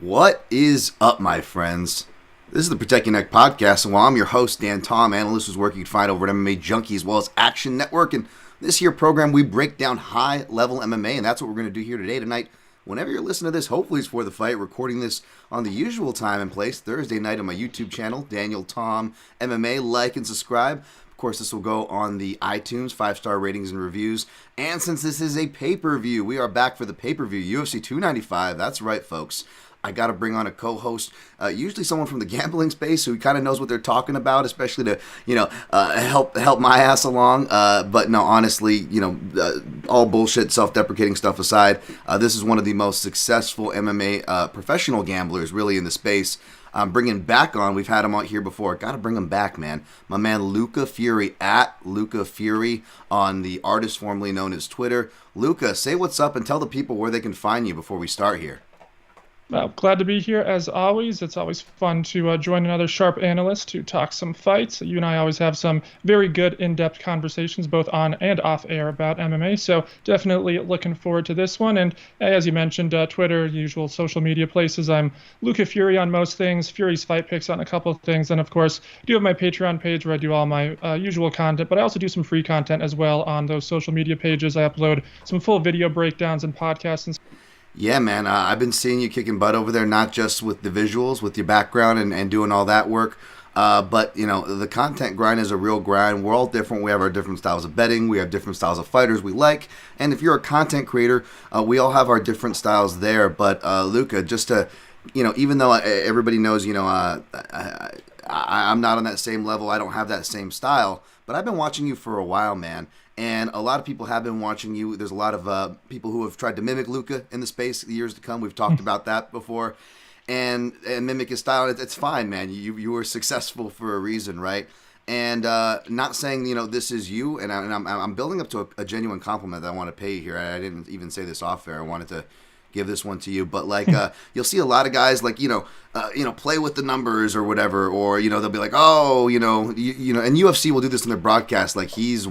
What is up, my friends? This is the Protect Your Neck podcast, and while I'm your host, Dan Tom, analyst whose work you can find over at MMA Junkie as well as Action Network, and this here program, we break down high-level MMA, and that's what we're going to do here tonight. Whenever you're listening to this, hopefully it's for the fight, recording this on the usual time and place, Thursday night on my YouTube channel, Daniel Tom MMA. Like and subscribe. Of course, this will go on the iTunes, 5-star ratings and reviews. And since this is a pay-per-view, we are back for the pay-per-view, UFC 295. That's right, folks. I got to bring on a co-host, usually someone from the gambling space who kind of knows what they're talking about, especially to, help my ass along. But no, honestly, all bullshit, self-deprecating stuff aside, this is one of the most successful MMA professional gamblers really in the space. I'm bringing back on, we've had him out here before. Got to bring him back, man. My man Luca Fury, at Luca Fury on the artist formerly known as Twitter. Luca, say what's up and tell the people where they can find you before we start here. Well, glad to be here as always. It's always fun to join another sharp analyst to talk some fights. You and I always have some very good in-depth conversations both on and off air about MMA, so definitely looking forward to this one. And as you mentioned, Twitter, usual social media places. I'm Luca Fury on most things, Fury's Fight Picks on a couple of things, and of course, I do have my Patreon page where I do all my usual content, but I also do some free content as well on those social media pages. I upload some full video breakdowns and podcasts and Yeah, man, I've been seeing you kicking butt over there, not just with the visuals, with your background and doing all that work, but, the content grind is a real grind. We're all different. We have our different styles of betting. We have different styles of fighters we like. And if you're a content creator, we all have our different styles there. But, Luca, just to, even though everybody knows, I'm not on that same level. I don't have that same style. But I've been watching you for a while, man. And a lot of people have been watching you. There's a lot of people who have tried to mimic Luca in the space years to come. We've talked about that before. And mimic his style. It's fine, man. You were successful for a reason, right? And not saying, this is you. And I'm building up to a genuine compliment that I want to pay you here. I didn't even say this off air. I wanted to give this one to you, but you'll see a lot of guys play with the numbers or whatever, or they'll be like, oh, and UFC will do this in their broadcast, like he's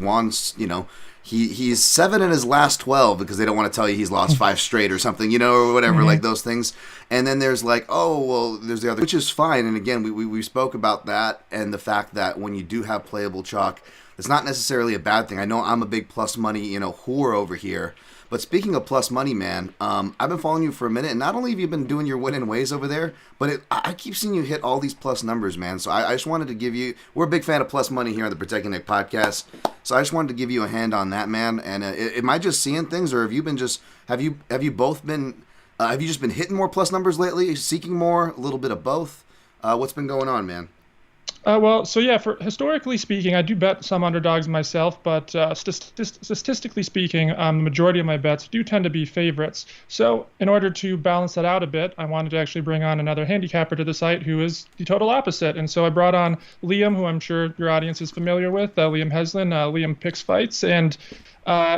he's 7 in his last 12 because they don't want to tell you he's lost 5 straight or something, or whatever, Mm-hmm. like those things. And then there's there's the other, which is fine. And again, we spoke about that and the fact that when you do have playable chalk, it's not necessarily a bad thing. I know I'm a big plus money, whore over here. But speaking of plus money, man, I've been following you for a minute, and not only have you been doing your winning ways over there, but I keep seeing you hit all these plus numbers, man. So I just wanted to give you, we're a big fan of plus money here on the Protect Your Neck podcast, so I just wanted to give you a hand on that, man. And am I just seeing things, or have you just been hitting more plus numbers lately, seeking more, a little bit of both? What's been going on, man? For historically speaking, I do bet some underdogs myself, but statistically speaking, the majority of my bets do tend to be favorites. So in order to balance that out a bit, I wanted to actually bring on another handicapper to the site who is the total opposite. And so I brought on Liam, who I'm sure your audience is familiar with, Liam Heslin. Liam picks fights, and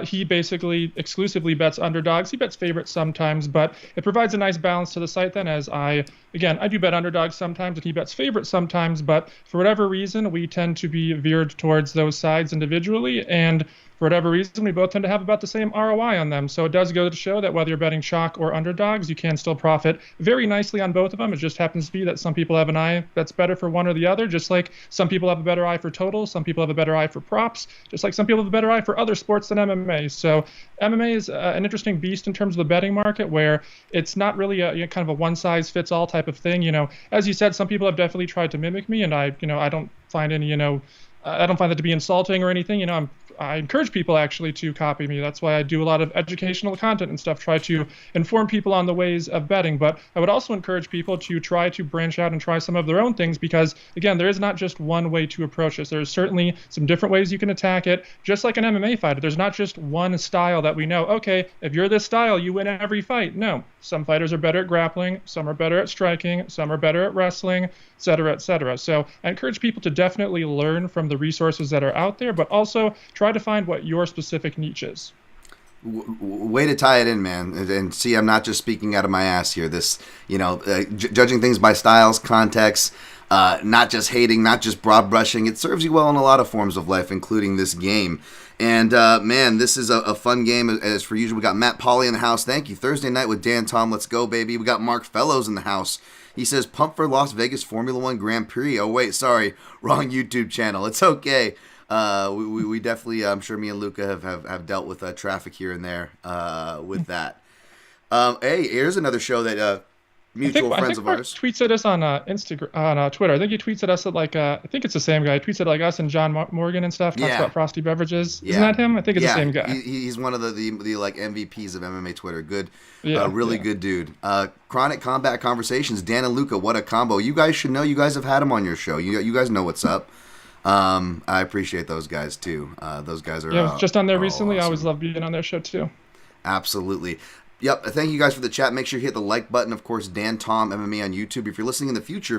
he basically exclusively bets underdogs. He bets favorites sometimes, but it provides a nice balance to the site then, as I do bet underdogs sometimes, and he bets favorites sometimes, but for whatever reason, we tend to be veered towards those sides individually, and for whatever reason, we both tend to have about the same ROI on them. So it does go to show that whether you're betting chalk or underdogs, you can still profit very nicely on both of them. It just happens to be that some people have an eye that's better for one or the other, just like some people have a better eye for totals, some people have a better eye for props, just like some people have a better eye for other sports than MMA. So MMA is an interesting beast in terms of the betting market, where it's not really a kind of a one-size-fits-all type of thing. As you said, some people have definitely tried to mimic me, and I don't find any, I don't find that to be insulting or anything. I encourage people actually to copy me. That's why I do a lot of educational content and stuff, try to inform people on the ways of betting. But I would also encourage people to try to branch out and try some of their own things, because, again, there is not just one way to approach this. There's certainly some different ways you can attack it, just like an MMA fighter. There's not just one style that we know, okay, if you're this style, you win every fight. No. Some fighters are better at grappling, some are better at striking, some are better at wrestling, et cetera, et cetera. So I encourage people to definitely learn from the resources that are out there, but also try to find what your specific niche is. Way to tie it in, man. And see, I'm not just speaking out of my ass here. This, judging things by styles, context, not just hating, not just broad brushing. It serves you well in a lot of forms of life, including this game. And, man, this is a fun game. As for usual, we got Matt Pauly in the house. Thank you. Thursday night with Dan Tom. Let's go, baby. We got Mark Fellows in the house. He says, pump for Las Vegas Formula One Grand Prix. Oh, wait, sorry. Wrong YouTube channel. It's okay. We definitely, I'm sure me and Luca have dealt with traffic here and there with that. Hey, here's another show that mutual friends of ours tweets at us on Instagram, on Twitter. I think he tweets at us at I think it's the same guy. He tweets at us and John Morgan and stuff. Talks about frosty beverages. Isn't that him? I think it's the same guy. He's one of the MVPs of MMA Twitter. Good, really good dude. Chronic Combat Conversations. Dan and Luca, what a combo! You guys should know. You guys have had him on your show. You guys know what's up. I appreciate those guys too. Those guys are just on there recently. Awesome. I always love being on their show too. Absolutely. Yep, thank you guys for the chat. Make sure you hit the like button. Of course, Dan Tom MMA on YouTube. If you're listening in the future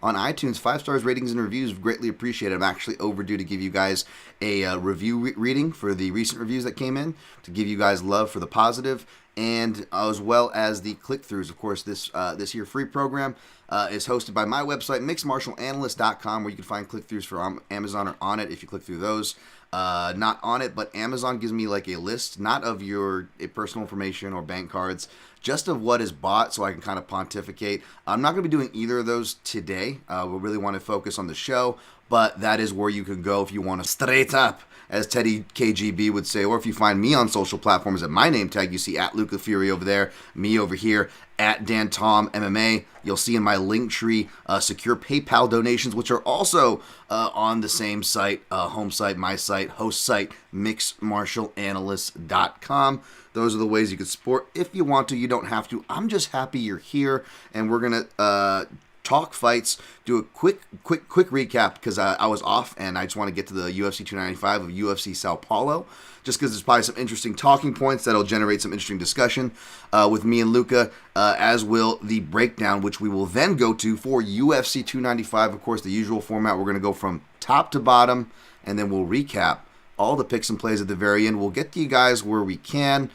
on iTunes, 5 stars, ratings, and reviews, greatly appreciated. I'm actually overdue to give you guys a review reading for the recent reviews that came in, to give you guys love for the positive, and as well as the click-throughs. Of course, this here free program is hosted by my website, mixedmartialanalyst.com, where you can find click-throughs for Amazon or on it if you click through those. Not on it, but Amazon gives me like a list, not of your personal information or bank cards, just of what is bought, so I can kind of pontificate. I'm not going to be doing either of those today. We really want to focus on the show, but that is where you can go if you want to straight up, as Teddy KGB would say, or if you find me on social platforms at my name tag, you see at Luca Fury over there, me over here, at Dan Tom MMA. You'll see in my link tree secure PayPal donations, which are also on the same site, home site, my site, host site, mixedmartialanalyst.com. Those are the ways you can support. If you want to, you don't have to. I'm just happy you're here, and we're going to talk fights, do a quick recap, because I was off, and I just want to get to the UFC 295 of UFC Sao Paulo, just because there's probably some interesting talking points that'll generate some interesting discussion with me and Luca, as will the breakdown, which we will then go to for UFC 295. Of course, the usual format. We're going to go from top to bottom, and then we'll recap all the picks and plays at the very end. We'll get to you guys where we can.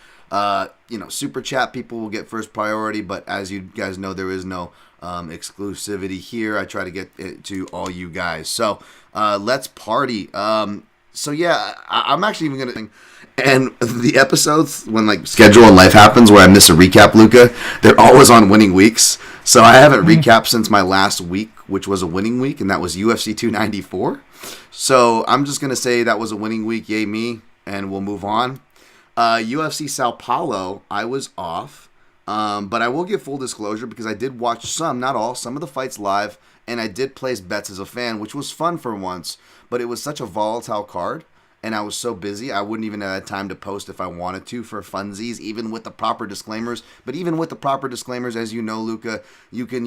Super chat people will get first priority, but as you guys know, there is no exclusivity here. I try to get it to all you guys. So let's party. I'm actually even gonna, and the episodes when schedule and life happens where I miss a recap, Luca, they're always on winning weeks. So I haven't recapped since my last week, which was a winning week, and that was UFC 294. So I'm just gonna say that was a winning week, yay me, and we'll move on. UFC Sao Paulo, I was off. But I will give full disclosure because I did watch some, not all, some of the fights live, and I did place bets as a fan, which was fun for once, but it was such a volatile card, and I was so busy, I wouldn't even have had time to post if I wanted to for funsies, even with the proper disclaimers. But even with the proper disclaimers, as you know, Luca, you can,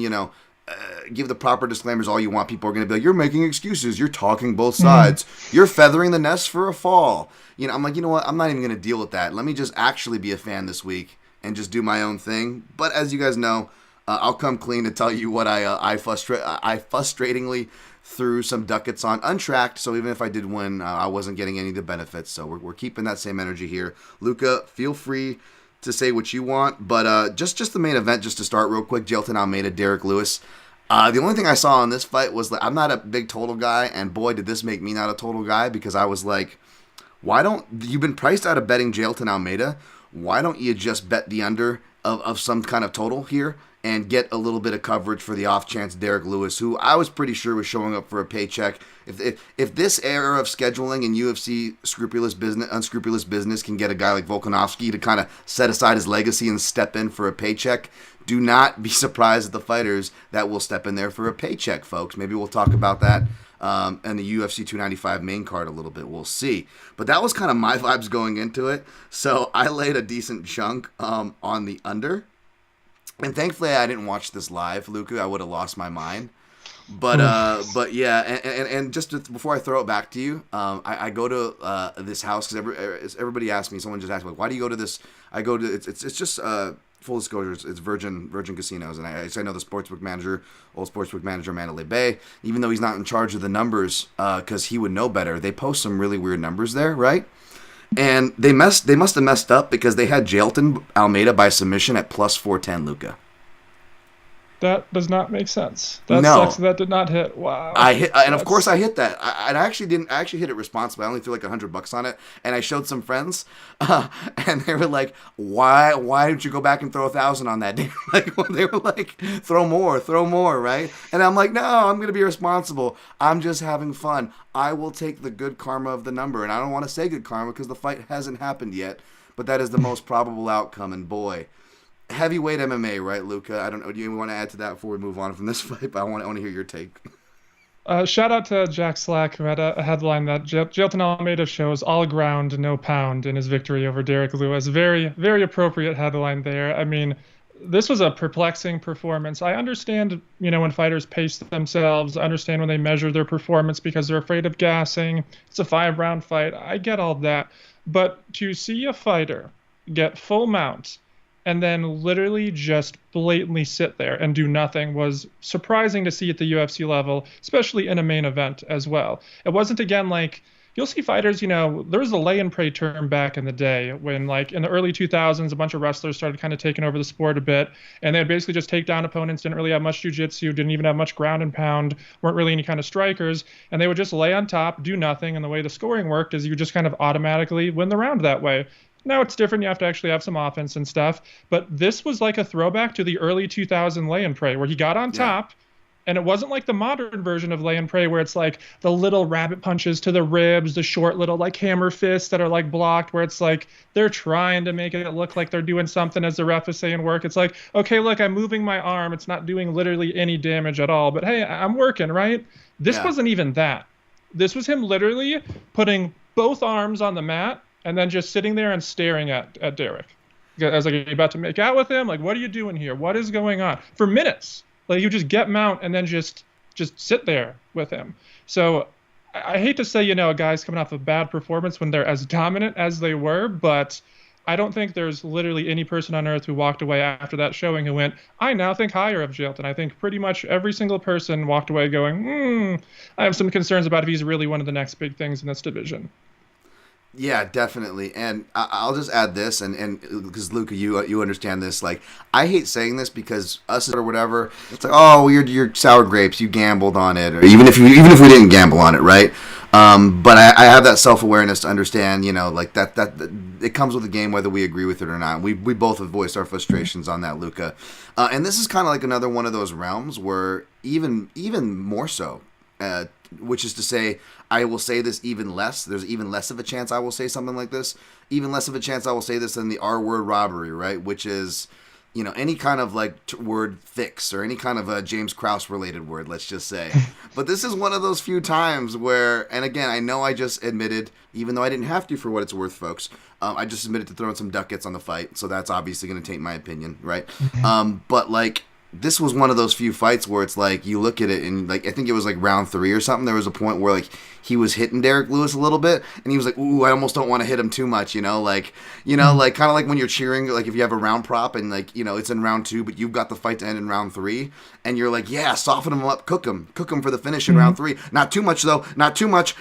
give the proper disclaimers all you want. People are going to be like, you're making excuses, you're talking both sides, you're feathering the nest for a fall. I'm like, you know what, I'm not even going to deal with that. Let me just actually be a fan this week and just do my own thing. But as you guys know, I'll come clean to tell you what I frustratingly threw some ducats on untracked. So even if I did win, I wasn't getting any of the benefits. So we're keeping that same energy here. Luca, feel free to say what you want. But just the main event, just to start real quick, Jailton Almeida, Derek Lewis. The only thing I saw in this fight was that I'm not a big total guy. And boy, did this make me not a total guy, because I was like, you've been priced out of betting Jailton Almeida. Why don't you just bet the under of some kind of total here and get a little bit of coverage for the off chance Derek Lewis, who I was pretty sure was showing up for a paycheck. If this era of scheduling and UFC unscrupulous business can get a guy like Volkanovski to kind of set aside his legacy and step in for a paycheck, do not be surprised at the fighters that will step in there for a paycheck, folks. Maybe we'll talk about that and the UFC 295 main card a little bit. We'll see. But that was kind of my vibes going into it. So I laid a decent chunk on the under. And thankfully I didn't watch this live, Luca. I would have lost my mind. But yeah, and just before I throw it back to you, I go to this house because everybody asked me. Someone just asked me, why do you go to this? I go to it's just full disclosure. It's Virgin Casinos, and I know the old sportsbook manager, Mandalay Bay. Even though he's not in charge of the numbers, because he would know better. They post some really weird numbers there, right? And they must have messed up because they had Jailton Almeida by submission at plus 410, Luca. That does not make sense. That sucks. No. That did not hit. Wow. I hit, and of course That's I hit that. I actually didn't. I actually hit it responsibly. I only threw like $100 on it, and I showed some friends, and they were like, "Why? Why didn't you go back and throw 1,000 on that?" Like they were like, throw more, right?" And I'm like, "No, I'm gonna be responsible. I'm just having fun. I will take the good karma of the number, and I don't want to say good karma because the fight hasn't happened yet, but that is the most probable outcome." And boy. Heavyweight MMA, right, Luca? I don't know. Do you want to add to that before we move on from this fight? But I want to hear your take. Shout out to Jack Slack, who had a headline that Jailton Almeida shows all ground, no pound in his victory over Derek Lewis. Very, very appropriate headline there. I mean, this was a perplexing performance. I understand, when fighters pace themselves, I understand when they measure their performance because they're afraid of gassing. It's a 5-round fight. I get all that. But to see a fighter get full mount and then literally just blatantly sit there and do nothing was surprising to see at the UFC level, especially in a main event as well. It wasn't, again, like, you'll see fighters, there was a lay and pray term back in the day when, like, in the early 2000s, a bunch of wrestlers started kind of taking over the sport a bit, and they'd basically just take down opponents, didn't really have much jiu-jitsu, didn't even have much ground and pound, weren't really any kind of strikers, and they would just lay on top, do nothing, and the way the scoring worked is you just kind of automatically win the round that way. Now it's different. You have to actually have some offense and stuff. But this was like a throwback to the early 2000 lay and pray where he got on top. And it wasn't like the modern version of lay and pray where it's like the little rabbit punches to the ribs, the short little like hammer fists that are like blocked, where it's like they're trying to make it look like they're doing something as the ref is saying work. It's like, okay, look, I'm moving my arm. It's not doing literally any damage at all. But hey, I'm working, right? This wasn't even that. This was him literally putting both arms on the mat and then just sitting there and staring at Derek. I was like, are you about to make out with him? Like, what are you doing here? What is going on? For minutes. Like, you just get mount and then just sit there with him. So I hate to say, a guy's coming off a bad performance when they're as dominant as they were, but I don't think there's literally any person on earth who walked away after that showing who went, I now think higher of Jailton. I think pretty much every single person walked away going, I have some concerns about if he's really one of the next big things in this division. Yeah, definitely. And I'll just add this, and because Luca, you understand this. Like, I hate saying this because us or whatever, it's like, oh, you're sour grapes, you gambled on it, or even if we didn't gamble on it, right? But I have that self-awareness to understand, like that it comes with the game whether we agree with it or not. We both have voiced our frustrations on that, Luca. And this is kind of like another one of those realms where even more so. Which is to say, I will say this even less. There's even less of a chance I will say something like this. Even less of a chance I will say this than the R-word robbery, right? Which is, any kind of like word fix or any kind of a James Krause related word, let's just say. But this is one of those few times where, and again, I know I just admitted, even though I didn't have to for what it's worth, folks, I just admitted to throwing some ducats on the fight. So that's obviously going to taint my opinion, right? But like, this was one of those few fights where it's like you look at it and like I think it was like round 3 or something. There was a point where like he was hitting Derek Lewis a little bit, and he was like, "Ooh, I almost don't want to hit him too much," like like kind of like when you're cheering, like if you have a round prop and like it's in round 2, but you've got the fight to end in round 3, and you're like, "Yeah, soften him up, cook him for the finish in round 3. Not too much though, not too much,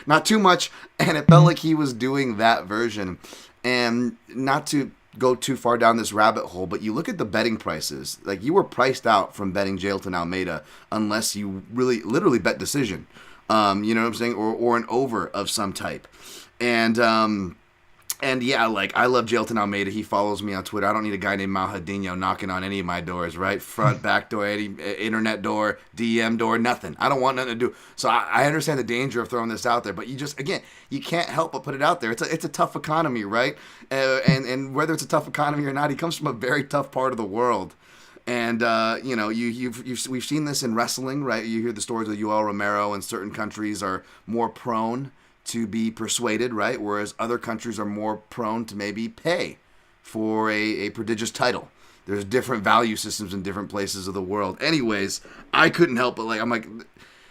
and it felt like he was doing that version, and not to go too far down this rabbit hole, but you look at the betting prices. Like, you were priced out from betting Jailton Almeida unless you really literally bet decision. You know what I'm saying? Or an over of some type. And yeah, like, I love Jailton Almeida. He follows me on Twitter. I don't need a guy named Malhadinho knocking on any of my doors, right? Front, back door, any internet door, DM door, nothing. I don't want nothing to do. So I understand the danger of throwing this out there, but you just, again, you can't help but put it out there. It's a tough economy, right? And whether it's a tough economy or not, he comes from a very tough part of the world. And we've seen this in wrestling, right? You hear the stories of Yoel Romero, and certain countries are more prone to be persuaded, right? Whereas other countries are more prone to maybe pay for a prodigious title. There's different value systems in different places of the world. Anyways, I couldn't help but I'm like,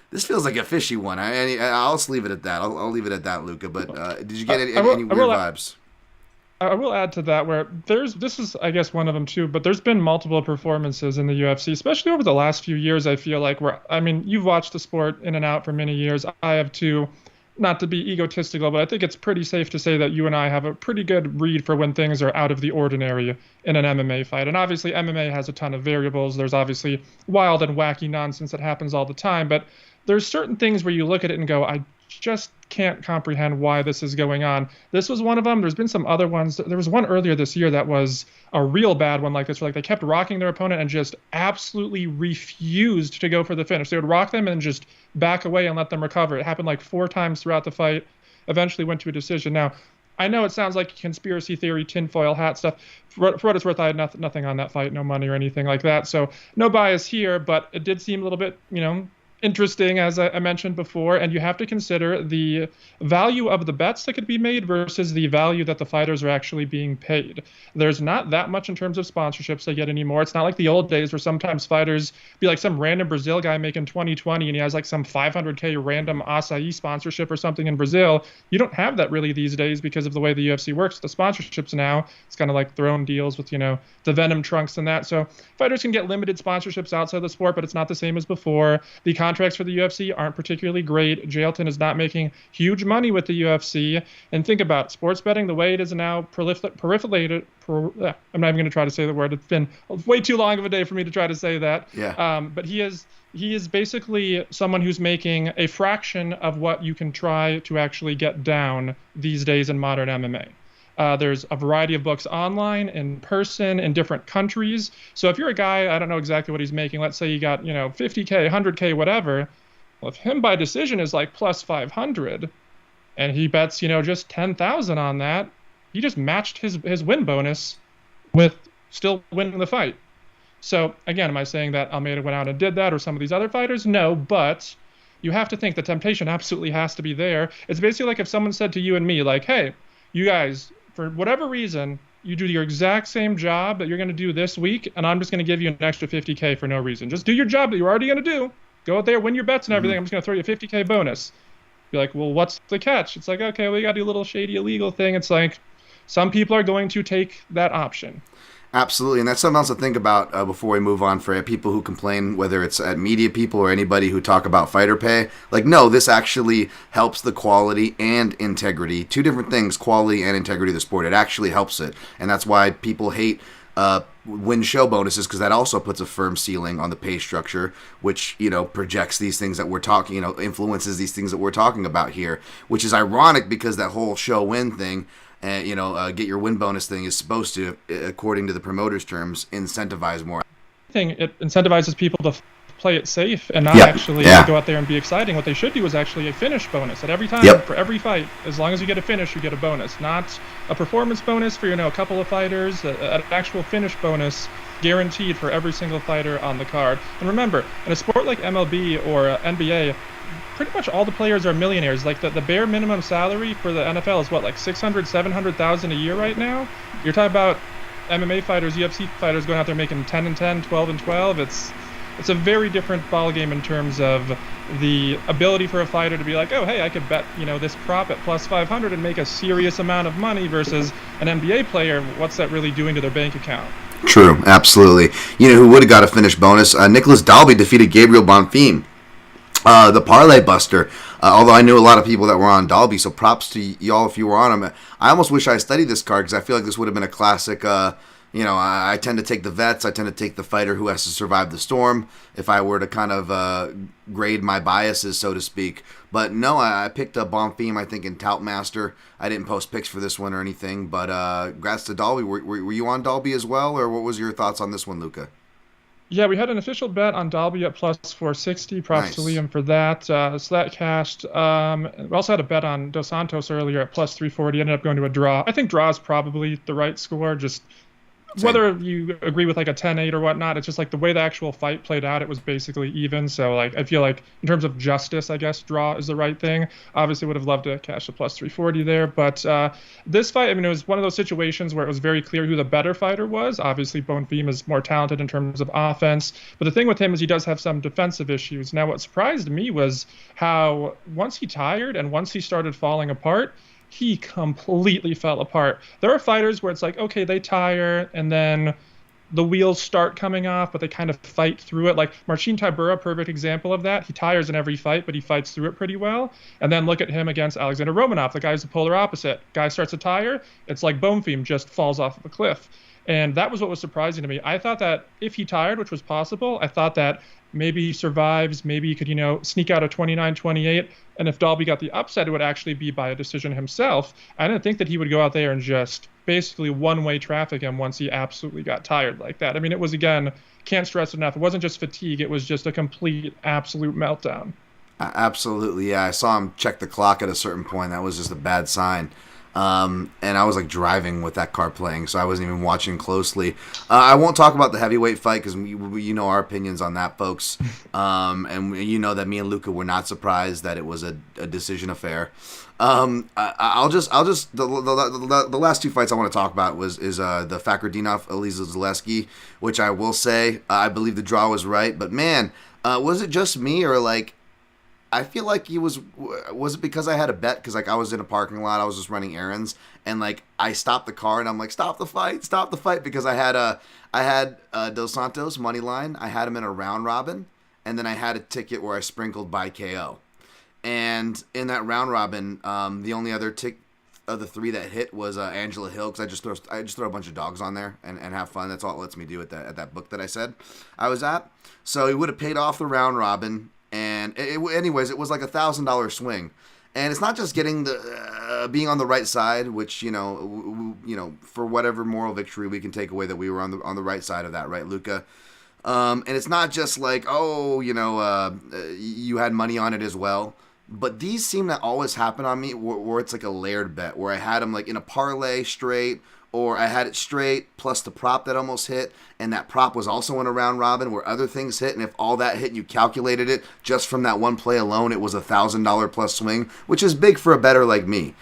this feels like a fishy one. I'll just leave it at that. I'll leave it at that, Luca. But did you get any weird vibes? I will add to that where this is, I guess, one of them too, but there's been multiple performances in the UFC, especially over the last few years, I feel like, you've watched the sport in and out for many years. I have too. not to be egotistical, but I think it's pretty safe to say that you and I have a pretty good read for when things are out of the ordinary in an MMA fight. And obviously, MMA has a ton of variables. There's obviously wild and wacky nonsense that happens all the time, but there's certain things where you look at it and go, I just can't comprehend why this is going on. This was one of them. There's been some other ones. There was one earlier this year that was a real bad one like this, where like they kept rocking their opponent and just absolutely refused to go for the finish. They would rock them and just back away and let them recover. It happened like 4 times throughout the fight, eventually went to a decision. Now, I know it sounds like conspiracy theory, tinfoil hat stuff. For what it's worth, I had nothing on that fight, no money or anything like that. So no bias here, but it did seem a little bit, interesting, as I mentioned before, and you have to consider the value of the bets that could be made versus the value that the fighters are actually being paid. There's not that much in terms of sponsorships they get anymore. It's not like the old days where sometimes fighters be like some random Brazil guy making 2020 and he has like some 500K random acai sponsorship or something in Brazil. You don't have that really these days because of the way the UFC works. The sponsorships now, it's kind of like their own deals with, the Venom trunks and that. So fighters can get limited sponsorships outside the sport, but it's not the same as before. The contracts for the UFC aren't particularly great. Jailton is not making huge money with the UFC. And think about it, sports betting, the way it is now proliferated. I'm not even going to try to say the word. It's been way too long of a day for me to try to say that. Yeah. But he is basically someone who's making a fraction of what you can try to actually get down these days in modern MMA. There's a variety of books online, in person, in different countries. So if you're a guy, I don't know exactly what he's making. Let's say you got, 50K, 100K, whatever. Well, if him by decision is like plus 500, and he bets, just 10,000 on that, he just matched his win bonus with still winning the fight. So again, am I saying that Almeida went out and did that, or some of these other fighters? No, but you have to think the temptation absolutely has to be there. It's basically like if someone said to you and me, like, hey, you guys, for whatever reason, you do your exact same job that you're going to do this week, and I'm just going to give you an extra 50K for no reason. Just do your job that you're already going to do. Go out there, win your bets and everything. I'm just going to throw you a 50K bonus. You're like, well, what's the catch? It's like, okay, well, you got to do a little shady illegal thing. It's like some people are going to take that option. Absolutely, and that's something else to think about before we move on for people who complain, whether it's at media people or anybody who talk about fighter pay. Like, no, this actually helps the quality and integrity. 2 different things, quality and integrity of the sport. It actually helps it, and that's why people hate win show bonuses, because that also puts a firm ceiling on the pay structure, which, projects these things that we're talking, influences these things that we're talking about here, which is ironic because that whole show win thing, and get your win bonus thing is supposed to, according to the promoter's terms, incentivize more. It incentivizes people to play it safe and not actually go out there and be exciting. What they should do is actually a finish bonus at every time for every fight. As long as you get a finish, you get a bonus, not a performance bonus for a couple of fighters. An actual finish bonus guaranteed for every single fighter on the card. And remember, in a sport like MLB or NBA, pretty much all the players are millionaires. Like the bare minimum salary for the NFL is what, like 600, 700,000 a year right now? You're talking about MMA fighters, UFC fighters going out there making 10 and 10, 12 and 12. It's a very different ballgame in terms of the ability for a fighter to be like, oh, hey, I could bet, this prop at plus 500 and make a serious amount of money versus an NBA player. What's that really doing to their bank account? True, absolutely. Who would have got a finish bonus? Nicholas Dalby defeated Gabriel Bonfim. The parlay buster, although I knew a lot of people that were on Dalby, so props to y'all if you were on him. I almost wish I studied this card because I feel like this would have been a classic. I tend to take the vets. I tend to take the fighter who has to survive the storm if I were to kind of grade my biases, so to speak. But no, I picked up Bonfim, I think, in Toutmaster. I didn't post picks for this one or anything, but congrats to Dalby. Were you on Dalby as well, or what was your thoughts on this one, Luca? Yeah, we had an official bet on Dalby at plus 460. Props to Liam for that. So that cashed. We also had a bet on Dos Santos earlier at plus 340. Ended up going to a draw. I think draw is probably the right score. Just whether you agree with like a 10-8 or whatnot, it's just like the way the actual fight played out, it was basically even. So like I feel like in terms of justice, I guess draw is the right thing. Obviously would have loved to cash a plus 340 there, but this fight, it was one of those situations where it was very clear who the better fighter was. Obviously Bonfim is more talented in terms of offense, but the thing with him is he does have some defensive issues. Now what surprised me was how once he tired and once he started falling apart, he completely fell apart. There are fighters where it's like, okay, they tire, and then the wheels start coming off, but they kind of fight through it. Like Marcin Tybura, perfect example of that. He tires in every fight, but he fights through it pretty well. And then look at him against Alexander Romanov. The guy's the polar opposite. Guy starts a tire, it's like Bonefiend just falls off of a cliff. And that was what was surprising to me. I thought that if he tired, which was possible, I thought that maybe he survives, maybe he could, sneak out a 29-28. And if Dalby got the upset, it would actually be by a decision himself. I didn't think that he would go out there and just basically one-way traffic him once he absolutely got tired like that. I mean, it was, again, can't stress enough, it wasn't just fatigue, it was just a complete, absolute meltdown. Absolutely, yeah. I saw him check the clock at a certain point. That was just a bad sign. And I was like driving with that car playing, so I wasn't even watching closely. I won't talk about the heavyweight fight because you know our opinions on that, folks. And you know that me and Luca were not surprised that it was a decision affair. I'll just the last two fights I want to talk about is the Fakardinov Elisa Zaleski, which I will say I believe the draw was right, but man, was it just me or like? I feel like was it because I had a bet? Because like I was in a parking lot, I was just running errands, and like I stopped the car and I'm like, stop the fight, because I had Dos Santos money line, I had him in a round robin, and then I had a ticket where I sprinkled by KO, and in that round robin, the only other tick of the three that hit was Angela Hill, because I just throw a bunch of dogs on there and have fun. That's all it lets me do at that book that I said I was at. So he would have paid off the round robin. And anyways, it was like $1,000 swing, and it's not just getting the being on the right side, which for whatever moral victory we can take away that we were on the right side of that, right, Luca? And it's not just like you had money on it as well, but these seem to always happen on me where it's like a layered bet where I had them like in a parlay straight. Or I had it straight plus the prop that almost hit, and that prop was also in a round robin where other things hit, and if all that hit and you calculated it just from that one play alone, it was $1,000 plus swing, which is big for a bettor like me,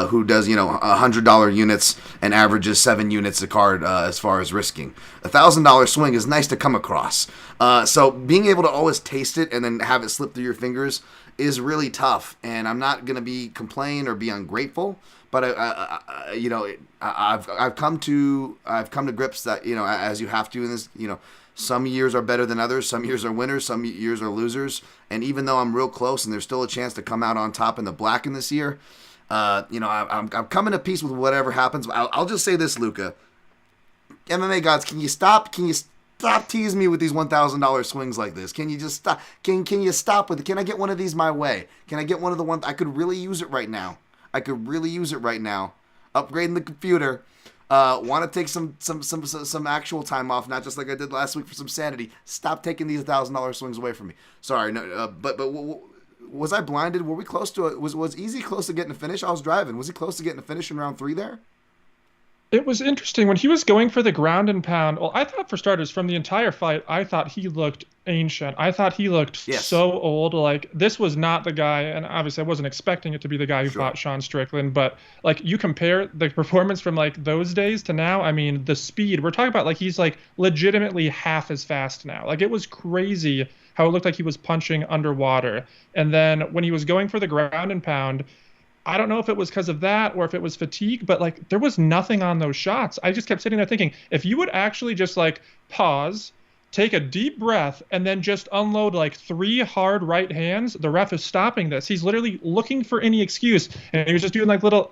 who does $100 units and averages 7 units a card as far as risking. $1,000 swing is nice to come across. So being able to always taste it and then have it slip through your fingers is really tough, and I'm not gonna complain or be ungrateful. But I've come to grips that as you have to in this. Some years are better than others. Some years are winners. Some years are losers. And even though I'm real close and there's still a chance to come out on top in the black in this year, I'm coming to peace with whatever happens. I'll just say this, Luca. MMA gods, can you stop teasing me with these $1,000 swings like this? Can you just stop? Can you stop with it? Can I get one of these my way? Can I get one of the ones I could really use it right now? Upgrading the computer. Want to take some actual time off, not just like I did last week for some sanity. Stop taking these $1,000 swings away from me. Sorry, no. But was I blinded? Were we close to it? Was Easy close to getting a finish? I was driving. Was he close to getting a finish in round 3 there? It was interesting when he was going for the ground and pound. Well, I thought for starters, from the entire fight, I thought he looked ancient. I thought he looked so old. Like, this was not the guy, and obviously I wasn't expecting it to be the guy who fought Sean Strickland, but like you compare the performance from like those days to now, I mean, the speed, we're talking about like he's like legitimately half as fast now. Like, it was crazy how it looked like he was punching underwater. And then when he was going for the ground and pound, I don't know if it was because of that or if it was fatigue, but like there was nothing on those shots. I just kept sitting there thinking, if you would actually just like pause, take a deep breath, and then just unload like 3 hard right hands, the ref is stopping this. He's literally looking for any excuse, and he was just doing like little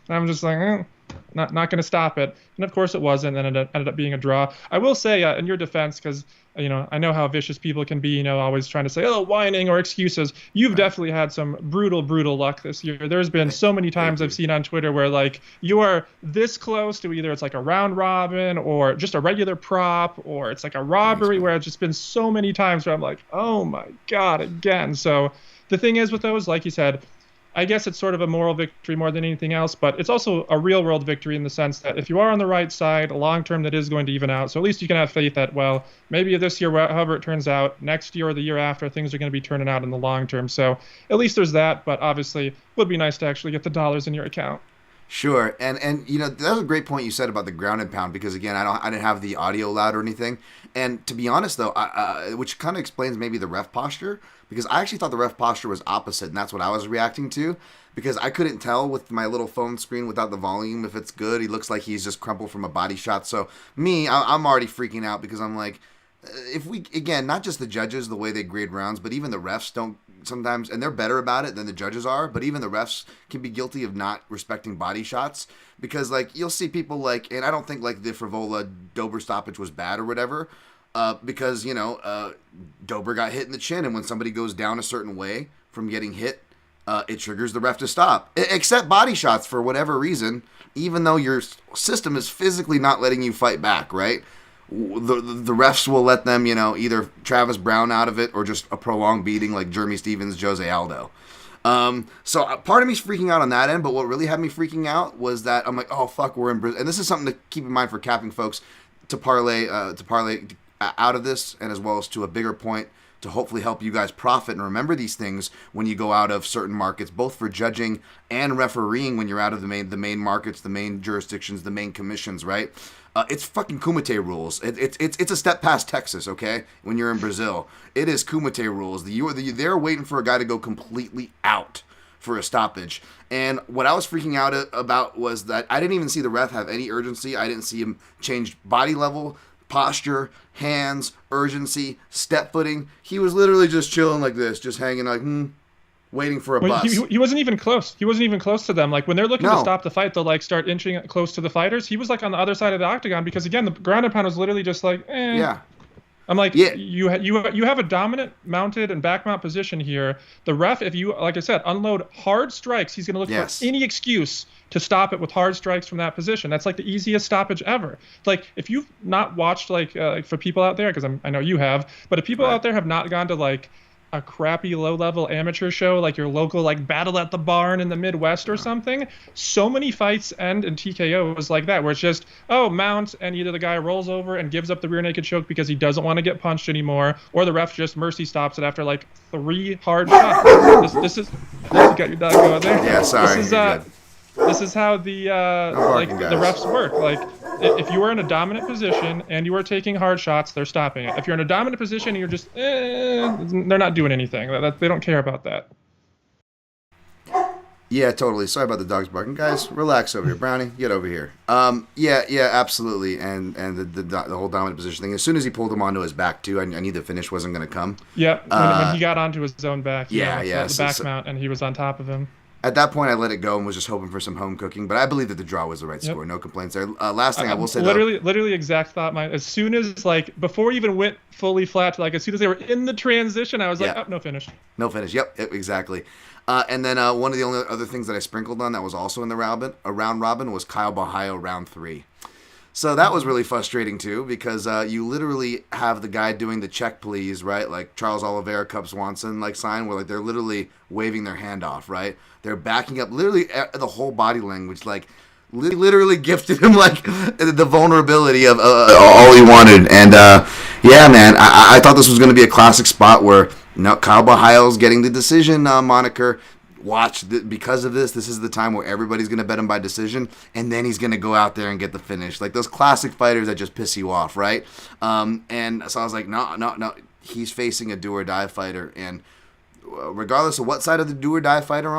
And I'm just like, not going to stop it. And of course it wasn't, and it ended up being a draw. I will say in your defense, because I know how vicious people can be, always trying to say, whining or excuses. You've definitely had some brutal luck this year. There's been so many times I've seen on Twitter where like you are this close to either it's like a round robin or just a regular prop, or it's like a robbery, where it's just been so many times where I'm like, oh my God, again. So the thing is with those, like you said, I guess it's sort of a moral victory more than anything else, but it's also a real world victory in the sense that if you are on the right side, long term that is going to even out. So at least you can have faith that, well, maybe this year, however it turns out, next year or the year after, things are going to be turning out in the long term. So at least there's that, but obviously it would be nice to actually get the dollars in your account. Sure, and that was a great point you said about the ground and pound because again I didn't have the audio loud or anything, and to be honest though, which kind of explains maybe the ref posture because I actually thought the ref posture was opposite, and that's what I was reacting to because I couldn't tell with my little phone screen without the volume if it's good. He looks like he's just crumpled from a body shot, so I'm already freaking out because I'm like, if we again not just the judges the way they grade rounds, but even the refs don't sometimes, and they're better about it than the judges are, but even the refs can be guilty of not respecting body shots because like you'll see people like, and I don't think like the Frevola Dober stoppage was bad or whatever, because Dober got hit in the chin, and when somebody goes down a certain way from getting hit, it triggers the ref to stop, except body shots for whatever reason, even though your system is physically not letting you fight back, right? The refs will let them, either Travis Brown out of it or just a prolonged beating like Jeremy Stevens, Jose Aldo. So part of me's freaking out on that end, but what really had me freaking out was that I'm like, oh fuck, we're in Brazil, and this is something to keep in mind for capping folks to parlay out of this, and as well as to a bigger point to hopefully help you guys profit and remember these things when you go out of certain markets, both for judging and refereeing when you're out of the main markets, the main jurisdictions, the main commissions, right? It's fucking Kumite rules. It's a step past Texas, okay? When you're in Brazil, it is Kumite rules. They're waiting for a guy to go completely out for a stoppage. And what I was freaking out about was that I didn't even see the ref have any urgency. I didn't see him change body level, posture, hands, urgency, step footing. He was literally just chilling like this, just hanging like, waiting for a bus. He wasn't even close. He wasn't even close to them. Like when they're looking to stop the fight, they'll like start inching close to the fighters. He was like on the other side of the octagon because again, the ground and pound was literally just like, eh. Yeah. I'm like, yeah. You have a dominant mounted and back mount position here. The ref, if you, like I said, unload hard strikes, he's going to look for any excuse to stop it with hard strikes from that position. That's like the easiest stoppage ever. Like if you've not watched like for people out there, because I know you have, but if people out there have not gone to like a crappy low-level amateur show like your local like Battle at the Barn in the Midwest or something, so many fights end in TKOs like that where it's just mount and either the guy rolls over and gives up the rear naked choke because he doesn't want to get punched anymore, or the ref just mercy stops it after like 3 hard shots. This is you got your dog going there. Yeah, sorry. This is how the refs work. Like if you are in a dominant position and you are taking hard shots, they're stopping it. If you're in a dominant position and you're just they're not doing anything. They don't care about that. Yeah, totally. Sorry about the dogs barking, guys. Relax over here, Brownie. Get over here. Yeah, absolutely. And the whole dominant position thing. As soon as he pulled him onto his back too, I knew the finish wasn't going to come. Yeah, when he got onto his own back. The back mount, and he was on top of him. At that point, I let it go and was just hoping for some home cooking. But I believe that the draw was the right score. No complaints there. Last thing I will say, literally exact thought. As soon as before he even went fully flat, as soon as they were in the transition, I was like, no finish. No finish. Yep, exactly. And then one of the only other things that I sprinkled on that was also in the round robin was Kyle Bahayo round 3. So that was really frustrating too because you literally have the guy doing the check please, right? Like Charles Oliveira, Cub Swanson sign where they're literally waving their hand off, right? They're backing up, literally the whole body language, literally gifted him the vulnerability of all he wanted. And yeah, man, I thought this was going to be a classic spot where Kyle Bahayo's getting the decision moniker. Watch, because of this is the time where everybody's going to bet him by decision, and then he's going to go out there and get the finish. Like those classic fighters that just piss you off, right? And so I was like, no, he's facing a do-or-die fighter, and regardless of what side of the do-or-die fighter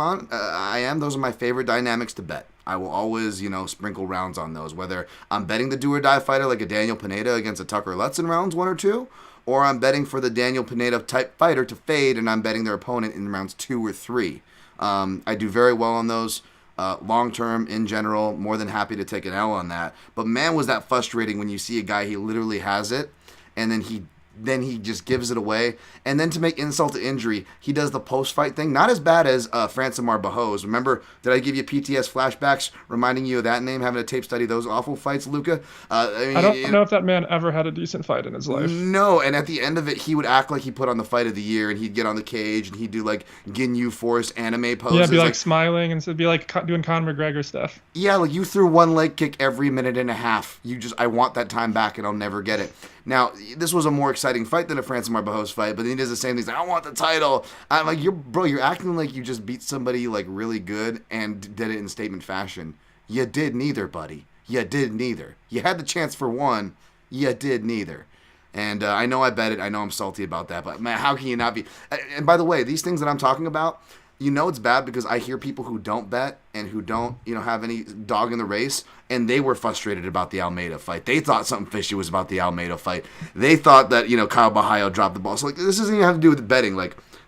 those are my favorite dynamics to bet. I will always, sprinkle rounds on those, whether I'm betting the do-or-die fighter like a Daniel Pineda against a Tucker Lutz in rounds 1 or 2, or I'm betting for the Daniel Pineda type fighter to fade, and I'm betting their opponent in rounds 2 or 3. I do very well on those. Long term, in general, more than happy to take an L on that. But man, was that frustrating when you see a guy, he literally has it, and then he just gives it away. And then to make insult to injury, he does the post-fight thing. Not as bad as Francimar Bahoz. Remember, did I give you PTS flashbacks reminding you of that name, having to tape study those awful fights, Luca? I don't know if that man ever had a decent fight in his life. No, and at the end of it, he would act like he put on the fight of the year, and he'd get on the cage, and he'd do Ginyu Force anime poses. Yeah, be smiling, and so be doing Conor McGregor stuff. Yeah, you threw one leg kick every minute and a half. I want that time back, and I'll never get it. Now, this was a more exciting fight than a Francimar Bahoz fight, but then he does the same thing. He's like, I want the title. I'm like, you're acting like you just beat somebody really good and did it in statement fashion. You did neither, buddy. You did neither. You had the chance for one. You did neither. And I know I bet it. I know I'm salty about that. But, man, how can you not be? And by the way, these things that I'm talking about, you know it's bad because I hear people who don't bet and who don't, have any dog in the race, and they were frustrated about the Almeida fight. They thought something fishy was about the Almeida fight. They thought that, Kyle Bahayo dropped the ball. So, this doesn't even have to do with betting.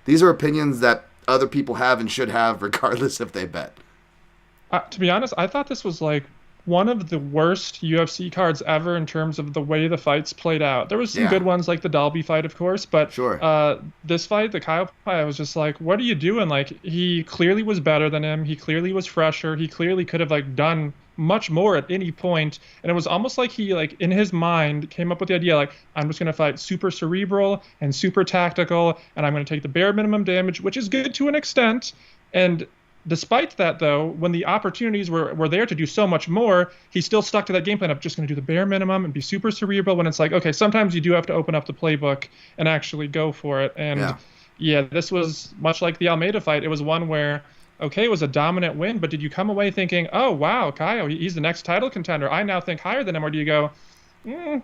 These are opinions that other people have and should have regardless if they bet. To be honest, I thought this was one of the worst UFC cards ever in terms of the way the fights played out. There was some good ones like the Dalby fight, of course, but sure. This fight, the Kyle fight, I was just like, what are you doing? He clearly was better than him. He clearly was fresher. He clearly could have done much more at any point. And it was almost like he in his mind came up with the idea I'm just going to fight super cerebral and super tactical, and I'm going to take the bare minimum damage, which is good to an extent. And despite that, though, when the opportunities were there to do so much more, he still stuck to that game plan of just going to do the bare minimum and be super cerebral when it's okay, sometimes you do have to open up the playbook and actually go for it. And this was much like the Almeida fight. It was one where, okay, it was a dominant win, but did you come away thinking, oh, wow, Kyle, he's the next title contender. I now think higher than him, or do you go,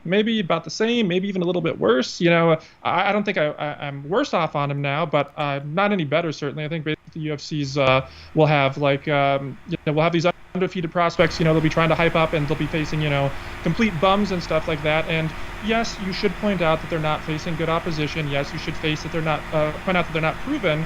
maybe about the same, maybe even a little bit worse? I don't think I'm worse off on him now, but not any better, certainly. I think basically the UFC's will have we'll have these undefeated prospects, they'll be trying to hype up, and they'll be facing, complete bums and stuff like that. And yes, you should point out that they're not facing good opposition. Yes, you should point out that they're not proven.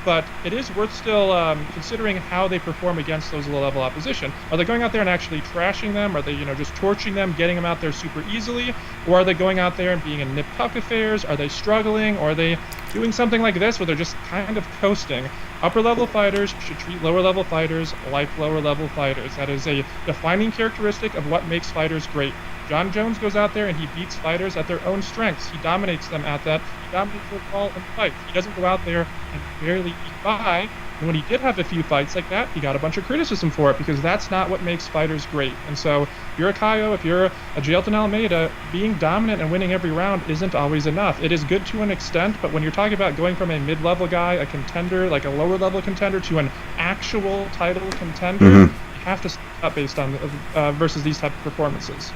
But it is worth still considering how they perform against those low-level opposition. Are they going out there and actually trashing them? Are they, just torching them, getting them out there super easily? Or are they going out there and being in nip-tuck affairs? Are they struggling? Or are they doing something like this where they're just kind of coasting? Upper-level fighters should treat lower-level fighters like lower-level fighters. That is a defining characteristic of what makes fighters great. John Jones goes out there and he beats fighters at their own strengths. He dominates them at that. He dominates their ball and fight. He doesn't go out there and barely eat by. And when he did have a few fights like that, he got a bunch of criticism for it because that's not what makes fighters great. And so if you're a Caio, if you're a Jailton Almeida, being dominant and winning every round isn't always enough. It is good to an extent, but when you're talking about going from a mid-level guy, a contender, like a lower-level contender, to an actual title contender, you have to step up based on versus these type of performances.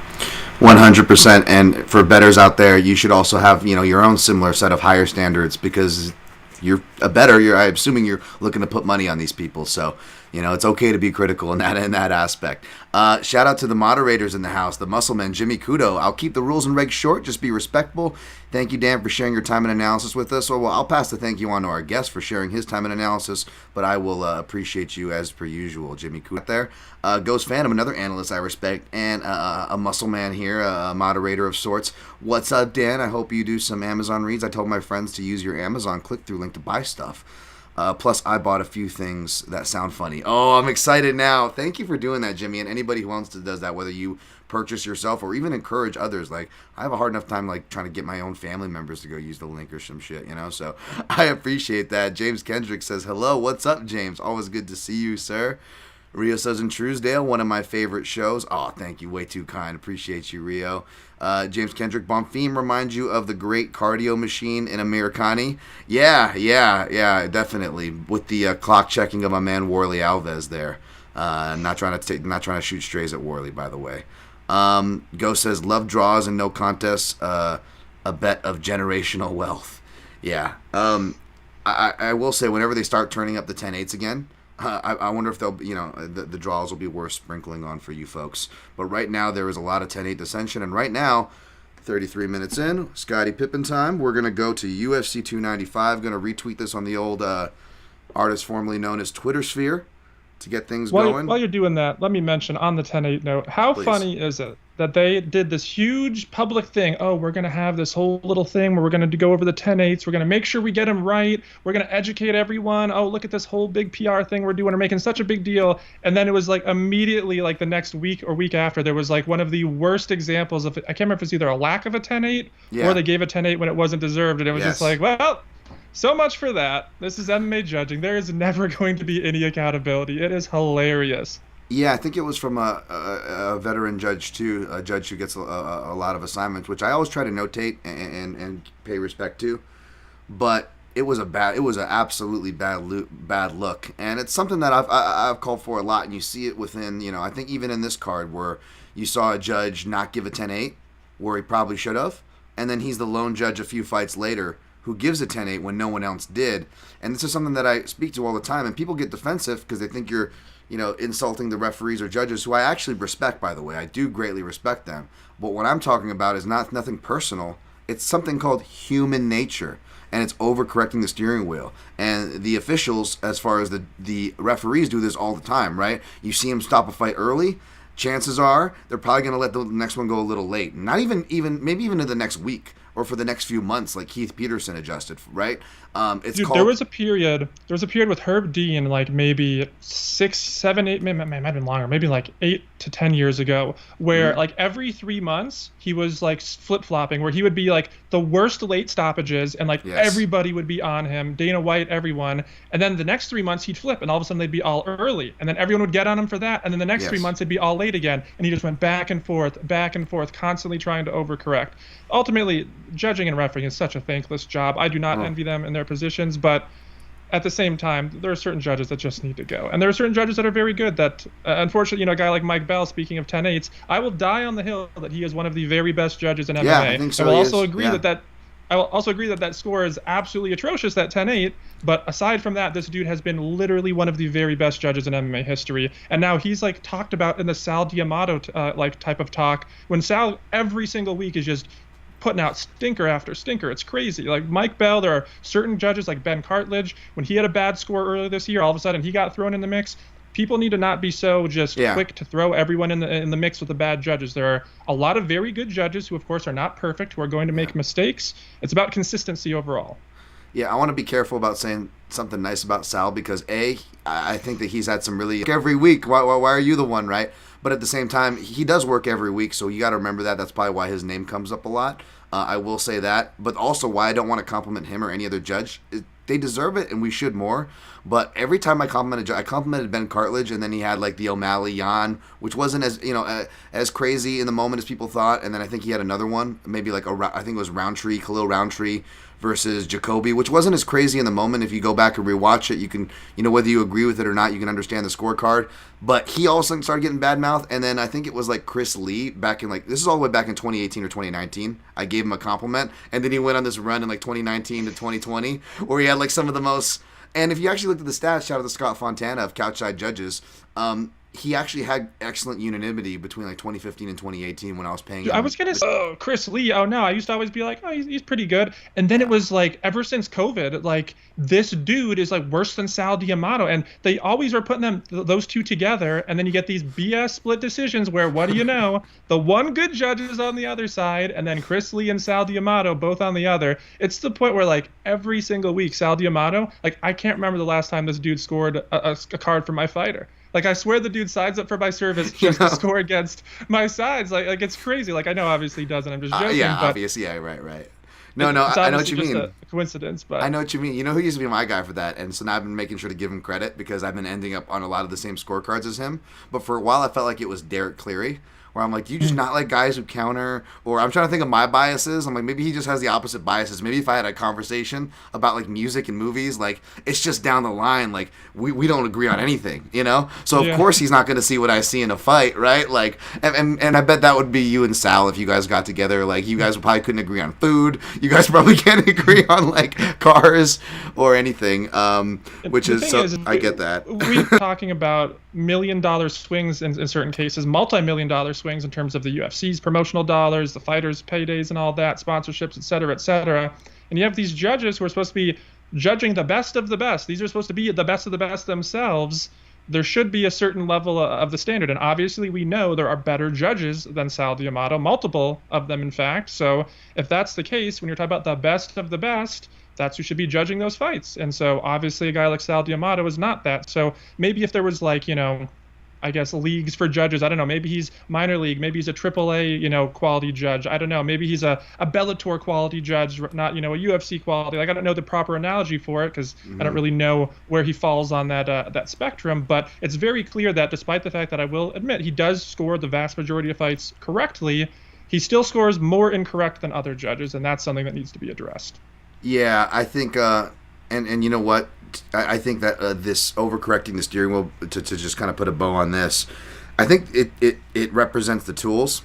100%. And for bettors out there, you should also have your own similar set of higher standards, because you're a bettor. I'm assuming you're looking to put money on these people, so it's okay to be critical in that aspect. Shout out to the moderators in the house, the Muscleman, Jimmy Kudo. I'll keep the rules and regs short, just be respectful. Thank you, Dan, for sharing your time and analysis with us. Well, I'll pass the thank you on to our guest for sharing his time and analysis, but I will appreciate you as per usual, Jimmy Kudo. There, Ghost Phantom, another analyst I respect, and a muscle man here, a moderator of sorts. What's up, Dan? I hope you do some Amazon reads. I told my friends to use your Amazon click-through link to buy stuff. Plus, I bought a few things that sound funny. Oh, I'm excited now. Thank you for doing that, Jimmy. And anybody who wants to does that, whether you purchase yourself or even encourage others. I have a hard enough time trying to get my own family members to go use the link or some shit, So I appreciate that. James Kendrick says, hello. What's up, James? Always good to see you, sir. Rio says, in Truesdale, one of my favorite shows. Oh, thank you. Way too kind. Appreciate you, Rio. James Kendrick, Bonfim reminds you of the great cardio machine in Americani. Yeah, definitely. With the clock checking of my man Warley Alves there. Not trying to shoot strays at Warley, by the way. Ghost says, love draws and no contests. A bet of generational wealth. Yeah. I will say, whenever they start turning up the 10-8s again, I wonder if they'll, the draws will be worth sprinkling on for you folks. But right now, there is a lot of 10-8 dissension. And right now, 33 minutes in, Scottie Pippen time. We're going to go to UFC 295. Going to retweet this on the old artist formerly known as Twitter Sphere to get things going. While you're doing that, let me mention on the 10-8 note, how funny is it that they did this huge public thing? Oh, we're going to have this whole little thing where we're going to go over the 10-8s. We're going to make sure we get them right. We're going to educate everyone. Oh, look at this whole big PR thing we're doing. We're making such a big deal. And then it was immediately the next week or week after, there was one of the worst examples of, I can't remember if it's either a lack of a 10-8 or they gave a 10-8 when it wasn't deserved. And it was just well, so much for that. This is MMA judging. There is never going to be any accountability. It is hilarious. Yeah, I think it was from a veteran judge, too, a judge who gets a lot of assignments, which I always try to notate and pay respect to. But it was an absolutely bad look, and it's something that I've called for a lot, and you see it within, I think even in this card where you saw a judge not give a 10-8 where he probably should have, and then he's the lone judge a few fights later who gives a 10-8 when no one else did. And this is something that I speak to all the time, and people get defensive because they think you're insulting the referees or judges, who I actually respect, by the way. I do greatly respect them. But what I'm talking about is nothing personal. It's something called human nature, and it's overcorrecting the steering wheel. And the officials, as far as the referees, do this all the time, right? You see them stop a fight early, chances are they're probably going to let the next one go a little late. Not even maybe even in the next week or for the next few months, like Keith Peterson adjusted, right? There was a period with Herb Dean, like maybe 6, 7, 8, maybe might have been longer, maybe like 8 to 10 years ago, where like every 3 months he was like flip-flopping, where he would be like the worst late stoppages, and like everybody would be on him, Dana White, everyone, and then the next 3 months he'd flip, and all of a sudden they'd be all early, and then everyone would get on him for that, and then the next 3 months it'd be all late again, and he just went back and forth, constantly trying to overcorrect. Ultimately, judging and refereeing is such a thankless job. I do not envy them in their positions, but at the same time, there are certain judges that just need to go. And there are certain judges that are very good that, unfortunately, a guy like Mike Bell, speaking of 10-8s, I will die on the hill that he is one of the very best judges in MMA. Yeah, I think so. I will also agree that score is absolutely atrocious, that 10-8, but aside from that, this dude has been literally one of the very best judges in MMA history. And now he's like talked about in the Sal D'Amato type of talk, when Sal every single week is just putting out stinker after stinker. It's crazy. Like Mike Bell, there are certain judges like Ben Cartledge, when he had a bad score earlier this year, all of a sudden he got thrown in the mix. People need to not be so just quick to throw everyone in the mix with the bad judges. There are a lot of very good judges who, of course, are not perfect, who are going to make mistakes. It's about consistency overall. Yeah, I want to be careful about saying something nice about Sal because, I think that he's had some really every week. Why are you the one, right? But at the same time, he does work every week, so you got to remember that. That's probably why his name comes up a lot. I will say that. But also why I don't want to compliment him or any other judge. They deserve it, and we should more. But every time I complimented Ben Cartledge, and then he had like the O'Malley Jan, which wasn't as crazy in the moment as people thought. And then I think he had another one, maybe like I think it was Khalil Roundtree versus Jacoby, which wasn't as crazy in the moment. If you go back and rewatch it, you can, whether you agree with it or not, you can understand the scorecard. But he all of a sudden started getting bad mouth, and then I think it was like Chris Lee back in this is all the way back in 2018 or 2019. I gave him a compliment, and then he went on this run in like 2019 to 2020 where he had like some of the most. And if you actually looked at the stats, shout out to Scott Fontana of Couchside Judges, he actually had excellent unanimity between like 2015 and 2018 when I was paying him. I was going to say, Chris Lee, oh no, I used to always be like, oh, he's pretty good. And then it was like, ever since COVID, like this dude is like worse than Sal D'Amato. And they always are putting those two together. And then you get these BS split decisions where, what do you know? The one good judge is on the other side, and then Chris Lee and Sal D'Amato both on the other. It's the point where like every single week, Sal D'Amato, like I can't remember the last time this dude scored a card for my fighter. Like, I swear the dude signs up for my service just to score against my sides. Like it's crazy. Like, I know obviously he doesn't. I'm just joking. Obviously. Yeah, right. No, I know what you mean. A coincidence, but I know what you mean. You know who used to be my guy for that? And so now I've been making sure to give him credit because I've been ending up on a lot of the same scorecards as him. But for a while, I felt like it was Derek Cleary, where I'm like, do you just not like guys who counter? Or I'm trying to think of my biases. I'm like, maybe he just has the opposite biases. Maybe if I had a conversation about like music and movies, like it's just down the line. Like we don't agree on anything, So of course he's not going to see what I see in a fight, right? Like, and I bet that would be you and Sal if you guys got together. Like you guys probably couldn't agree on food. You guys probably can't agree on like cars or anything. Which is so I get that. We're talking about $1 million swings in certain cases, multi-million-dollar swings in terms of the UFC's promotional dollars, the fighters' paydays and all that, sponsorships, et cetera, et cetera. And you have these judges who are supposed to be judging the best of the best. These are supposed to be the best of the best themselves. There should be a certain level of the standard. And obviously we know there are better judges than Sal D'Amato, multiple of them, in fact. So if that's the case, when you're talking about the best of the best, that's who should be judging those fights. And so obviously a guy like Sal D'Amato is not that. So maybe if there was like, I guess leagues for judges, I don't know, maybe he's minor league, maybe he's a AAA, quality judge. I don't know. Maybe he's a Bellator quality judge, not, a UFC quality. Like I don't know the proper analogy for it because I don't really know where he falls on that spectrum. But it's very clear that despite the fact that I will admit he does score the vast majority of fights correctly, he still scores more incorrect than other judges, and that's something that needs to be addressed. Yeah, I think And you know what? I think that this overcorrecting the steering wheel to just kind of put a bow on this, I think it represents the tools,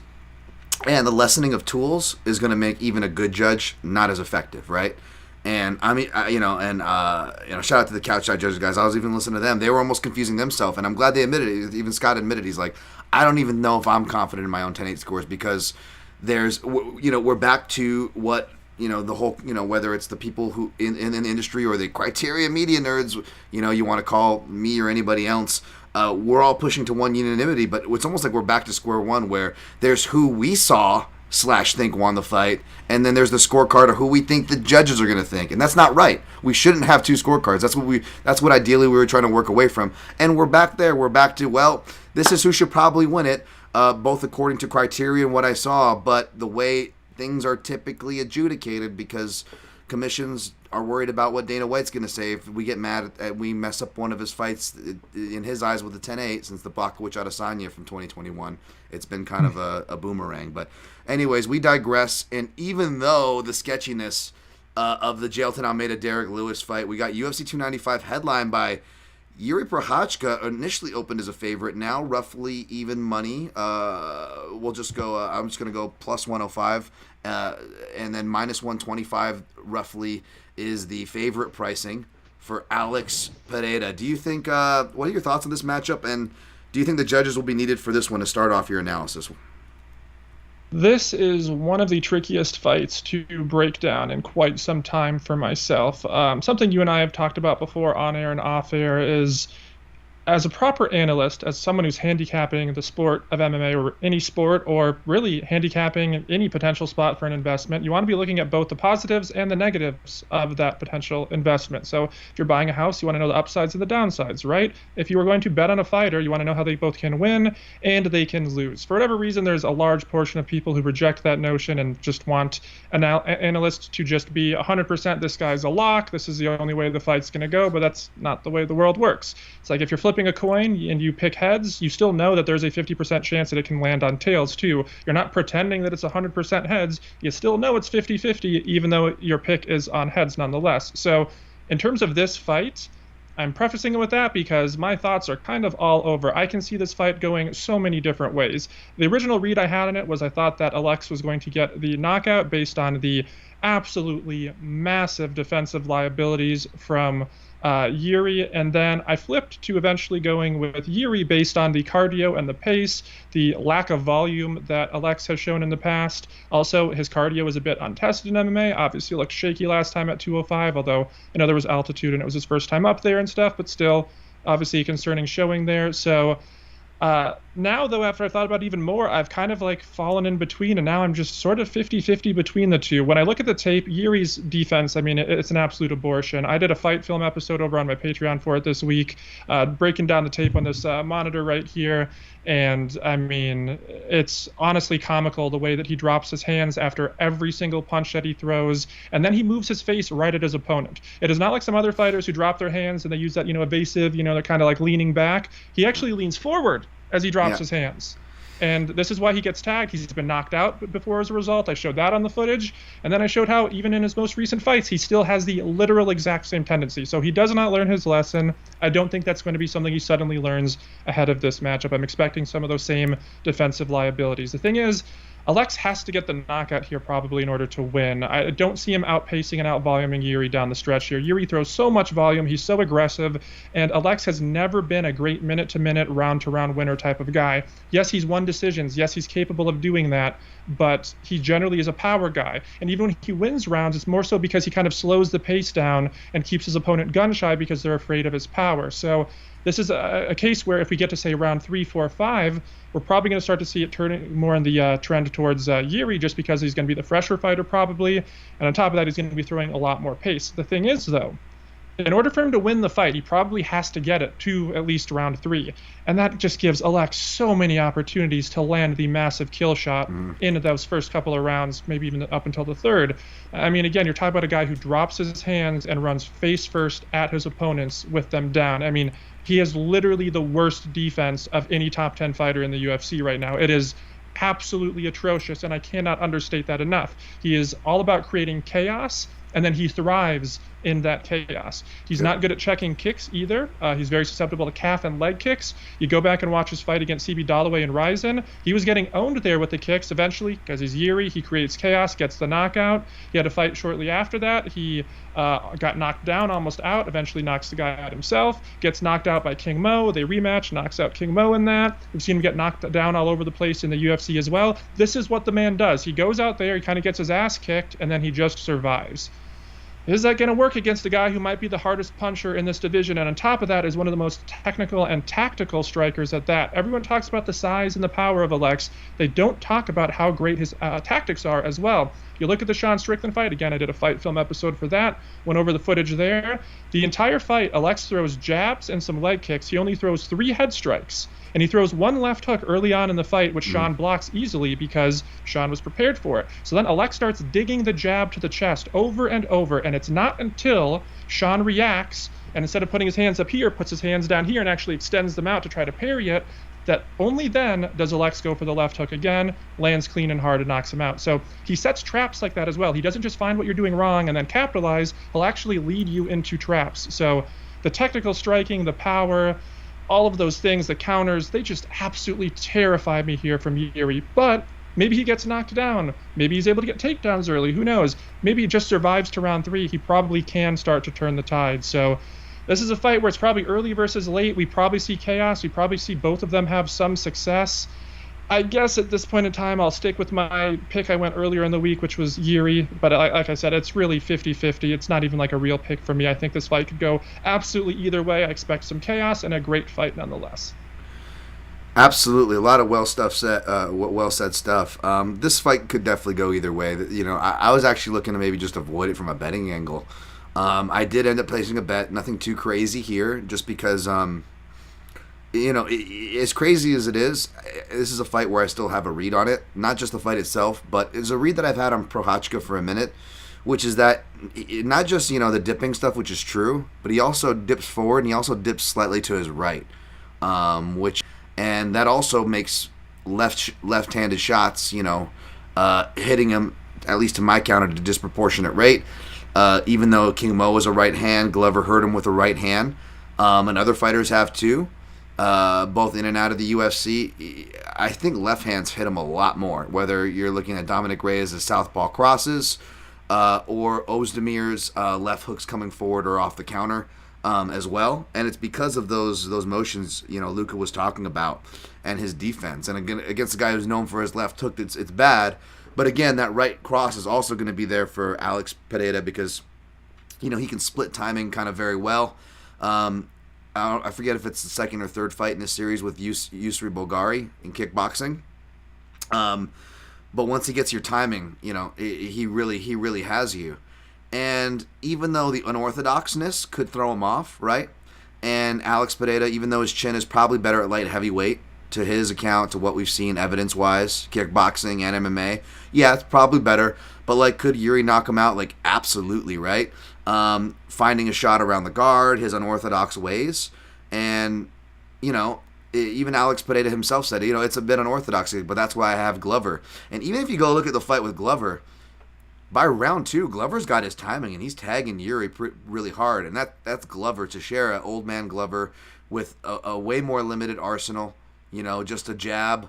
and the lessening of tools is going to make even a good judge not as effective, right? And I mean, shout out to the couch side judges guys. I was even listening to them; they were almost confusing themselves, and I'm glad they admitted it. Even Scott admitted he's like, I don't even know if I'm confident in my own 10-8 scores because we're back to what. The whole, whether it's the people who in the industry or the criteria media nerds, you want to call me or anybody else, we're all pushing to one unanimity, but it's almost like we're back to square one where there's who we saw / think won the fight, and then there's the scorecard of who we think the judges are going to think, and that's not right. We shouldn't have two scorecards. That's what ideally we were trying to work away from, and we're back there. We're back to, well, this is who should probably win it, both according to criteria and what I saw, but the way things are typically adjudicated because commissions are worried about what Dana White's going to say if we get mad at we mess up one of his fights in his eyes with the 10-8 since the Blachowicz-Adesanya from 2021. It's been kind of a boomerang. But anyways, we digress. And even though the sketchiness of the Jailton Almeida-Derek Lewis fight, we got UFC 295 headlined by Yuri Prochazka, initially opened as a favorite, now roughly even money. We'll just go, I'm just going to go plus 105, and then minus 125 roughly is the favorite pricing for Alex Pereira. Do you think, what are your thoughts on this matchup, and do you think the judges will be needed for this one to start off your analysis? This is one of the trickiest fights to break down in quite some time for myself. Something you and I have talked about before on air and off air is, as a proper analyst, as someone who's handicapping the sport of MMA or any sport, or really handicapping any potential spot for an investment, you want to be looking at both the positives and the negatives of that potential investment. So if you're buying a house, you want to know the upsides and the downsides, right? If you were going to bet on a fighter, you want to know how they both can win and they can lose. For whatever reason, there's a large portion of people who reject that notion and just want an analyst to just be 100% this guy's a lock, this is the only way the fight's going to go, but that's not the way the world works. It's like if you're flipping a coin and you pick heads, you still know that there's a 50% chance that it can land on tails too. You're not pretending that it's 100% heads. You still know it's 50-50, even though your pick is on heads nonetheless. So in terms of this fight, I'm prefacing it with that because my thoughts are kind of all over. I can see this fight going so many different ways. The original read I had on it was I thought that Alex was going to get the knockout based on the absolutely massive defensive liabilities from Yuri, and then I flipped to eventually going with Yuri based on the cardio and the pace, the lack of volume that Alex has shown in the past. Also, his cardio was a bit untested in MMA. Obviously, looked shaky last time at 205, although I know there was altitude and it was his first time up there and stuff, but still, obviously a concerning showing there. So now, though, after I thought about it even more, I've kind of like fallen in between, and now I'm just sort of 50-50 between the two. When I look at the tape, Yuri's defense, I mean, it's an absolute abortion. I did a fight film episode over on my Patreon for it this week, breaking down the tape on this monitor right here, and I mean, it's honestly comical the way that he drops his hands after every single punch that he throws, and then he moves his face right at his opponent. It is not like some other fighters who drop their hands and they use that, evasive, they're kind of like leaning back. He actually leans forward as he drops his hands. And this is why he gets tagged. He's been knocked out before as a result. I showed that on the footage. And then I showed how even in his most recent fights, he still has the literal exact same tendency. So he does not learn his lesson. I don't think that's going to be something he suddenly learns ahead of this matchup. I'm expecting some of those same defensive liabilities. The thing is, Alex has to get the knockout here probably in order to win. I don't see him outpacing and outvoluming Yuri down the stretch here. Yuri throws so much volume, he's so aggressive, and Alex has never been a great minute-to-minute, round-to-round winner type of guy. Yes, he's won decisions. Yes, he's capable of doing that, but he generally is a power guy. And even when he wins rounds, it's more so because he kind of slows the pace down and keeps his opponent gun-shy because they're afraid of his power. So this is a case where if we get to, say, round 3, 4, 5, we're probably going to start to see it turning more in the trend towards Yuri just because he's going to be the fresher fighter probably. And on top of that, he's going to be throwing a lot more pace. The thing is, though, in order for him to win the fight, he probably has to get it to at least round 3. And that just gives Alex so many opportunities to land the massive kill shot in those first couple of rounds, maybe even up until the third. I mean, again, you're talking about a guy who drops his hands and runs face first at his opponents with them down. I mean, he has literally the worst defense of any top 10 fighter in the UFC right now. It is absolutely atrocious, and I cannot understate that enough. He is all about creating chaos and then he thrives in that chaos. He's not good at checking kicks either. He's very susceptible to calf and leg kicks. You go back and watch his fight against CB Dalloway and Rizin. He was getting owned there with the kicks eventually because he's Yuri. He creates chaos, gets the knockout. He had a fight shortly after that. He got knocked down, almost out, eventually knocks the guy out himself, gets knocked out by King Mo. They rematch, knocks out King Mo in that. We've seen him get knocked down all over the place in the UFC as well. This is what the man does. He goes out there, he kind of gets his ass kicked, and then he just survives. Is that going to work against a guy who might be the hardest puncher in this division, and on top of that is one of the most technical and tactical strikers at that? Everyone talks about the size and the power of Alex. They don't talk about how great his tactics are as well. You look at the Sean Strickland fight. Again, I did a fight film episode for that. Went over the footage there. The entire fight, Alex throws jabs and some leg kicks. He only throws 3 head strikes. And he throws 1 left hook early on in the fight, which Sean blocks easily because Sean was prepared for it. So then Alex starts digging the jab to the chest over and over, and it's not until Sean reacts, and instead of putting his hands up here, puts his hands down here and actually extends them out to try to parry it, that only then does Alex go for the left hook again, lands clean and hard, and knocks him out. So he sets traps like that as well. He doesn't just find what you're doing wrong and then capitalize. He'll actually lead you into traps. So the technical striking, the power, all of those things, the counters, they just absolutely terrify me here from Yuri. But maybe he gets knocked down. Maybe he's able to get takedowns early. Who knows? Maybe he just survives to round 3. He probably can start to turn the tide. So this is a fight where it's probably early versus late. We probably see chaos. We probably see both of them have some success. I guess at this point in time, I'll stick with my pick I went earlier in the week, which was Yuri. But like I said, it's really 50-50. It's not even like a real pick for me. I think this fight could go absolutely either way. I expect some chaos and a great fight nonetheless. Absolutely, a lot of well said stuff. This fight could definitely go either way. You know, I was actually looking to maybe just avoid it from a betting angle. I did end up placing a bet, nothing too crazy here, just because, you know, as crazy as it is, this is a fight where I still have a read on it. Not just the fight itself, but it's a read that I've had on Prochazka for a minute, which is that not just, you know, the dipping stuff, which is true, but he also dips forward and he also dips slightly to his right, and that also makes left-handed shots, you know, hitting him, at least to my count, at a disproportionate rate. Even though King Mo was a right hand, Glover hurt him with a right hand, and other fighters have too. Both in and out of the UFC, I think left hands hit him a lot more. Whether you're looking at Dominic Reyes' southpaw crosses, or Ozdemir's left hooks coming forward or off the counter as well, and it's because of those motions, you know, Luca was talking about, and his defense. And again, against a guy who's known for his left hook, it's bad. But again, that right cross is also going to be there for Alex Pereira because, you know, he can split timing kind of very well. I forget if it's the second or third fight in this series with Yusri Bulgari in kickboxing. But once he gets your timing, you know, he really has you. And even though the unorthodoxness could throw him off, right? And Alex Pereira, even though his chin is probably better at light heavyweight, to his account, to what we've seen evidence-wise, kickboxing and MMA, yeah, it's probably better. But, like, could Yuri knock him out? Like, absolutely, right? Finding a shot around the guard, his unorthodox ways. And, you know, even Alex Pereira himself said, you know, it's a bit unorthodox, but that's why I have Glover. And even if you go look at the fight with Glover, by round 2, Glover's got his timing, and he's tagging Yuri really hard. And that's Glover, Teixeira, old man Glover, with a way more limited arsenal. You know, just a jab,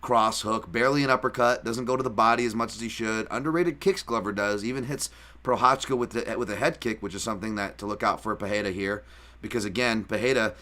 cross hook, barely an uppercut, doesn't go to the body as much as he should. Underrated kicks Glover does, even hits Prochazka with a head kick, which is something that to look out for Pereira here. Because again, Pereira,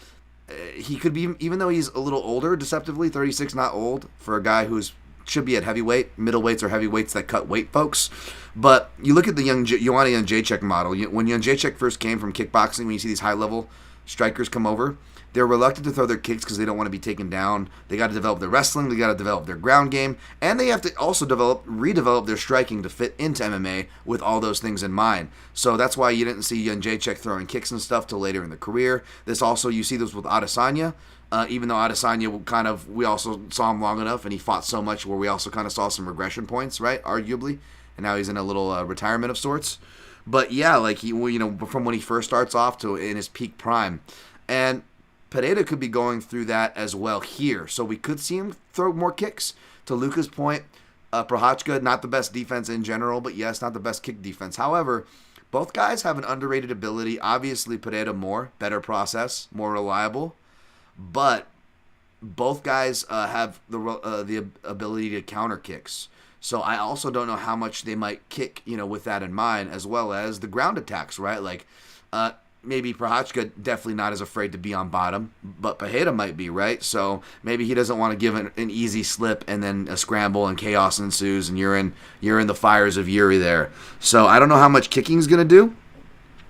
he could be, even though he's a little older, deceptively, 36, not old, for a guy who's should be at heavyweight. Middleweights are heavyweights that cut weight, folks. But you look at the Joanna Jędrzejczyk model. When Jędrzejczyk first came from kickboxing, when you see these high-level strikers come over, they're reluctant to throw their kicks because they don't want to be taken down. They got to develop their wrestling. They got to develop their ground game. And they have to also redevelop their striking to fit into MMA with all those things in mind. So that's why you didn't see Jędrzejczyk throwing kicks and stuff till later in the career. This also, you see this with Adesanya. Even though Adesanya we also saw him long enough and he fought so much where we also kind of saw some regression points, right? Arguably. And now he's in a little retirement of sorts. But yeah, like from when he first starts off to in his peak prime. And Pereira could be going through that as well here. So we could see him throw more kicks. To Luca's point, Prochazka, not the best defense in general, but yes, not the best kick defense. However, both guys have an underrated ability. Obviously, Pereira more, better process, more reliable. But both guys have the ability to counter kicks. So I also don't know how much they might kick, with that in mind, as well as the ground attacks, right? Like, maybe Prochazka definitely not as afraid to be on bottom, but Pereira might be, right? So maybe he doesn't want to give an easy slip and then a scramble and chaos ensues and you're in the fires of Yuri there. So I don't know how much kicking's going to do,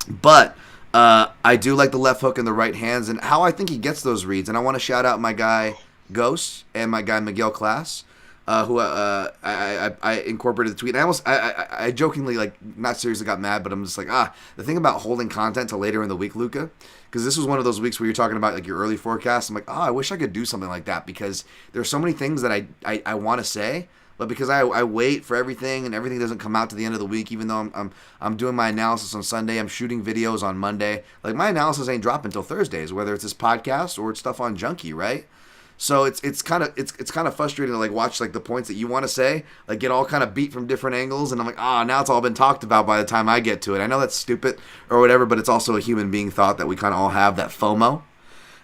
but I do like the left hook and the right hands and how I think he gets those reads. And I want to shout out my guy Ghost and my guy Miguel Class. Who I incorporated the tweet. And I jokingly, like, not seriously got mad, but I'm just like, the thing about holding content to later in the week, Luca, because this was one of those weeks where you're talking about, like, your early forecast. I'm like, I wish I could do something like that because there's so many things that I want to say, but because I wait for everything and everything doesn't come out to the end of the week, even though I'm doing my analysis on Sunday, I'm shooting videos on Monday. Like, my analysis ain't dropping until Thursdays, whether it's this podcast or it's stuff on Junkie, right? So it's kind of frustrating to like watch like the points that you want to say like get all kind of beat from different angles, and I'm like, now it's all been talked about by the time I get to it. I know that's stupid or whatever, but it's also a human being thought that we kind of all have, that FOMO.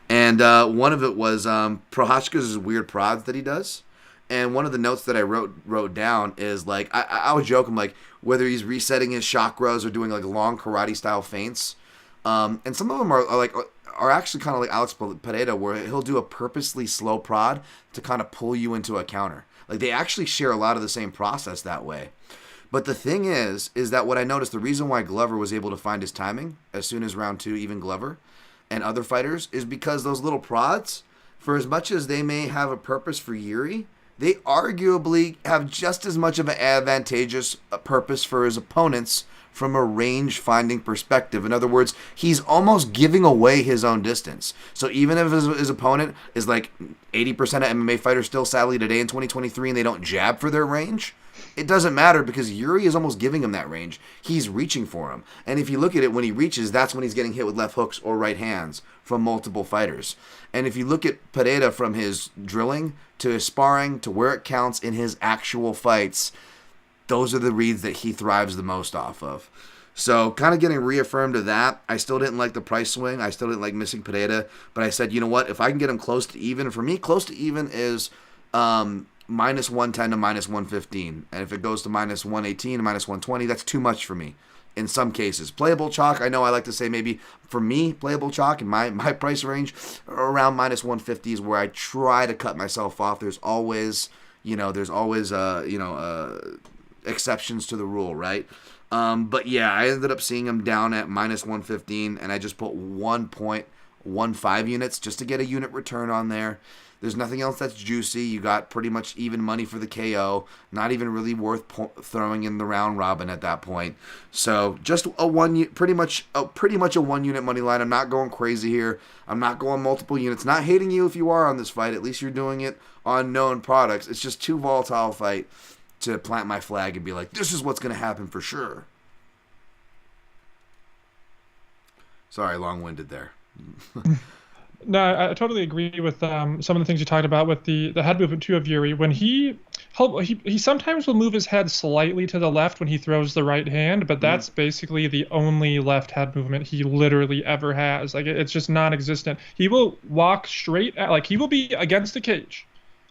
And one of it was Prochazka's weird prods that he does, and one of the notes that I wrote down is like I was joking like whether he's resetting his chakras or doing like long karate style feints, and some of them are actually kind of like Alex Pereira, where he'll do a purposely slow prod to kind of pull you into a counter. Like, they actually share a lot of the same process that way. But the thing is that what I noticed, the reason why Glover was able to find his timing as soon as round 2, even Glover and other fighters, is because those little prods, for as much as they may have a purpose for Yuri, they arguably have just as much of an advantageous purpose for his opponents from a range-finding perspective. In other words, he's almost giving away his own distance. So even if his opponent is like 80% of MMA fighters still, sadly, today in 2023, and they don't jab for their range, it doesn't matter because Yuri is almost giving him that range. He's reaching for him. And if you look at it, when he reaches, that's when he's getting hit with left hooks or right hands from multiple fighters. And if you look at Pereira from his drilling to his sparring to where it counts in his actual fights, those are the reads that he thrives the most off of. So kind of getting reaffirmed to that. I still didn't like the price swing. I still didn't like missing Pereira. But I said, you know what? If I can get him close to even, for me, close to even is minus 110 to minus 115. And if it goes to minus 118 to minus 120, that's too much for me in some cases. Playable chalk, I know I like to say maybe, for me, playable chalk in my price range, around minus 150 is where I try to cut myself off. There's always, exceptions to the rule, right? But yeah, I ended up seeing him down at minus 115, and I just put 1.15 units just to get a unit return on there. There's nothing else that's juicy. You got pretty much even money for the KO. Not even really worth throwing in the round robin at that point. So just pretty much a 1 unit money line. I'm not going crazy here. I'm not going multiple units. Not hating you if you are on this fight. At least you're doing it on known products. It's just too volatile a fight to plant my flag and be like, this is what's going to happen for sure. Sorry, long-winded there. No, I totally agree with some of the things you talked about with the head movement too of Yuri. When he sometimes will move his head slightly to the left when he throws the right hand, but that's basically the only left head movement he literally ever has. Like, it's just non-existent. He will walk straight at, like, he will be against the cage,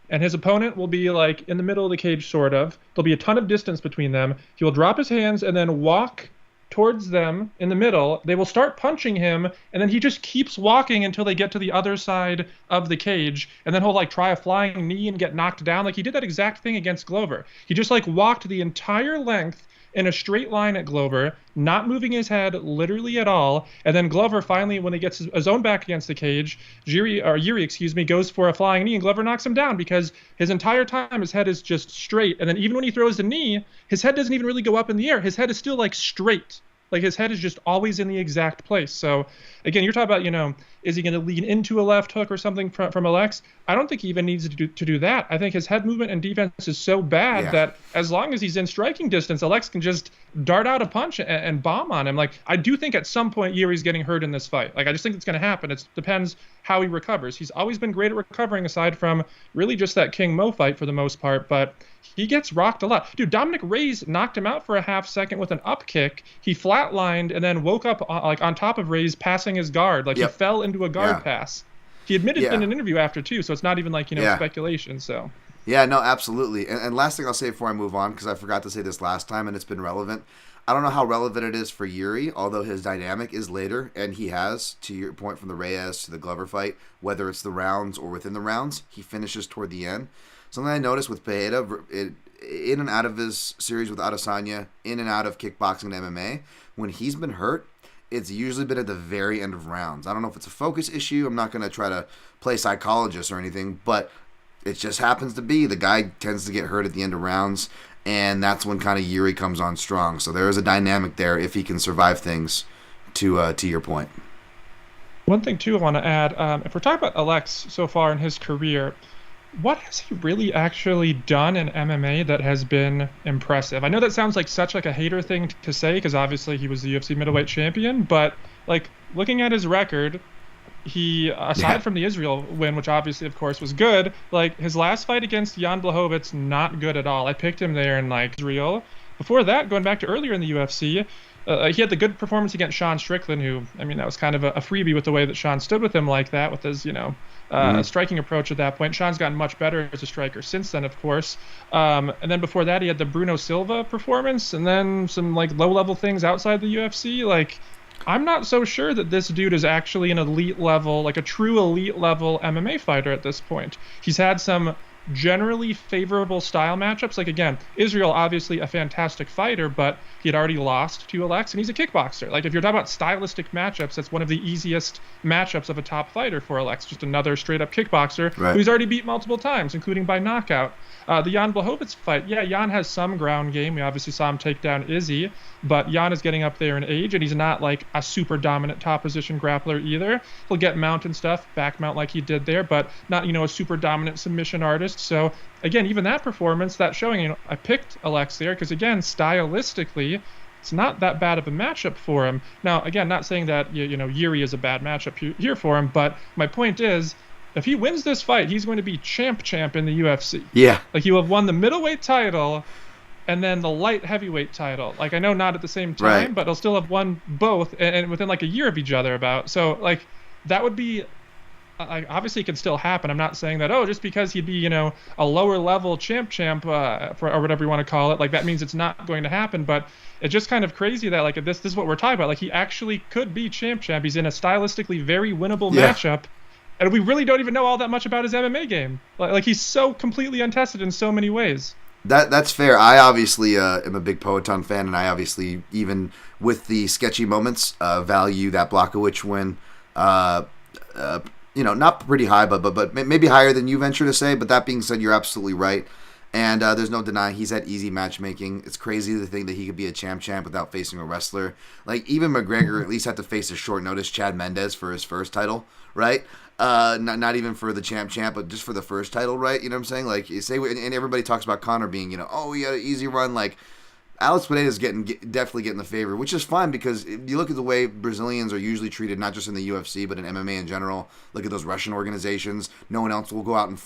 and his opponent will be like in the middle of the cage, sort of. There'll be a ton of distance between them. He will drop his hands and then walk towards them in the middle. They will start punching him, and then he just keeps walking until they get to the other side of the cage, and then he'll like try a flying knee and get knocked down. Like, he did that exact thing against Glover. He just like walked the entire length in a straight line at Glover, not moving his head literally at all. And then Glover finally, when he gets his own back against the cage, Yuri, goes for a flying knee, and Glover knocks him down because his entire time his head is just straight. And then even when he throws the knee, his head doesn't even really go up in the air. His head is still like straight. Like, his head is just always in the exact place. So, again, you're talking about, is he going to lean into a left hook or something from Alex? I don't think he even needs to do that. I think his head movement and defense is so bad that as long as he's in striking distance, Alex can just dart out a punch and bomb on him. Like, I do think at some point Yuri's getting hurt in this fight. Like, I just think it's going to happen. It depends how he recovers. He's always been great at recovering, aside from really just that King Mo fight for the most part, but he gets rocked a lot. Dude, Dominic Reyes knocked him out for a half second with an up kick. He flatlined and then woke up on top of Reyes, passing his guard. Like, he fell into a guard pass. He admitted in an interview after, too, so it's not even like, speculation, so... Yeah, no, absolutely. And last thing I'll say before I move on, because I forgot to say this last time and it's been relevant. I don't know how relevant it is for Yuri, although his dynamic is later, and he has, to your point from the Reyes to the Glover fight, whether it's the rounds or within the rounds, he finishes toward the end. Something I noticed with Pereira, in and out of his series with Adesanya, in and out of kickboxing and MMA, when he's been hurt, it's usually been at the very end of rounds. I don't know if it's a focus issue. I'm not going to try to play psychologist or anything, but it just happens to be the guy tends to get hurt at the end of rounds, and that's when kind of Yuri comes on strong. So there is a dynamic there if he can survive things, to your point. One thing, too, I want to add, if we're talking about Alex so far in his career, what has he really actually done in MMA that has been impressive? I know that sounds like such like a hater thing to say, because obviously he was the UFC middleweight champion, but like looking at his record, he, aside from the Israel win, which obviously, of course, was good, like, his last fight against Jan Blachowicz, not good at all. I picked him there in, like, Israel. Before that, going back to earlier in the UFC, he had the good performance against Sean Strickland, who, I mean, that was kind of a freebie with the way that Sean stood with him like that, with his, striking approach at that point. Sean's gotten much better as a striker since then, of course. And then before that, he had the Bruno Silva performance, and then some, like, low-level things outside the UFC, like... I'm not so sure that this dude is actually an elite level, like a true elite level MMA fighter at this point. He's had some generally favorable style matchups. Like, again, Israel, obviously a fantastic fighter, but he had already lost to Alex, and he's a kickboxer. Like, if you're talking about stylistic matchups, that's one of the easiest matchups of a top fighter for Alex. Just another straight-up kickboxer who's already beat multiple times, including by knockout. The Jan Blachowicz fight, Jan has some ground game. We obviously saw him take down Izzy, but Jan is getting up there in age, and he's not like a super dominant top position grappler either. He'll get mount and stuff, back mount like he did there, but not, a super dominant submission artist. So again, even that performance, that showing, I picked Alex there because, again, stylistically, it's not that bad of a matchup for him. Now, again, not saying that, Yuri is a bad matchup here for him, but my point is, if he wins this fight, he's going to be champ in the UFC. Yeah. Like, he will have won the middleweight title and then the light heavyweight title. Like, I know not at the same time, but he'll still have won both and within like a year of each other about. So, like, that would be, obviously it could still happen. I'm not saying that, just because he'd be, a lower level champ, or whatever you want to call it, like, that means it's not going to happen. But it's just kind of crazy that, like, this is what we're talking about. Like, he actually could be champ. He's in a stylistically very winnable matchup. And we really don't even know all that much about his MMA game. Like, he's so completely untested in so many ways. That's fair. I obviously am a big Poatan fan, and I obviously, even with the sketchy moments, value that Blachowicz win. Not pretty high, but maybe higher than you venture to say. But that being said, you're absolutely right. And there's no denying he's had easy matchmaking. It's crazy to think that he could be a champ without facing a wrestler. Like, even McGregor at least had to face a short notice Chad Mendes for his first title, right? Not even for the champ, but just for the first title, right? You know what I'm saying? Like, you say, and everybody talks about Conor being, he had an easy run. Like, Alex Pereira's definitely getting the favor, which is fine because if you look at the way Brazilians are usually treated, not just in the UFC, but in MMA in general. Look at those Russian organizations. No one else will go out and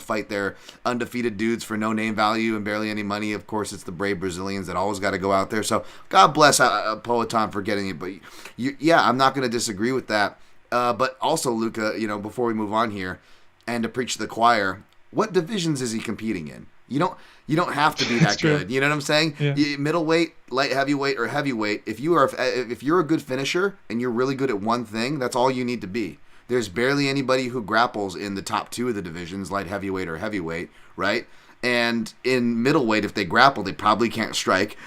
fight their undefeated dudes for no name value and barely any money. Of course, it's the brave Brazilians that always got to go out there. So God bless Poatan for getting it. But I'm not going to disagree with that. But also, Luca, before we move on here, and to preach to the choir, what divisions is he competing in? You don't have to be that good. You know what I'm saying? Yeah. Middleweight, light heavyweight, or heavyweight. If you're a good finisher and you're really good at one thing, that's all you need to be. There's barely anybody who grapples in the top two of the divisions, light heavyweight or heavyweight, right? And in middleweight, if they grapple, they probably can't strike.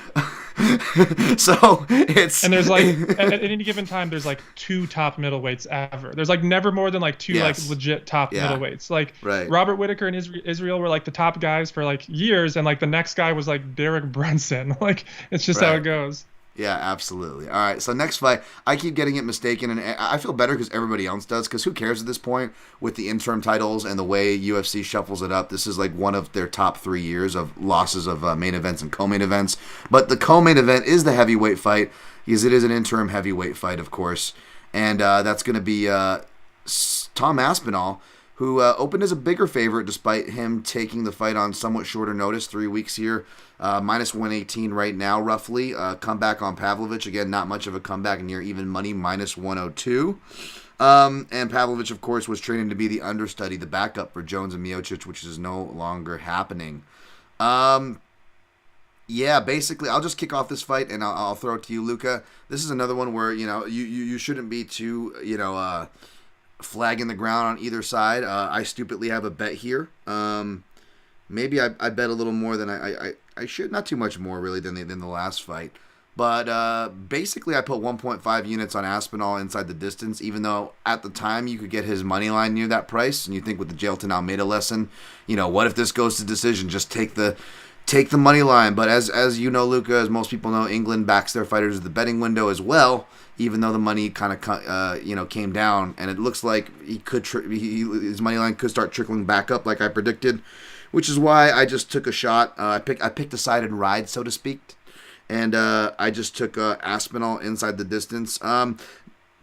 So it's... And there's like, at any given time, there's like two top middleweights ever. There's like never more than like two like legit top middleweights. Like Robert Whittaker and Israel were like the top guys for like years, and like the next guy was like Derek Brunson. Like, it's just how it goes. Yeah, absolutely. All right, so next fight, I keep getting it mistaken, and I feel better because everybody else does, because who cares at this point with the interim titles and the way UFC shuffles it up? This is like one of their top 3 years of losses of main events and co-main events. But the co-main event is the heavyweight fight, because it is an interim heavyweight fight, of course. And that's going to be Tom Aspinall, who opened as a bigger favorite despite him taking the fight on somewhat shorter notice, 3 weeks here. Minus 118 right now, roughly. Comeback on Pavlovich. Again, not much of a comeback, near even money, minus 102. And Pavlovich, of course, was training to be the understudy, the backup for Jones and Miocic, which is no longer happening. Yeah, basically, I'll just kick off this fight, and I'll throw it to you, Luca. This is another one where, you shouldn't be too, flagging the ground on either side. I stupidly have a bet here. Maybe I bet a little more than I should. Not too much more, really, than the last fight. But basically, I put 1.5 units on Aspinall inside the distance, even though at the time you could get his money line near that price. And you think with the Jailton Almeida lesson, what if this goes to decision? Just take the money line. But as you know, Luca, as most people know, England backs their fighters at the betting window as well, even though the money kind of came down, and it looks like his money line could start trickling back up like I predicted, which is why I just took a shot. I picked a side and ride, so to speak, and I just took Aspinall inside the distance.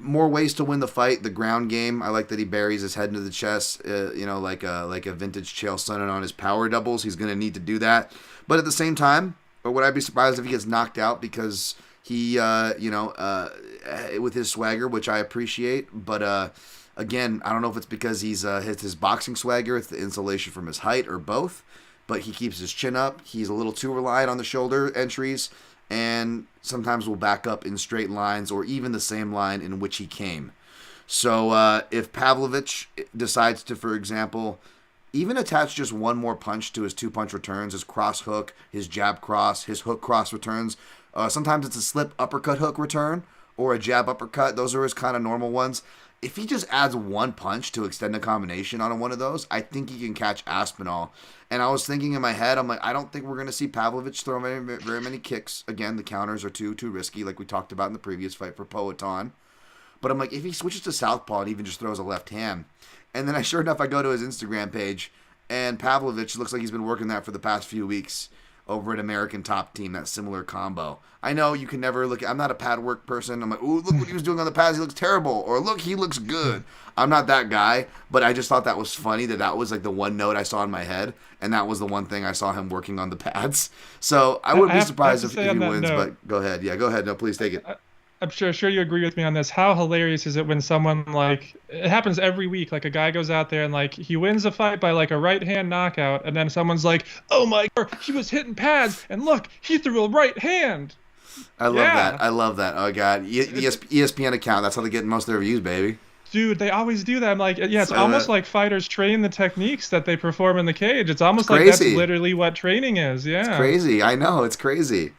More ways to win the fight. The ground game. I like that he buries his head into the chest. Like a vintage Chael Sonnen on his power doubles. He's going to need to do that. But at the same time, would I be surprised if he gets knocked out because he, with his swagger, which I appreciate, but again, I don't know if it's because he's his boxing swagger, it's the insulation from his height, or both. But he keeps his chin up. He's a little too reliant on the shoulder entries, and sometimes will back up in straight lines or even the same line in which he came. So if Pavlovich decides to, for example, even attach just one more punch to his 2-punch returns, his cross hook, his jab cross, his hook cross returns, sometimes it's a slip uppercut hook return or a jab uppercut. Those are his kind of normal ones. If he just adds one punch to extend a combination on one of those, I think he can catch Aspinall. And I was thinking in my head, I'm like, I don't think we're going to see Pavlovich throw very many kicks. Again, the counters are too risky, like we talked about in the previous fight for Poatan. But I'm like, if he switches to southpaw and even just throws a left hand, and then sure enough, I go to his Instagram page, and Pavlovich looks like he's been working that for the past few weeks over at American Top Team, that similar combo. I know you can never look. I'm not a pad work person. I'm like, ooh, look what he was doing on the pads. He looks terrible. Or look, he looks good. I'm not that guy, but I just thought that was funny that was like the one note I saw in my head, and that was the one thing I saw him working on the pads. So I wouldn't be surprised if he wins, but go ahead. Yeah, go ahead. No, please take it. I'm sure you agree with me on this. How hilarious is it when someone, like, it happens every week, like a guy goes out there and like he wins a fight by like a right hand knockout, and then someone's like, oh my God, he was hitting pads, and look, he threw a right hand. I love that. Oh God, ESPN account. That's how they get most of their views, baby. Dude, they always do that. I'm like, yeah, it's almost like fighters train the techniques that they perform in the cage. It's almost like that's literally what training is. Yeah, it's crazy. I know, it's crazy.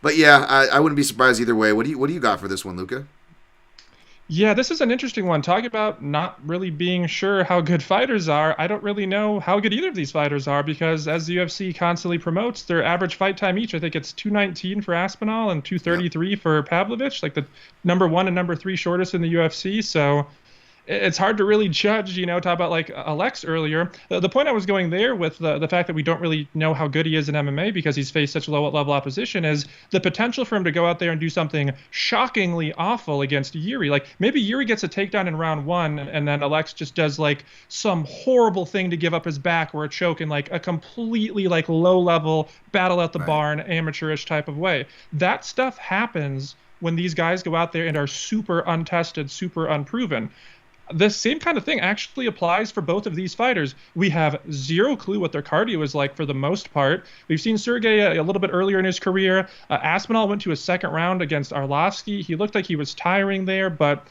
But yeah, I wouldn't be surprised either way. What do you got for this one, Luca? Yeah, this is an interesting one. Talking about not really being sure how good fighters are, I don't really know how good either of these fighters are, because as the UFC constantly promotes, their average fight time each, I think it's 219 for Aspinall and 233 for Pavlovich, like the number 1 and number 3 shortest in the UFC. So it's hard to really judge, talk about like Alex earlier. The point I was going there with the fact that we don't really know how good he is in MMA because he's faced such low-level opposition is the potential for him to go out there and do something shockingly awful against Yuri. Like maybe Yuri gets a takedown in round 1 and then Alex just does like some horrible thing to give up his back or a choke in like a completely like low-level battle at the barn, amateurish type of way. That stuff happens when these guys go out there and are super untested, super unproven. The same kind of thing actually applies for both of these fighters. We have zero clue what their cardio is like for the most part. We've seen Sergey a little bit earlier in his career. Aspinall went to a second round against Arlovsky. He looked like he was tiring there, but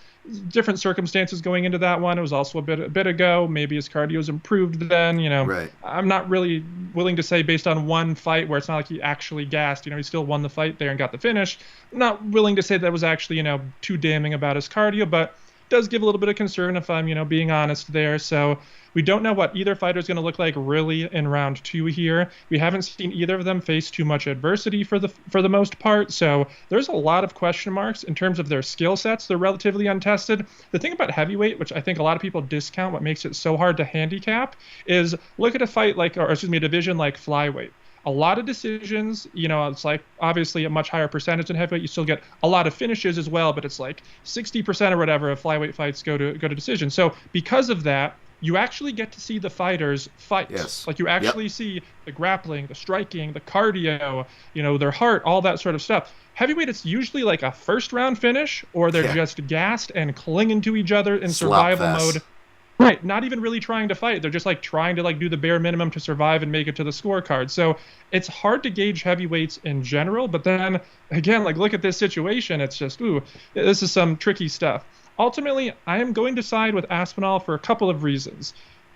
different circumstances going into that one. It was also a bit ago. Maybe his cardio's improved then. Right. I'm not really willing to say based on one fight where it's not like he actually gassed. He still won the fight there and got the finish. I'm not willing to say that was actually, too damning about his cardio, but does give a little bit of concern if I'm, being honest there. So we don't know what either fighter is going to look like really in round 2 here. We haven't seen either of them face too much adversity for the most part. So there's a lot of question marks in terms of their skill sets. They're relatively untested. The thing about heavyweight, which I think a lot of people discount, what makes it so hard to handicap, is look at a fight like, or excuse me, a division like flyweight. A lot of decisions, it's like obviously a much higher percentage in heavyweight. You still get a lot of finishes as well, but it's like 60% or whatever of flyweight fights go to decision. So because of that, you actually get to see the fighters fight. Yes. Like you actually see the grappling, the striking, the cardio, their heart, all that sort of stuff. Heavyweight, it's usually like a first round finish, or they're just gassed and clinging to each other in survival mode. Right, not even really trying to fight. They're just like trying to like do the bare minimum to survive and make it to the scorecard. So it's hard to gauge heavyweights in general. But then again, like look at this situation. It's just, this is some tricky stuff. Ultimately, I am going to side with Aspinall for a couple of reasons.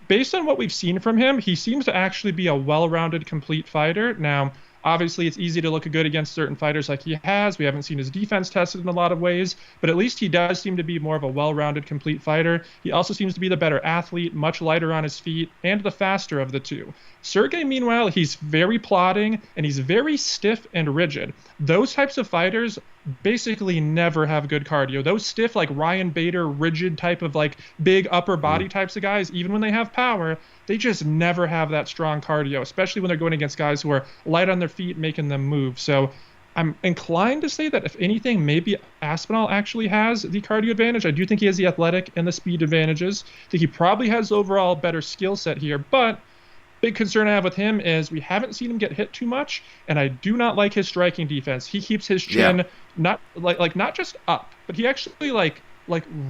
Based on what we've seen from him, he seems to actually be a well-rounded, complete fighter. Now, obviously, it's easy to look good against certain fighters like he has. We haven't seen his defense tested in a lot of ways, but at least he does seem to be more of a well-rounded, complete fighter. He also seems to be the better athlete, much lighter on his feet, and the faster of the two. Sergey, meanwhile, he's very plodding, and he's very stiff and rigid. Those types of fighters basically never have good cardio. Those stiff, like Ryan Bader, rigid type of like big upper body types of guys, even when they have power, they just never have that strong cardio, especially when they're going against guys who are light on their feet, making them move. So I'm inclined to say that if anything, maybe Aspinall actually has the cardio advantage. I do think he has the athletic and the speed advantages. I think he probably has the overall better skill set here, but big concern I have with him is we haven't seen him get hit too much, and I do not like his striking defense. He keeps his chin not not just up, but he actually like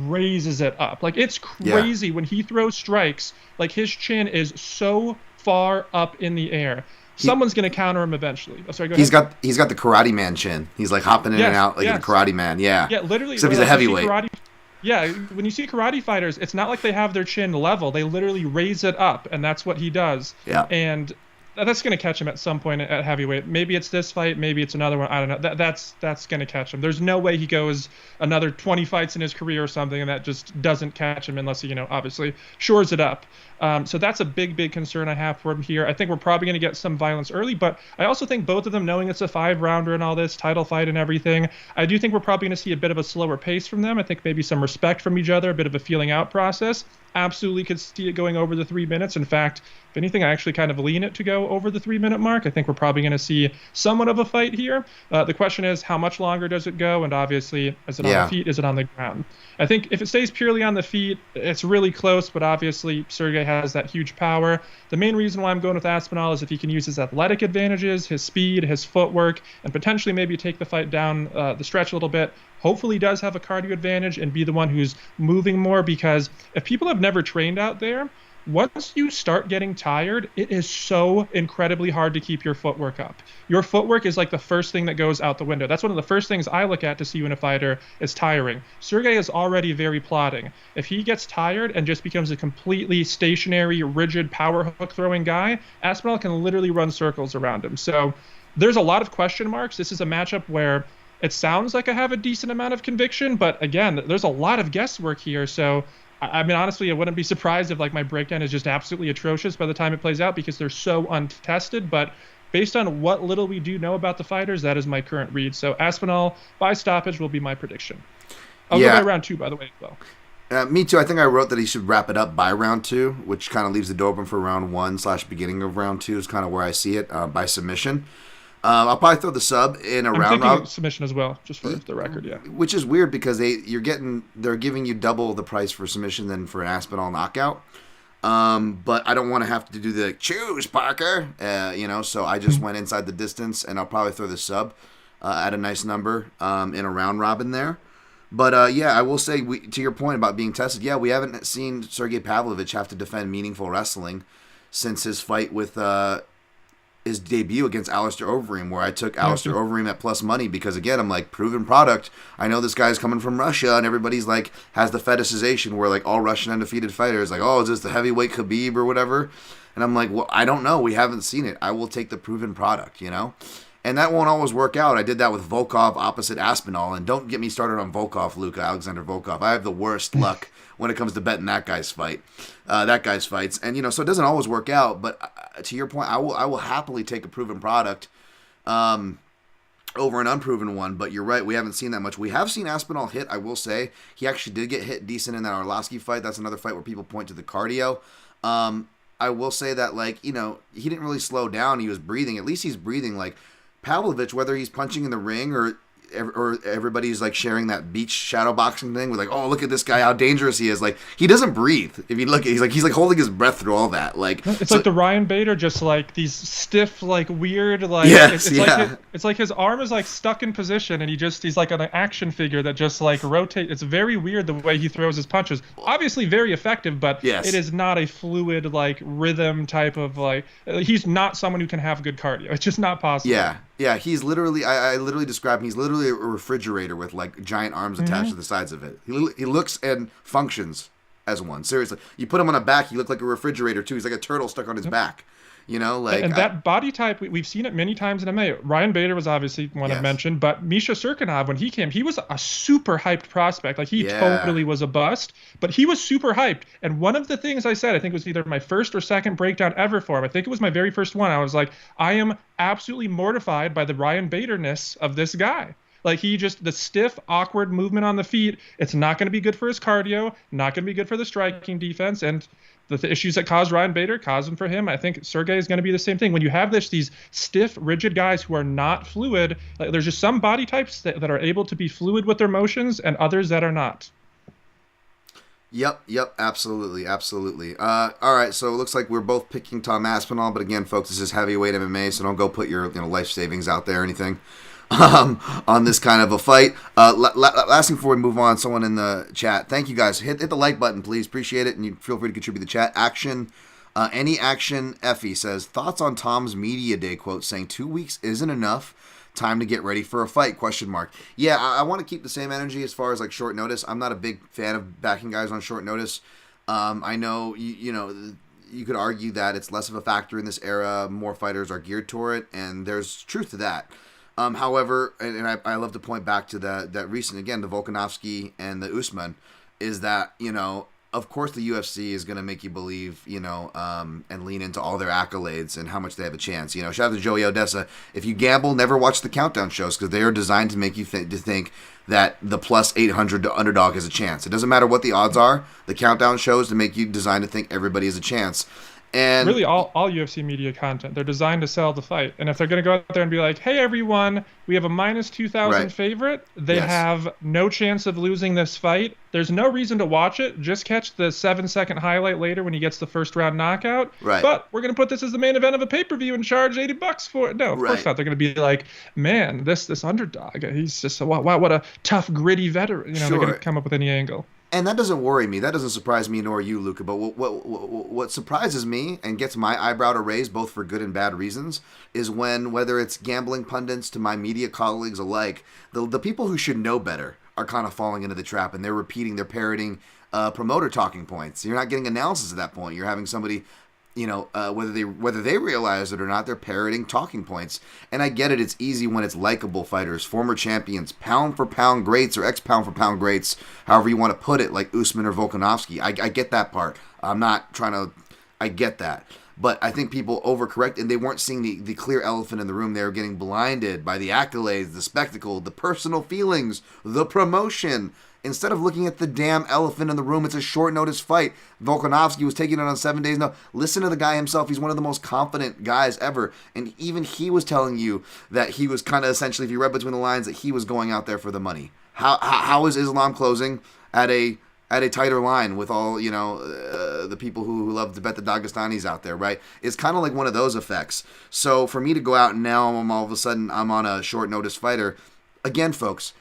raises it up. Like it's crazy when he throws strikes. Like his chin is so far up in the air. Someone's going to counter him eventually. Oh, sorry, go ahead. He's got the karate man chin. He's like hopping in and out like the karate man. Yeah. Yeah, literally. Except he's a heavyweight. Yeah, when you see karate fighters, it's not like they have their chin level. They literally raise it up, and that's what he does. Yeah. And that's going to catch him at some point at heavyweight. Maybe it's this fight, maybe it's another one. I don't know. That's going to catch him. There's no way he goes another 20 fights in his career or something, and that just doesn't catch him unless he, obviously shores it up. So that's a big concern I have for him here. I think we're probably going to get some violence early, but I also think both of them, knowing it's a 5-rounder and all this title fight and everything, I do think we're probably going to see a bit of a slower pace from them. I think maybe some respect from each other, a bit of a feeling out process. Absolutely could see it going over the 3 minutes. In fact, if anything, I actually kind of lean it to go over the 3-minute mark. I think we're probably going to see somewhat of a fight here. The question is, how much longer does it go? And obviously, is it on the feet? Is it on the ground? I think if it stays purely on the feet, it's really close, but obviously Sergey has that huge power. The main reason why I'm going with Aspinall is if he can use his athletic advantages, his speed, his footwork, and potentially maybe take the fight down the stretch a little bit. Hopefully he does have a cardio advantage and be the one who's moving more, because if people have never trained out there, once you start getting tired, it is so incredibly hard to keep your footwork up. Your footwork is like the first thing that goes out the window. That's one of the first things I look at to see when a fighter is tiring. Sergey is already very plodding. If he gets tired and just becomes a completely stationary, rigid power hook throwing guy, Aspinall can literally run circles around him. So there's a lot of question marks. This is a matchup where it sounds like I have a decent amount of conviction, but again, there's a lot of guesswork here. So I mean, honestly, I wouldn't be surprised if like my breakdown is just absolutely atrocious by the time it plays out, because they're so untested. But based on what little we do know about the fighters, that is my current read. So Aspinall by stoppage will be my prediction. I'll go by round 2, by the way, as well. Me too. I think I wrote that he should wrap it up by round 2, which kind of leaves the door open for round 1/beginning of round 2 is kind of where I see it, by submission. I'll probably throw the sub in a round robin submission as well, just for the record, yeah. Which is weird because they're giving you double the price for submission than for an Aspinall knockout. But I don't want to have to do the choose Parker, so I just went inside the distance, and I'll probably throw the sub at a nice number in a round robin there. But I will say, to your point about being tested, we haven't seen Sergey Pavlovich have to defend meaningful wrestling since his fight with his debut against Alistair Overeem, where I took Alistair Overeem at plus money because, again, I'm like, proven product. I know this guy's coming from Russia, and everybody's like, has the fetishization where like all Russian undefeated fighters like, oh, is this the heavyweight Khabib or whatever? And I'm like, well, I don't know. We haven't seen it. I will take the proven product, And that won't always work out. I did that with Volkov opposite Aspinall. And don't get me started on Volkov, Luca, Alexander Volkov. I have the worst luck when it comes to betting that guy's fights. And, so it doesn't always work out. But to your point, I will happily take a proven product over an unproven one. But you're right, we haven't seen that much. We have seen Aspinall hit, I will say. He actually did get hit decent in that Arlovski fight. That's another fight where people point to the cardio. I will say that, he didn't really slow down. He was breathing. At least he's breathing. Pavlovich, whether he's punching in the ring or everybody's sharing that beach shadow boxing thing with oh, look at this guy, how dangerous he is. He doesn't breathe. If you look, he's holding his breath through all that. It's like the Ryan Bader, just these stiff, weird, yes, it's like his arm is stuck in position, and he's like an action figure that just rotates. It's very weird the way he throws his punches. Obviously very effective, but yes. It is not a fluid rhythm type of he's not someone who can have good cardio. It's just not possible. Yeah, he's literally, I literally describe him, he's literally a refrigerator with giant arms attached to the sides of it. He looks and functions as one. Seriously. You put him on a back, he looks like a refrigerator too. He's like a turtle stuck on his back. And that body type, we've seen it many times in MMA. Ryan Bader was obviously one I mentioned, but Misha Serkinov, when he came, he was a super hyped prospect. He totally was a bust, but he was super hyped. And one of the things I said, I think it was either my first or second breakdown ever for him. I think it was my very first one. I was like, I am absolutely mortified by the Ryan Bader-ness of this guy. The stiff, awkward movement on the feet, it's not going to be good for his cardio, not going to be good for the striking defense, and the issues that caused Ryan Bader cause them for him. I think Sergey is going to be the same thing. When you have these stiff, rigid guys who are not fluid, there's just some body types that are able to be fluid with their motions and others that are not. Yep, absolutely. All right, so it looks like we're both picking Tom Aspinall, but again, folks, this is heavyweight MMA, so don't go put your life savings out there or anything. On this kind of a fight. Last thing before we move on, someone in the chat, thank you guys. Hit the like button, please. Appreciate it, and you feel free to contribute to the chat. Any action. Effie says thoughts on Tom's media day quote saying 2 weeks isn't enough. Time to get ready for a fight? ? Yeah, I want to keep the same energy as far as short notice. I'm not a big fan of backing guys on short notice. I know you could argue that it's less of a factor in this era. More fighters are geared toward it, and there's truth to that. However, and I love to point back to that recent, again, the Volkanovski and the Usman, is that, of course the UFC is going to make you believe, and lean into all their accolades and how much they have a chance. Shout out to Joey Odessa. If you gamble, never watch the countdown shows because they are designed to make you think that the plus 800 underdog has a chance. It doesn't matter what the odds are. The countdown shows to make you designed to think everybody has a chance. And really, all UFC media content, they're designed to sell the fight. And if they're going to go out there and be like, hey, everyone, we have a minus 2,000 favorite. They have no chance of losing this fight. There's no reason to watch it. Just catch the 7-second highlight later when he gets the first round knockout. Right. But we're going to put this as the main event of a pay-per-view and charge $80 for it. No, of course not. They're going to be like, man, this underdog, he's just, what a tough, gritty veteran. They're going to come up with any angle. And that doesn't worry me. That doesn't surprise me, nor you, Luca. But what surprises me and gets my eyebrow to raise, both for good and bad reasons, is when, whether it's gambling pundits to my media colleagues alike, the people who should know better are kind of falling into the trap, and they're parroting promoter talking points. You're not getting analysis at that point. You're having somebody, whether they realize it or not, they're parroting talking points. And I get it. It's easy when it's likable fighters, former champions, pound for pound greats or ex-pound for pound greats, however you want to put it, like Usman or Volkanovski. I get that part. I'm not trying to. I get that. But I think people overcorrect, and they weren't seeing the clear elephant in the room. They were getting blinded by the accolades, the spectacle, the personal feelings, the promotion. Instead of looking at the damn elephant in the room, it's a short notice fight. Volkanovski was taking it on 7 days. No, listen to the guy himself. He's one of the most confident guys ever. And even he was telling you that he was kind of essentially, if you read between the lines, that he was going out there for the money. How is Islam closing at a tighter line with all, the people who love to bet the Dagestanis out there, right? It's kind of like one of those effects. So for me to go out and now all of a sudden I'm on a short notice fighter. Again, folks,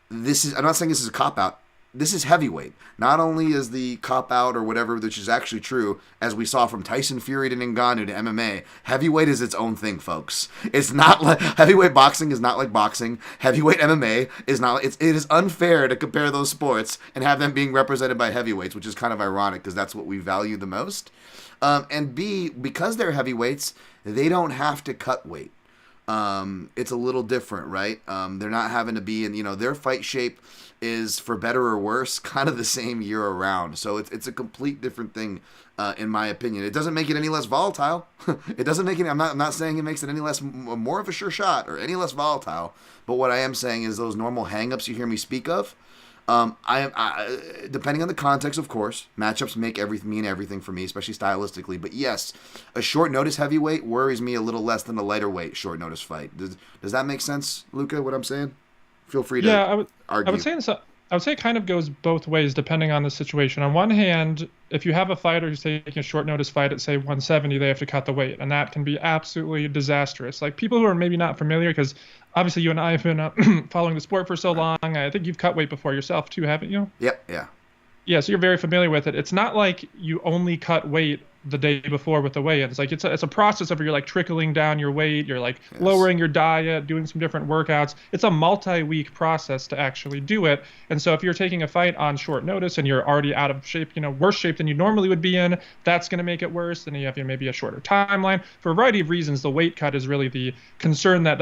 I'm not saying this is a cop-out. This is heavyweight. Not only is the cop-out or whatever, which is actually true, as we saw from Tyson Fury to Ngannou to MMA, heavyweight is its own thing, folks. It's not like heavyweight boxing is not like boxing. Heavyweight MMA is not. It is unfair to compare those sports and have them being represented by heavyweights, which is kind of ironic because that's what we value the most. And B, because they're heavyweights, they don't have to cut weight. it's a little different, right? They're not having to be in, their fight shape is, for better or worse, kind of the same year around. So it's a complete different thing, in my opinion. It doesn't make it any less volatile. It doesn't make it. I'm not saying it makes it any less more of a sure shot or any less volatile. But what I am saying is those normal hangups you hear me speak of. I depending on the context, of course, matchups mean everything for me, especially stylistically. But yes, a short notice heavyweight worries me a little less than a lighter weight short notice fight. Does that make sense, Luca? What I'm saying? Feel free to argue. I would say it kind of goes both ways depending on the situation. On one hand, if you have a fighter who's taking a short notice fight at, say, 170, they have to cut the weight, and that can be absolutely disastrous. Like, people who are maybe not familiar, because obviously you and I have been following the sport for so long. I think you've cut weight before yourself too, haven't you? Yep, yeah. Yeah, so you're very familiar with it. It's not like you only cut weight the day before with the weigh-ins. Like, it's a process of you're like trickling down your weight, you're like lowering your diet, doing some different workouts. It's a multi-week process to actually do it. And so if you're taking a fight on short notice and you're already out of shape, worse shape than you normally would be in, that's going to make it worse. Then you have maybe a shorter timeline. For a variety of reasons, the weight cut is really the concern that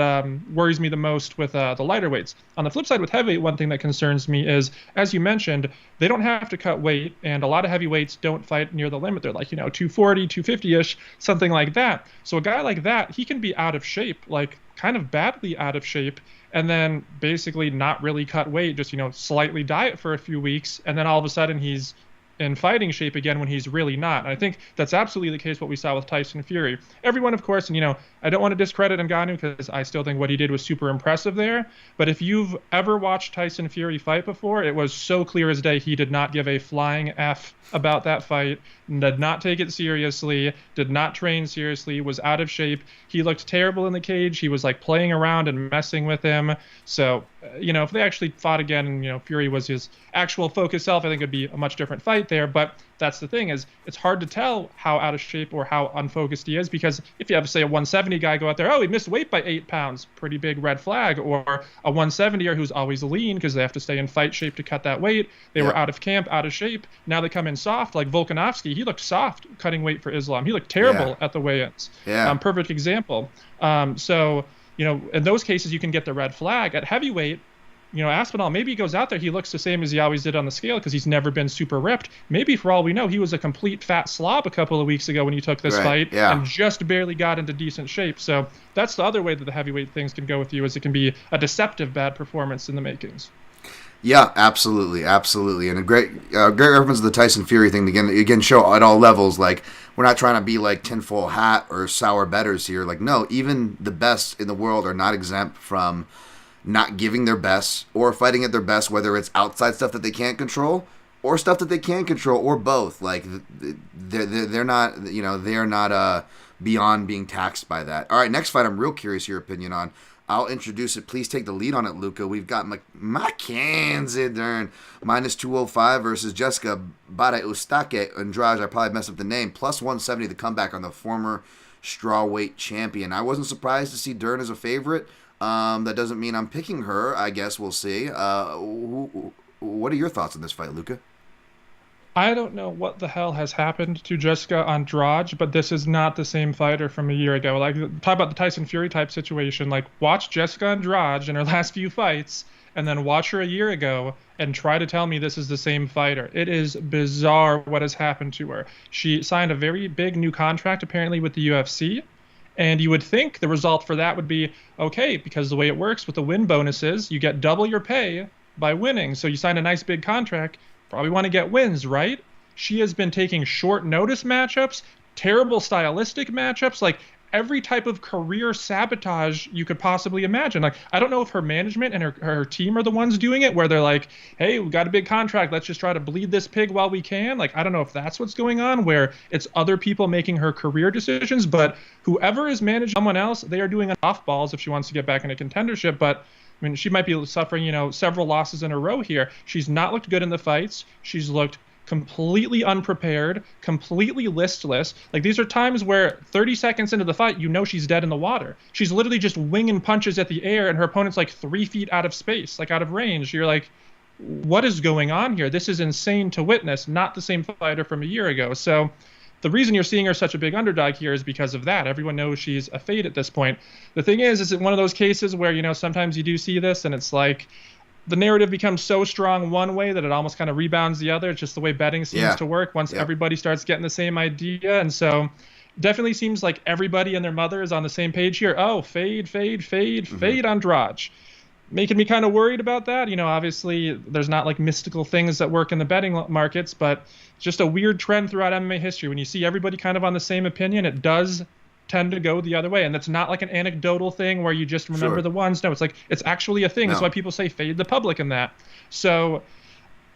worries me the most with the lighter weights. On the flip side, with heavyweight, one thing that concerns me is, as you mentioned, they don't have to cut weight, and a lot of heavyweights don't fight near the limit. They're like, 240, 250-ish, something like that. So a guy like that, he can be out of shape, like kind of badly out of shape, and then basically not really cut weight, just, slightly diet for a few weeks, and then all of a sudden he's in fighting shape again when he's really not. And I think that's absolutely the case what we saw with Tyson Fury. Everyone, of course, and I don't want to discredit Ngannou because I still think what he did was super impressive there. But if you've ever watched Tyson Fury fight before, it was so clear as day he did not give a flying F about that fight, did not take it seriously, did not train seriously, was out of shape. He looked terrible in the cage. He was like playing around and messing with him. So, if they actually fought again and, Fury was his actual focused self, I think it'd be a much different fight there. But that's the thing, is it's hard to tell how out of shape or how unfocused he is, because if you have, say, a 170 guy go out there, he missed weight by 8 pounds, pretty big red flag. Or a 170er who's always lean because they have to stay in fight shape to cut that weight. They were out of camp, out of shape. Now they come in soft, like Volkanovski. He looked soft cutting weight for Islam. He looked terrible at the weigh-ins. Perfect example. So, in those cases, you can get the red flag. At heavyweight, Aspinall, maybe he goes out there, he looks the same as he always did on the scale because he's never been super ripped. Maybe for all we know, he was a complete fat slob a couple of weeks ago when he took this fight and just barely got into decent shape. So that's the other way that the heavyweight things can go with you, is it can be a deceptive bad performance in the makings. Yeah, absolutely. And a great reference to the Tyson Fury thing again show at all levels. Like, we're not trying to be like tinfoil hat or sour betters here. Like, no, even the best in the world are not exempt from not giving their best or fighting at their best, whether it's outside stuff that they can't control or stuff that they can control, or both. Like, they're not, they're not beyond being taxed by that. All right, next fight I'm real curious your opinion on. I'll introduce it. Please take the lead on it, Luca. We've got Andrade-Dern minus 205 versus Jessica Bada-Ustake Andrade. I probably messed up the name. Plus 170 the comeback on the former strawweight champion. I wasn't surprised to see Dern as a favorite. That doesn't mean I'm picking her. I guess we'll see. What are your thoughts on this fight, Luca? I don't know what the hell has happened to Jessica Andrade, but this is not the same fighter from a year ago. Like, talk about the Tyson Fury type situation. Like, watch Jessica Andrade in her last few fights, and then watch her a year ago and try to tell me this is the same fighter. It is bizarre what has happened to her. She signed a very big new contract, apparently, with the UFC. And you would think the result for that would be, okay, because the way it works with the win bonuses, you get double your pay by winning. So you sign a nice big contract, probably want to get wins, right? She has been taking short notice matchups, terrible stylistic matchups, like every type of career sabotage you could possibly imagine. Like, I don't know if her management and her team are the ones doing it, where they're like, hey, we got a big contract, let's just try to bleed this pig while we can. Like, I don't know if that's what's going on, where it's other people making her career decisions, but whoever is managing someone else, they are doing off balls if she wants to get back into contendership. But I mean, she might be suffering, several losses in a row here. She's not looked good in the fights. She's looked completely unprepared, completely listless. Like, these are times where 30 seconds into the fight, she's dead in the water. She's literally just winging punches at the air, and her opponent's like 3 feet out of space, like out of range. You're like, what is going on here? This is insane to witness. Not the same fighter from a year ago. So the reason you're seeing her such a big underdog here is because of that. Everyone knows she's a fade at this point. The thing is it one of those cases where, sometimes you do see this and it's like the narrative becomes so strong one way that it almost kind of rebounds the other. It's just the way betting seems to work once everybody starts getting the same idea. And so definitely seems like everybody and their mother is on the same page here. Oh, fade Andrade. Making me kind of worried about that. Obviously there's not like mystical things that work in the betting markets, but just a weird trend throughout MMA history. When you see everybody kind of on the same opinion, it does tend to go the other way. And that's not like an anecdotal thing where you just remember the ones. No, it's like, it's actually a thing. That's why people say fade the public in that. So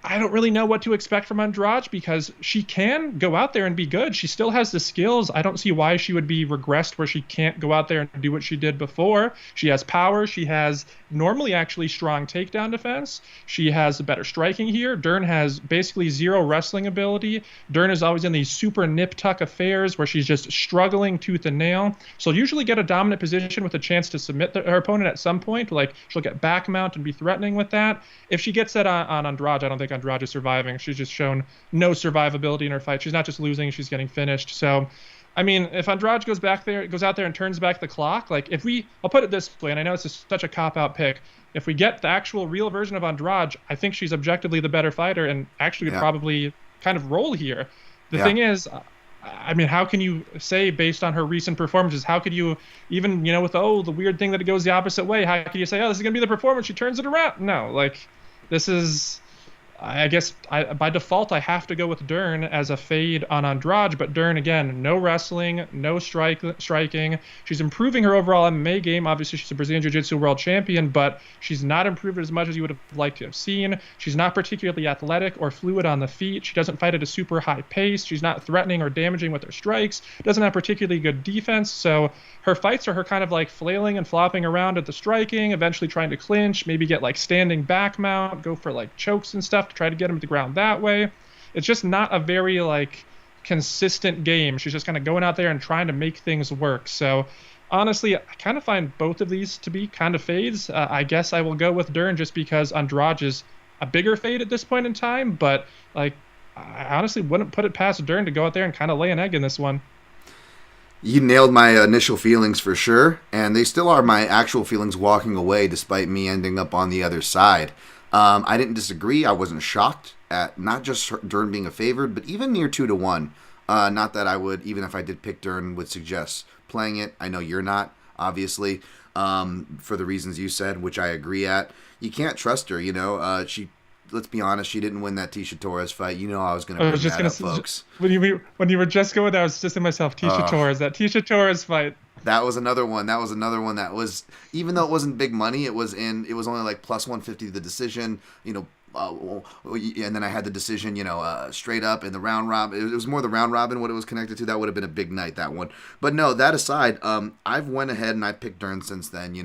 I don't really know what to expect from Andrade because she can go out there and be good. She still has the skills. I don't see why she would be regressed where she can't go out there and do what she did before. She has power. She has normally actually strong takedown defense. She has better striking here. Dern has basically zero wrestling ability. Dern is always in these super nip-tuck affairs where she's just struggling tooth and nail. She'll usually get a dominant position with a chance to submit her opponent at some point. Like she'll get back mount and be threatening with that. If she gets that on Andrade, I don't think Andrade is surviving. She's just shown no survivability in her fight. She's not just losing, she's getting finished. So I mean, if Andrade goes out there and turns back the clock, like I'll put it this way, and I know it's such a cop-out pick. If we get the actual real version of Andrade, I think she's objectively the better fighter and actually would probably kind of roll here. The thing is, I mean, how can you say based on her recent performances, how could you even, with, the weird thing that it goes the opposite way, how can you say, this is going to be the performance, she turns it around? No, like, this is... I guess by default I have to go with Dern as a fade on Andrade, but Dern, again, no wrestling, no striking. She's improving her overall MMA game. Obviously, she's a Brazilian Jiu-Jitsu world champion, but she's not improved as much as you would have liked to have seen. She's not particularly athletic or fluid on the feet. She doesn't fight at a super high pace. She's not threatening or damaging with her strikes. Doesn't have particularly good defense, so her fights are her kind of like flailing and flopping around at the striking, eventually trying to clinch, maybe get like standing back mount, go for like chokes and stuff, try to get him to the ground that way. It's just not a very like consistent game. She's just kind of going out there and trying to make things work. So honestly, I kind of find both of these to be kind of fades. I guess I will go with Dern just because Andrade is a bigger fade at this point in time, but like I honestly wouldn't put it past Dern to go out there and kind of lay an egg in this one. You nailed my initial feelings for sure, and they still are my actual feelings walking away despite me ending up on the other side. I didn't disagree. I wasn't shocked at not just Dern being a favored, but even near 2-1. Not that I would, even if I did pick Dern, would suggest playing it. I know you're not, obviously, for the reasons you said, which I agree at. You can't trust her, let's be honest, she didn't win that Tisha Torres fight. I was going to bring that up, folks. When you were just going there, I was just in myself, Tisha Torres, that Tisha Torres fight. That was another one. That was, even though it wasn't big money, it was only like plus 150 the decision, and then I had the decision, straight up in the round robin. It was more the round robin what it was connected to. That would have been a big night, that one. But no, that aside, I've went ahead and I picked Dern since then.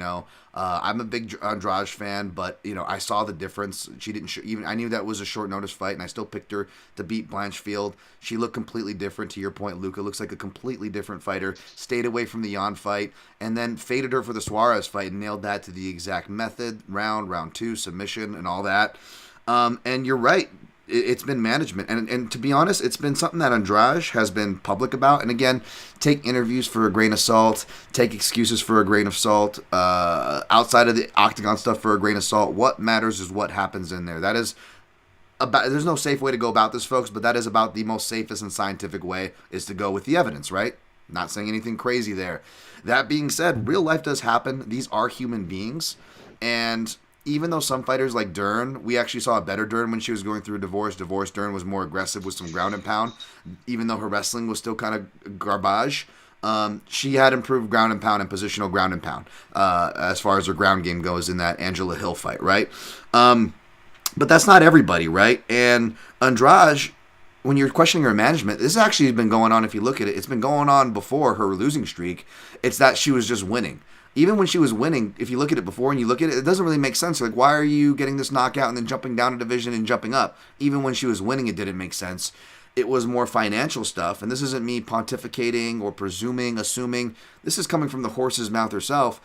I'm a big Andrade fan, but I saw the difference. She didn't even. I knew that was a short notice fight, and I still picked her to beat Blanchfield. She looked completely different. To your point, Luca looks like a completely different fighter. Stayed away from the Yan fight, and then faded her for the Suarez fight and nailed that to the exact method. Round 2, submission, and all that. And you're right. It's been management. And to be honest, it's been something that Andrade has been public about. And again, take interviews for a grain of salt. Take excuses for a grain of salt. Outside of the octagon stuff for a grain of salt. What matters is what happens in there. That is about. There's no safe way to go about this, folks, but that is about the most safest and scientific way is to go with the evidence, right? Not saying anything crazy there. That being said, real life does happen. These are human beings. And even though some fighters like Dern, we actually saw a better Dern when she was going through a divorce. Dern was more aggressive with some ground and pound, even though her wrestling was still kind of garbage. She had improved ground and pound and positional ground and pound as far as her ground game goes in that Angela Hill fight, right? But that's not everybody, right? And Andrade, when you're questioning her management, this actually has been going on. If you look at it, it's been going on before her losing streak. It's that she was just winning. Even when she was winning, if you look at it before and you look at it, it doesn't really make sense. Like, why are you getting this knockout and then jumping down a division and jumping up? Even when she was winning, it didn't make sense. It was more financial stuff. And this isn't me pontificating or assuming. This is coming from the horse's mouth herself.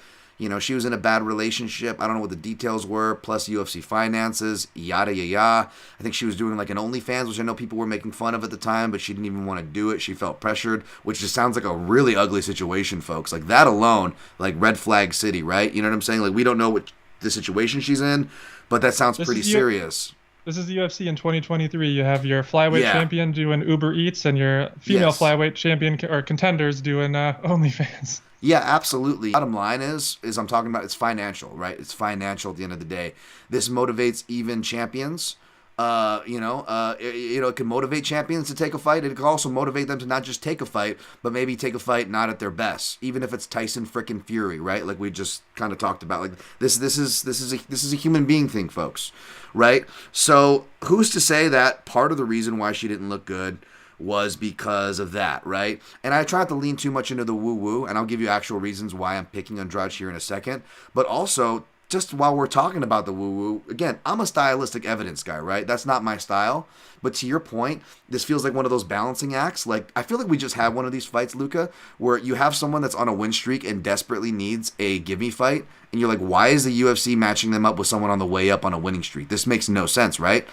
She was in a bad relationship. I don't know what the details were, plus UFC finances, yada, yada, yada. I think she was doing like an OnlyFans, which I know people were making fun of at the time, but she didn't even want to do it. She felt pressured, which just sounds like a really ugly situation, folks. Like that alone, like red flag city, right? You know what I'm saying? Like we don't know what the situation she's in, but that sounds pretty serious. This is the UFC in 2023. You have your flyweight champion doing Uber Eats and your female flyweight champion or contenders doing OnlyFans. Yeah, absolutely. Bottom line is I'm talking about it's financial, right? It's financial at the end of the day. This motivates even champions. It can motivate champions to take a fight. It can also motivate them to not just take a fight, but maybe take a fight not at their best, even if it's Tyson frickin' Fury, right? Like we just kind of talked about. Like this is a human being thing, folks, right? So who's to say that part of the reason why she didn't look good was because of that, right? And I try not to lean too much into the woo-woo, and I'll give you actual reasons why I'm picking Andrade here in a second. But also, just while we're talking about the woo-woo, again, I'm a stylistic evidence guy, right? That's not my style. But to your point, this feels like one of those balancing acts. Like, I feel like we just had one of these fights, Luca, where you have someone that's on a win streak and desperately needs a give-me fight, and you're like, why is the UFC matching them up with someone on the way up on a winning streak? This makes no sense, right?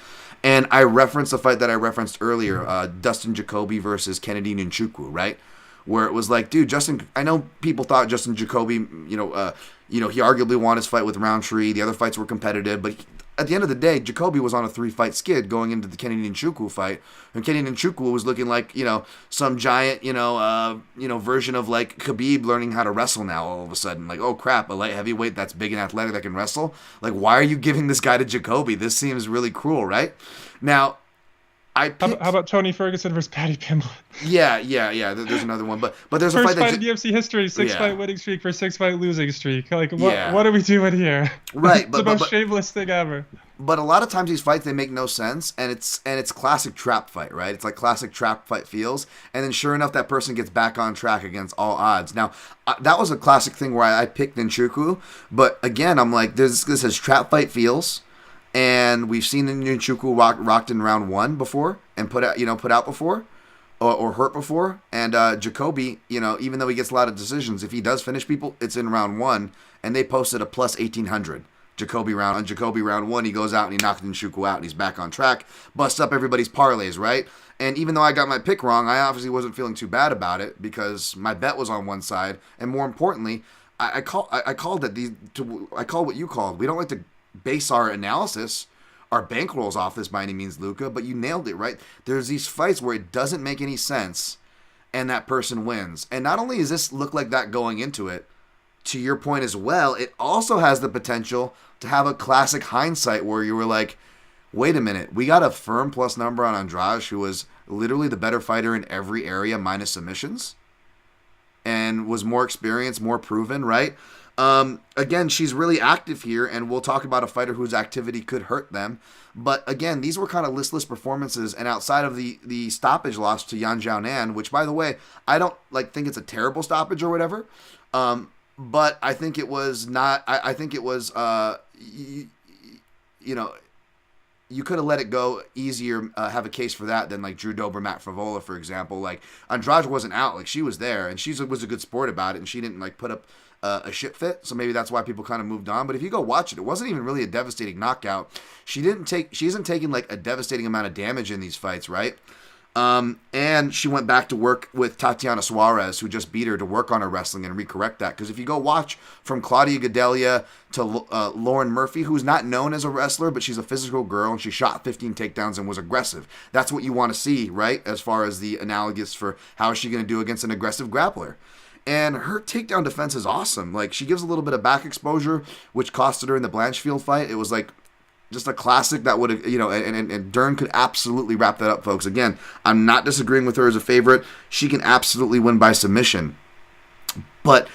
And I referenced the fight that I referenced earlier, Dustin Jacoby versus Kennedy Nzechukwu, right? Where it was like, dude, I know people thought Justin Jacoby, he arguably won his fight with Roundtree. The other fights were competitive, but at the end of the day, Jacoby was on a 3-fight skid going into the Kennedy Nzechukwu fight, and Kennedy Nzechukwu was looking like, some giant, version of like Khabib learning how to wrestle now all of a sudden. Like, oh crap, a light heavyweight that's big and athletic that can wrestle? Like, why are you giving this guy to Jacoby? This seems really cruel, right? Now, how about Tony Ferguson versus Paddy Pimblett? Yeah. There's another one, but there's First a fight fight in UFC history, 6-fight winning streak for 6-fight losing streak. Like, what are we doing here? Right, it's the most shameless thing ever. But a lot of times these fights, they make no sense, and it's classic trap fight, right? It's like classic trap fight feels, and then sure enough, that person gets back on track against all odds. Now, that was a classic thing where I picked Nzechukwu, but again, I'm like, this has trap fight feels. And we've seen Nzechukwu rocked in round 1 before and put out before or hurt before. And Jacoby, even though he gets a lot of decisions, if he does finish people, it's in round 1. And they posted a plus 1,800 Jacoby round. On Jacoby round 1, he goes out and he knocked Nzechukwu out and he's back on track. Busts up everybody's parlays, right? And even though I got my pick wrong, I obviously wasn't feeling too bad about it because my bet was on one side. And more importantly, I called what you called. We don't like to base our analysis, our bankrolls off this by any means, Luca, but you nailed it, right? There's these fights where it doesn't make any sense and that person wins. And not only does this look like that going into it, to your point as well, it also has the potential to have a classic hindsight where you were like, wait a minute, we got a firm plus number on Andrade, who was literally the better fighter in every area minus submissions and was more experienced, more proven, right? Again, she's really active here, and we'll talk about a fighter whose activity could hurt them. But again, these were kind of listless performances, and outside of the stoppage loss to Yan Xiaonan, which, by the way, I don't think it's a terrible stoppage or whatever, but I think it was not. I think it was you could have let it go easier, have a case for that than like Drew Dober, Matt Frevola, for example. Like Andrade wasn't out, like she was there, and she was a good sport about it, and she didn't put up a shit fit, so maybe that's why people kind of moved on. But if you go watch it, it wasn't even really a devastating knockout. She isn't taking like a devastating amount of damage in these fights, right? And she went back to work with Tatiana Suarez, who just beat her, to work on her wrestling and recorrect that. Because if you go watch from Claudia Gadelia to Lauren Murphy, who's not known as a wrestler, but she's a physical girl, and she shot 15 takedowns and was aggressive. That's what you want to see, right? As far as the analogous for how is she going to do against an aggressive grappler. And her takedown defense is awesome. Like, she gives a little bit of back exposure, which costed her in the Blanchfield fight. It was like just a classic that would have, and Dern could absolutely wrap that up, folks. Again, I'm not disagreeing with her as a favorite. She can absolutely win by submission. But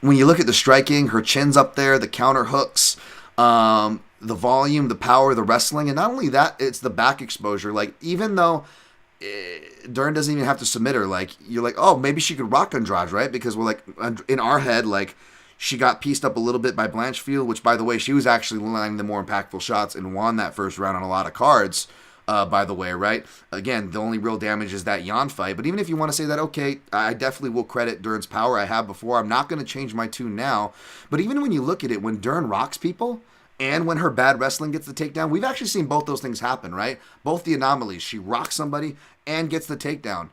when you look at the striking, her chin's up there, the counter hooks, the volume, the power, the wrestling, and not only that, it's the back exposure. Like, even though Dern doesn't even have to submit her, like, you're like, oh, maybe she could rock Andrade, right? Because we're like, in our head, like, she got pieced up a little bit by Blanchfield, which, by the way, she was actually landing the more impactful shots and won that first round on a lot of cards. by the way, right? Again, the only real damage is that Jan fight. But even if you want to say that, okay, I definitely will credit Dern's power. I have before. I'm not going to change my tune now. But even when you look at it, when Dern rocks people and when her bad wrestling gets the takedown, we've actually seen both those things happen, right? Both the anomalies. She rocks somebody and gets the takedown.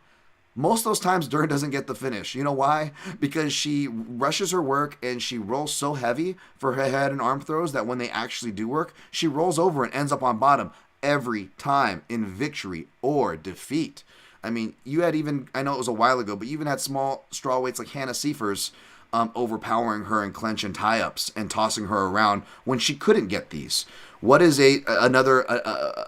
Most of those times, Dern doesn't get the finish. You know why? Because she rushes her work and she rolls so heavy for her head and arm throws that when they actually do work, she rolls over and ends up on bottom every time in victory or defeat. I mean, you had even, I know it was a while ago, but you even had small strawweights like Hannah Seifers overpowering her in clench and tie-ups and tossing her around when she couldn't get these. What is another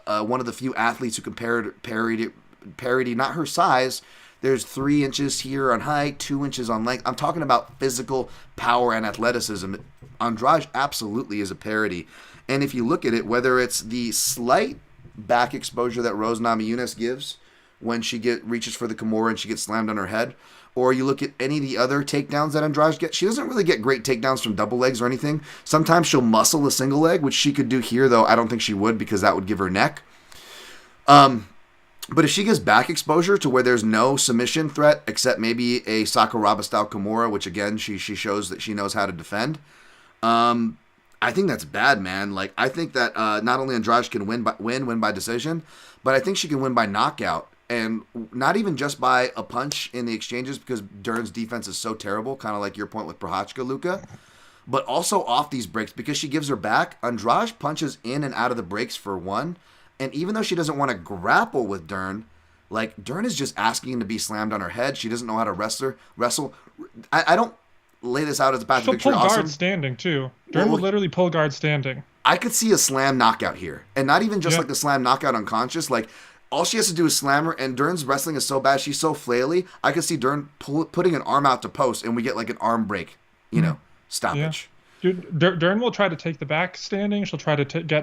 one of the few athletes who compared parity, not her size. There's 3 inches here on height, 2 inches on length. I'm talking about physical power and athleticism. Andrade absolutely is a parity. And if you look at it, whether it's the slight back exposure that Rose Namajunas gives when she reaches for the Kimura and she gets slammed on her head, or you look at any of the other takedowns that Andrade gets, she doesn't really get great takedowns from double legs or anything. Sometimes she'll muscle a single leg, which she could do here, though I don't think she would because that would give her neck. But if she gets back exposure to where there's no submission threat except maybe a Sakuraba-style Kimura, which again, she shows that she knows how to defend, I think that's bad, man. Like, I think that not only Andrade can win by decision, but I think she can win by knockout. And not even just by a punch in the exchanges because Dern's defense is so terrible, kind of like your point with Prochazka, Luca, but also off these breaks because she gives her back. Andrade punches in and out of the breaks for one. And even though she doesn't want to grapple with Dern, like, Dern is just asking to be slammed on her head. She doesn't know how to wrestle. I don't lay this out as a path to victory. She'll pull guard standing, too. Dern will literally pull guard standing. I could see a slam knockout here. And not even just like the slam knockout unconscious. Like, all she has to do is slam her, and Dern's wrestling is so bad, she's so flaily, I could see Dern putting an arm out to post, and we get like an arm break, stoppage. Yeah. Dude, Dern will try to take the back standing. She'll try to get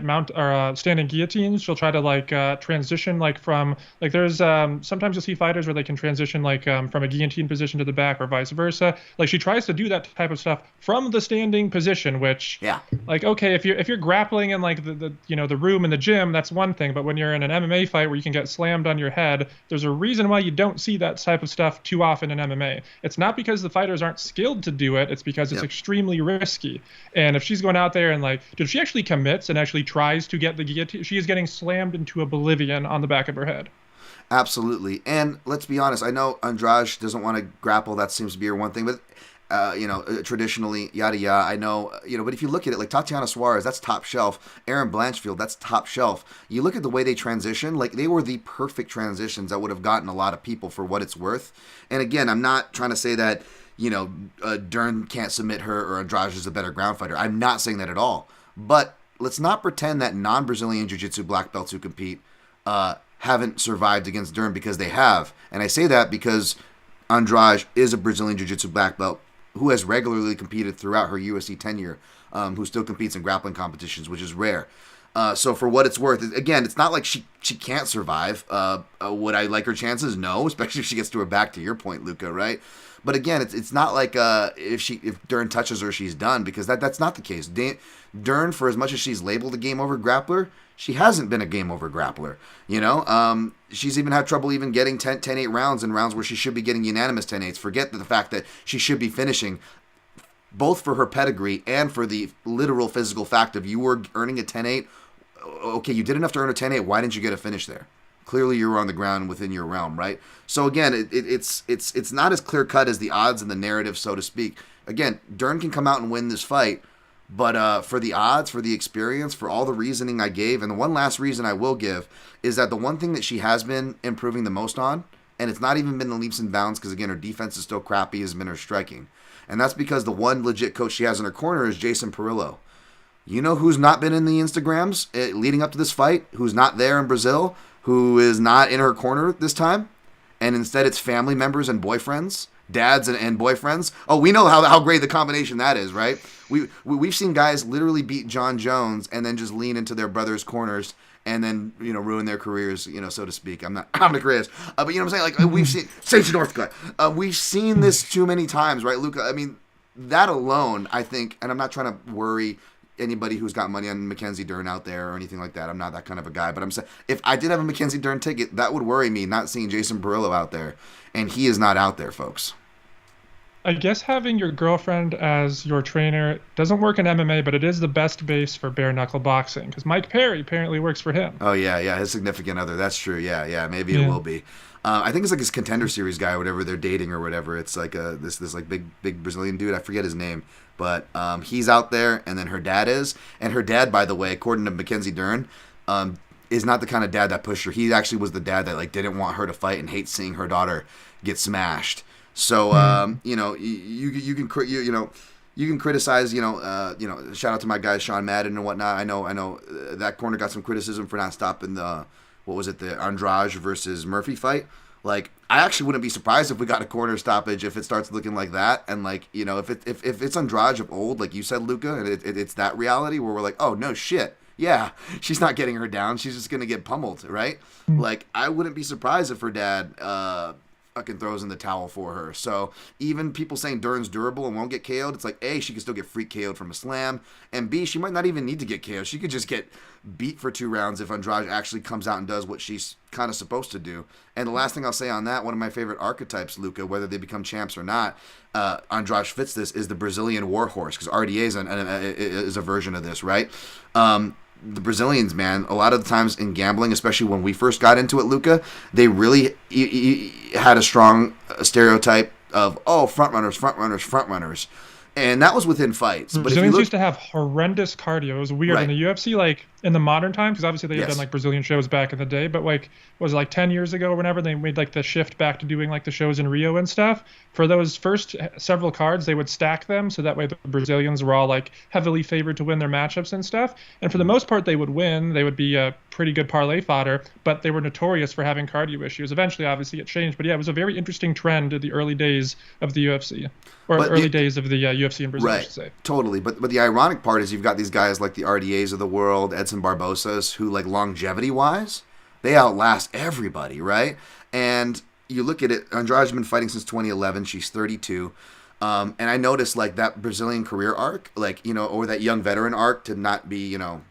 standing guillotines. She'll try to transition from there's sometimes you'll see fighters where they can transition from a guillotine position to the back or vice versa. Like she tries to do that type of stuff from the standing position, which okay, if you're grappling in the room in the gym, that's one thing. But when you're in an MMA fight where you can get slammed on your head, there's a reason why you don't see that type of stuff too often in MMA. It's not because the fighters aren't skilled to do it. It's because it's extremely risky. And if she's going out there and if she actually commits and actually tries to get the guillotine, she is getting slammed into oblivion on the back of her head. Absolutely. And let's be honest, I know Andrade doesn't want to grapple. That seems to be her one thing. But, traditionally, yada, yada, I know, but if you look at it, like Tatiana Suarez, that's top shelf. Erin Blanchfield, that's top shelf. You look at the way they transition, they were the perfect transitions that would have gotten a lot of people for what it's worth. And again, I'm not trying to say that, Dern can't submit her or Andrade is a better ground fighter. I'm not saying that at all. But let's not pretend that non-Brazilian Jiu-Jitsu black belts who compete haven't survived against Dern, because they have. And I say that because Andrade is a Brazilian Jiu-Jitsu black belt who has regularly competed throughout her UFC tenure, who still competes in grappling competitions, which is rare. So for what it's worth, again, it's not like she can't survive. Would I like her chances? No, especially if she gets to her back, to your point, Luca, right? But again, it's not like if Dern touches her, she's done, because that's not the case. Dern, for as much as she's labeled a game over grappler, she hasn't been a game over grappler. She's even had trouble even getting 10-8 rounds in rounds where she should be getting unanimous 10-8s. Forget the fact that she should be finishing, both for her pedigree and for the literal physical fact of you were earning a 10-8. Okay, you did enough to earn a 10-8. Why didn't you get a finish there? Clearly, you were on the ground within your realm, right? So again, it's not as clear cut as the odds and the narrative, so to speak. Again, Dern can come out and win this fight, but for the odds, for the experience, for all the reasoning I gave, and the one last reason I will give is that the one thing that she has been improving the most on, and it's not even been the leaps and bounds, because again, her defense is still crappy, has been her striking, and that's because the one legit coach she has in her corner is Jason Perillo. You know who's not been in the Instagrams leading up to this fight? Who's not there in Brazil? Who is not in her corner this time? And instead it's family members and boyfriends, dads and boyfriends. Oh, we know how great the combination that is, right? We've seen guys literally beat John Jones and then just lean into their brothers' corners and then, ruin their careers, so to speak. I'm not the greatest. But you know what I'm saying? Like, we've seen St. Northcutt. We've seen this too many times, right, Luca? I mean, that alone, I think, and I'm not trying to worry anybody who's got money on Mackenzie Dern out there or anything like that. I'm not that kind of a guy. But I'm saying, if I did have a Mackenzie Dern ticket, that would worry me, not seeing Jason Barillo out there. And he is not out there, folks. I guess having your girlfriend as your trainer doesn't work in MMA, but it is the best base for bare knuckle boxing because Mike Perry apparently works for him. Oh, yeah, his significant other. That's true. Yeah, maybe it will be. I think it's like his Contender Series guy or whatever they're dating or whatever. It's like this like big Brazilian dude. I forget his name, but he's out there, and then her dad is. And her dad, by the way, according to Mackenzie Dern, is not the kind of dad that pushed her. He actually was the dad that like didn't want her to fight and hates seeing her daughter get smashed. So you know, you can criticize, shout out to my guy Sean Madden and whatnot. I know that corner got some criticism for not stopping the Andrade versus Murphy fight. Like, I actually wouldn't be surprised if we got a corner stoppage if it starts looking like that. And like, you know, if it's Andrade of old, like you said, Luca, and it's that reality where we're like, oh no shit. Yeah, she's not getting her down. She's just gonna get pummeled, right? Like, I wouldn't be surprised if her dad fucking throws in the towel for her. So even people saying Dern's durable and won't get KO'd, it's like, A, she can still get freak KO'd from a slam, and B, she might not even need to get KO'd. She could just get beat for 2 rounds if Andrade actually comes out and does what she's kind of supposed to do. And the last thing I'll say on that, one of my favorite archetypes, Luca, whether they become champs or not, Andrade fits this, is the Brazilian warhorse, because RDA is a version of this, right? The Brazilians, man, a lot of the times in gambling, especially when we first got into it, Luca, they really had a strong stereotype of, front runners. And that was within fights. But Brazilians used to have horrendous cardio. It was weird. Right. In the UFC, like, in the modern time, because obviously they had done, like, Brazilian shows back in the day, but, like, was it, like, 10 years ago or whenever, they made, like, the shift back to doing, like, the shows in Rio and stuff. For those first several cards, they would stack them, so that way the Brazilians were all, like, heavily favored to win their matchups and stuff. And for the most part, they would win. They would be a pretty good parlay fodder, but they were notorious for having cardio issues. Eventually, obviously, it changed. But, yeah, it was a very interesting trend in the early days of the UFC. Or early days of the UFC in Brazil, I should say. Totally. But the ironic part is you've got these guys like the RDAs of the world, Edson Barbosas, who, like, longevity-wise, they outlast everybody, right? And you look at it, Andrade's been fighting since 2011. She's 32. And I noticed, like, that Brazilian career arc, like, you know, or that young veteran arc to not be, you know,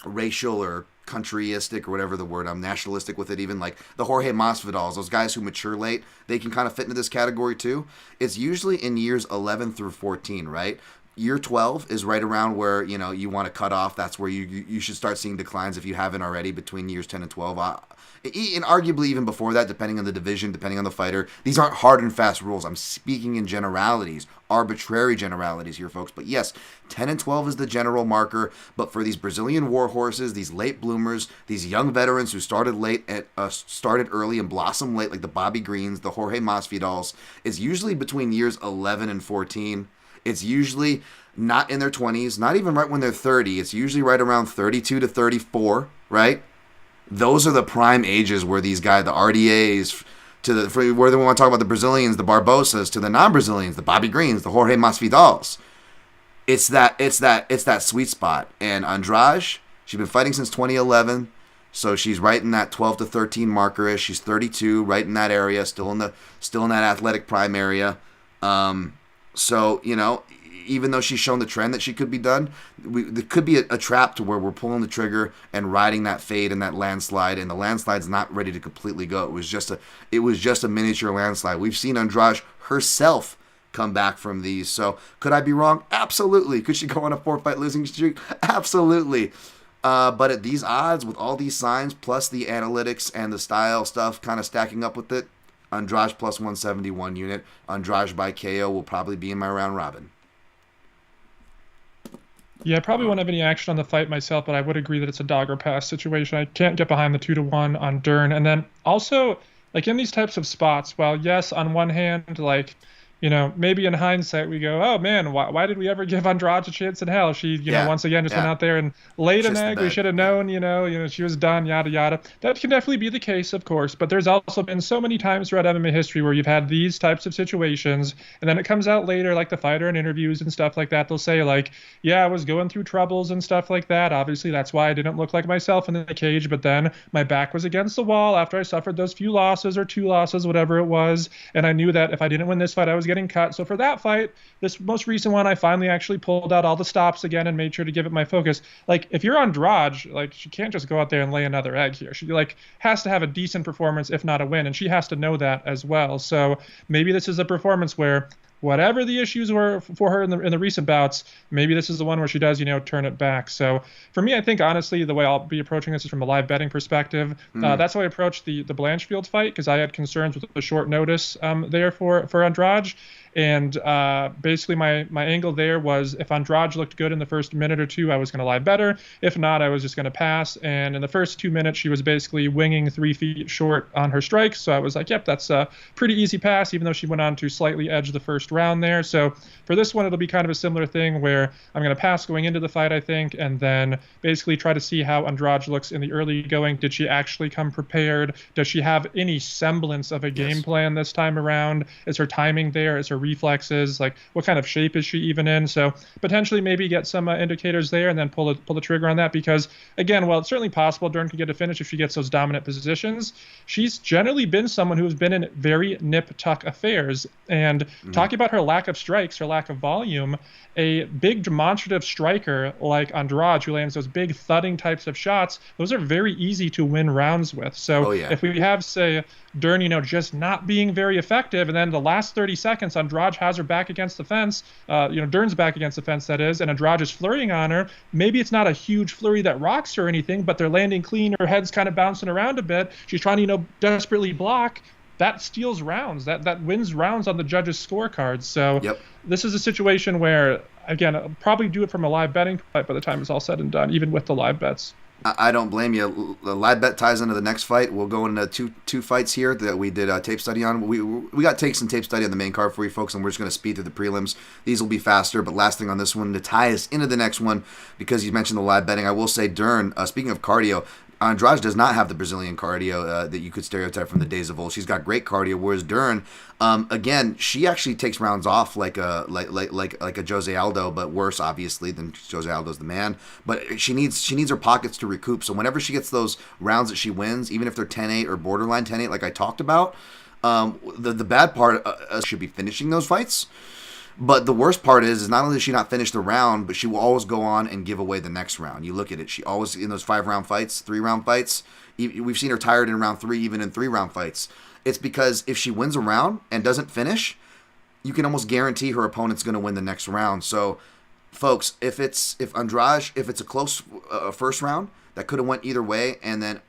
racial or countryistic or whatever the word, I'm nationalistic with it even, like the Jorge Masvidals, those guys who mature late, they can kind of fit into this category too. It's usually in years 11 through 14, right? Year 12 is right around where, you know, you want to cut off. That's where you should start seeing declines if you haven't already between years 10 and 12. And arguably even before that, depending on the division, depending on the fighter. These aren't hard and fast rules. I'm speaking in generalities, arbitrary generalities here, folks. But yes, 10 and 12 is the general marker. But for these Brazilian war horses, these late bloomers, these young veterans who started early and blossomed late, like the Bobby Greens, the Jorge Masvidals, it's usually between years 11 and 14. It's usually not in their 20s, not even right when they're 30. It's usually right around 32 to 34, right? Those are the prime ages where these guys, the RDAs, whether we want to talk about the Brazilians, the Barbosas, to the non-Brazilians, the Bobby Greens, the Jorge Masvidals. It's that sweet spot. And Andrade, she's been fighting since 2011, so she's right in that 12 to 13 marker-ish. She's 32, right in that area, still in that athletic prime area. So, you know, even though she's shown the trend that she could be done, there could be a trap to where we're pulling the trigger and riding that fade and that landslide, and the landslide's not ready to completely go. It was just a miniature landslide. We've seen Andrade herself come back from these. So could I be wrong? Absolutely. Could she go on a 4-fight losing streak? Absolutely. But at these odds, with all these signs, plus the analytics and the style stuff kind of stacking up with it, Andrade plus 171 unit. Andrade by KO will probably be in my round robin. Yeah, I probably won't have any action on the fight myself, but I would agree that it's a dog or pass situation. I can't get behind the 2-1 on Dern. And then also, like, in these types of spots, well, yes, on one hand, like, you know, maybe in hindsight we go, oh man, why did we ever give Andrade a chance in hell? She, you know, once again just went out there and laid an egg. We should have known, you know, she was done, yada yada. That can definitely be the case, of course. But there's also been so many times throughout MMA history where you've had these types of situations, and then it comes out later, like the fighter in interviews and stuff like that. They'll say like, yeah, I was going through troubles and stuff like that. Obviously, that's why I didn't look like myself in the cage. But then my back was against the wall after I suffered those few losses or 2 losses, whatever it was, and I knew that if I didn't win this fight, I was getting getting cut. So for that fight, this most recent one, I finally actually pulled out all the stops again and made sure to give it my focus. Like, if you're Andrade, like, she can't just go out there and lay another egg here. She, like, has to have a decent performance, if not a win, and she has to know that as well. So maybe this is a performance where whatever the issues were for her in the recent bouts, maybe this is the one where she does, turn it back. So for me, I think, honestly, the way I'll be approaching this is from a live betting perspective. That's how I approached the Blanchfield fight, because I had concerns with the short notice there for Andrade. And basically my angle there was, if Andrade looked good in the first minute or two, I was going to lie better. If not, I was just going to pass. And in the first 2 minutes, she was basically winging 3 feet short on her strikes. So I was like, yep, that's a pretty easy pass, even though she went on to slightly edge the first round there. So for this one, it'll be kind of a similar thing where I'm going to pass going into the fight, I think, and then basically try to see how Andrade looks in the early going. Did she actually come prepared? Does she have any semblance of a game plan this time around? Is her timing there? Is her reflexes? Like, what kind of shape is she even in? So potentially maybe get some indicators there and then pull the trigger on that, because again, while it's certainly possible Dern could get a finish if she gets those dominant positions, she's generally been someone who's been in very nip-tuck affairs. And talking about her lack of strikes, her lack of volume, a big demonstrative striker like Andrade, who lands those big thudding types of shots, those are very easy to win rounds with. So if we have, say, Dern, just not being very effective, and then the last 30 seconds, Andrade has her back against the fence, Dern's back against the fence, that is, and Andrade is flurrying on her. Maybe it's not a huge flurry that rocks her or anything, but they're landing clean, her head's kind of bouncing around a bit. She's trying to, desperately block. That steals rounds. That wins rounds on the judges' scorecards. So this is a situation where, again, I'll probably do it from a live betting fight by the time it's all said and done, even with the live bets. I don't blame you. The live bet ties into the next fight. We'll go into two fights here that we did a tape study on. We got takes and tape study on the main card for you folks, and we're just going to speed through the prelims. These will be faster, but last thing on this one, to tie us into the next one, because you mentioned the live betting, I will say Dern, speaking of cardio, Andrade does not have the Brazilian cardio that you could stereotype from the days of old. She's got great cardio, whereas Dern, again, she actually takes rounds off like a Jose Aldo, but worse obviously than Jose Aldo's the man. But she needs her pockets to recoup. So whenever she gets those rounds that she wins, even if they're 10-8 or borderline 10-8, like I talked about, the bad part should be finishing those fights. But the worst part is not only does she not finish the round, but she will always go on and give away the next round. You look at it, she always, in those 5-round fights, 3-round fights, we've seen her tired in round 3, even in 3-round fights. It's because if she wins a round and doesn't finish, you can almost guarantee her opponent's going to win the next round. So, folks, if it's a close first round that could have went either way, and then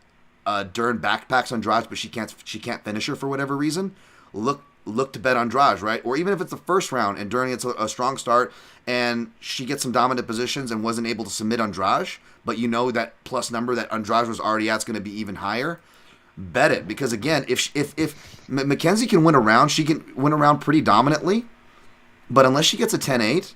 Dern backpacks Andrade, but she can't finish her for whatever reason, look to bet Andrade, right? Or even if it's the first round and Dern gets a strong start and she gets some dominant positions and wasn't able to submit Andrade, but that plus number that Andrade was already at is going to be even higher, bet it. Because again, if Mackenzie can win a round, she can win a round pretty dominantly, but unless she gets a 10-8,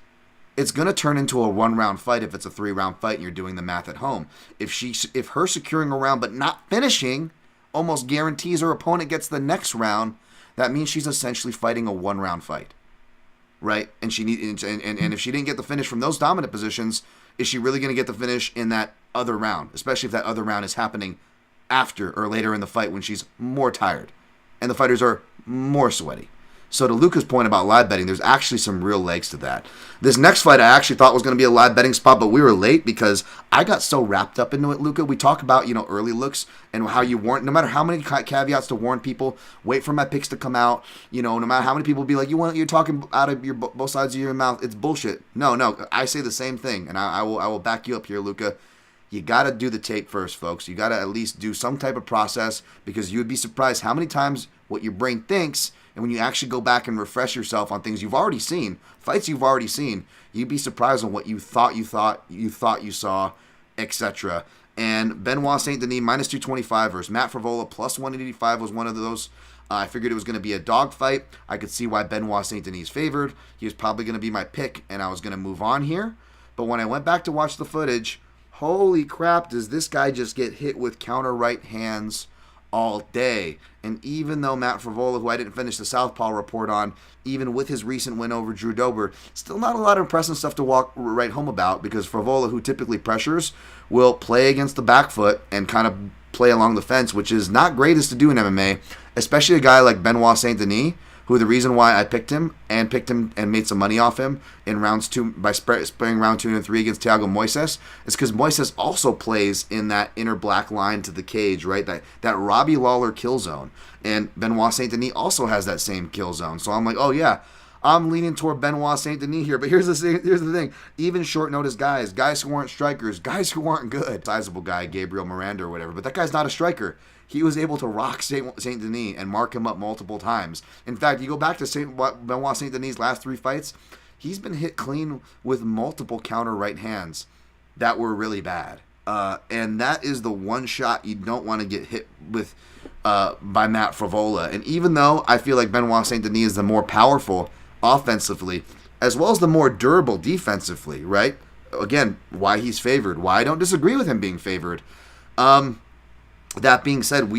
it's going to turn into a 1-round fight if it's a 3-round fight and you're doing the math at home. If her securing a round but not finishing almost guarantees her opponent gets the next round, that means she's essentially fighting a 1-round fight, right? And if she didn't get the finish from those dominant positions, is she really going to get the finish in that other round? Especially if that other round is happening after or later in the fight when she's more tired and the fighters are more sweaty. So to Luca's point about live betting, there's actually some real legs to that. This next fight I actually thought was going to be a live betting spot, but we were late because I got so wrapped up into it, Luca. We talk about, early looks and how you warn, no matter how many caveats to warn people, wait for my picks to come out, no matter how many people be like, you're talking out of your both sides of your mouth, it's bullshit. No, I say the same thing, and I will back you up here, Luca. You got to do the tape first, folks. You got to at least do some type of process, because you would be surprised how many times what your brain thinks, and when you actually go back and refresh yourself on things you've already seen, fights you've already seen, you'd be surprised on what you thought you saw, etc. And Benoit-Saint Denis minus 225 versus Matt Frevola plus 185 was one of those. I figured it was going to be a dog fight. I could see why Benoit-Saint Denis favored. He was probably going to be my pick, and I was going to move on here. But when I went back to watch the footage, holy crap, does this guy just get hit with counter right hands all day. And even though Matt Frevola, who I didn't finish the Southpaw report on, even with his recent win over Drew Dober, still not a lot of impressive stuff to write home about, because Frevola, who typically pressures, will play against the back foot and kind of play along the fence, which is not greatest to do in MMA, especially a guy like Benoit Saint Denis, who the reason why I picked him and made some money off him in rounds 2 by spraying round 2 and 3 against Thiago Moises is because Moises also plays in that inner black line to the cage, right? That Robbie Lawler kill zone. And Benoit-Saint Denis also has that same kill zone. So I'm like, oh yeah, I'm leaning toward Benoit-Saint Denis here. But here's the thing. Even short notice guys who aren't strikers, guys who aren't good. Sizable guy, Gabriel Miranda or whatever. But that guy's not a striker. He was able to rock Saint Denis and mark him up multiple times. In fact, you go back to Benoit-Saint Denis' last 3 fights, he's been hit clean with multiple counter right hands that were really bad. And that is the one shot you don't want to get hit with by Matt Frevola. And even though I feel like Benoit-Saint Denis is the more powerful offensively, as well as the more durable defensively, right? Again, why he's favored. Why I don't disagree with him being favored. That being said,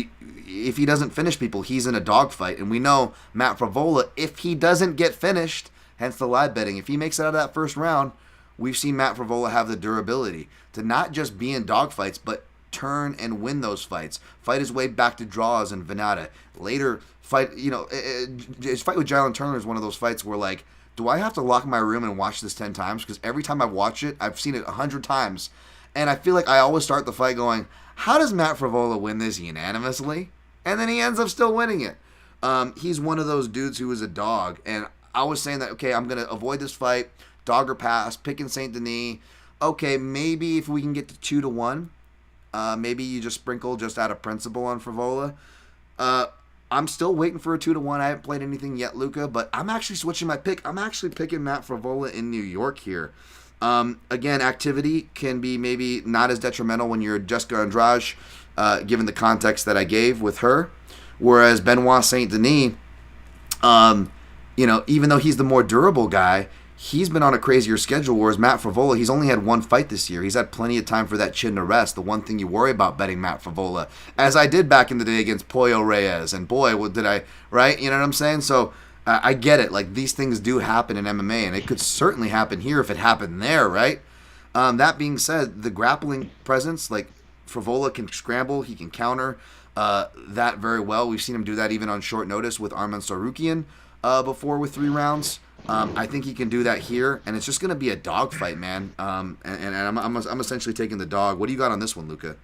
if he doesn't finish people, he's in a dogfight. And we know Matt Frevola, if he doesn't get finished, hence the live betting, if he makes it out of that first round, we've seen Matt Frevola have the durability to not just be in dogfights, but turn and win those fights. Fight his way back to draws and Venata. Later, his fight with Jalen Turner is one of those fights where, like, do I have to lock my room and watch this 10 times? Because every time I watch it, I've seen it 100 times. And I feel like I always start the fight going, how does Matt Frevola win this unanimously? And then he ends up still winning it. He's one of those dudes who is a dog. And I was saying that, okay, I'm going to avoid this fight, dog or pass, picking Saint Denis. Okay, maybe if we can get to 2-1, maybe you just sprinkle just out of principle on Frevola. I'm still waiting for a 2-1. I haven't played anything yet, Luca, but I'm actually switching my pick. I'm actually picking Matt Frevola in New York here. Again, activity can be maybe not as detrimental when you're Jessica Andrade, given the context that I gave with her. Whereas Benoit-Saint Denis, even though he's the more durable guy, he's been on a crazier schedule, whereas Matt Frevola, he's only had 1 fight this year. He's had plenty of time for that chin to rest. The one thing you worry about betting Matt Frevola, as I did back in the day against Pollo Reyes, and boy, what did I, right? You know what I'm saying? So I get it. Like, these things do happen in MMA, and it could certainly happen here if it happened there, right? That being said, the grappling presence, like, Frevola can scramble, he can counter that very well. We've seen him do that even on short notice with Arman Sarukian before with 3 rounds. I think he can do that here, and it's just going to be a dogfight, man. And I'm essentially taking the dog. What do you got on this one, Luca?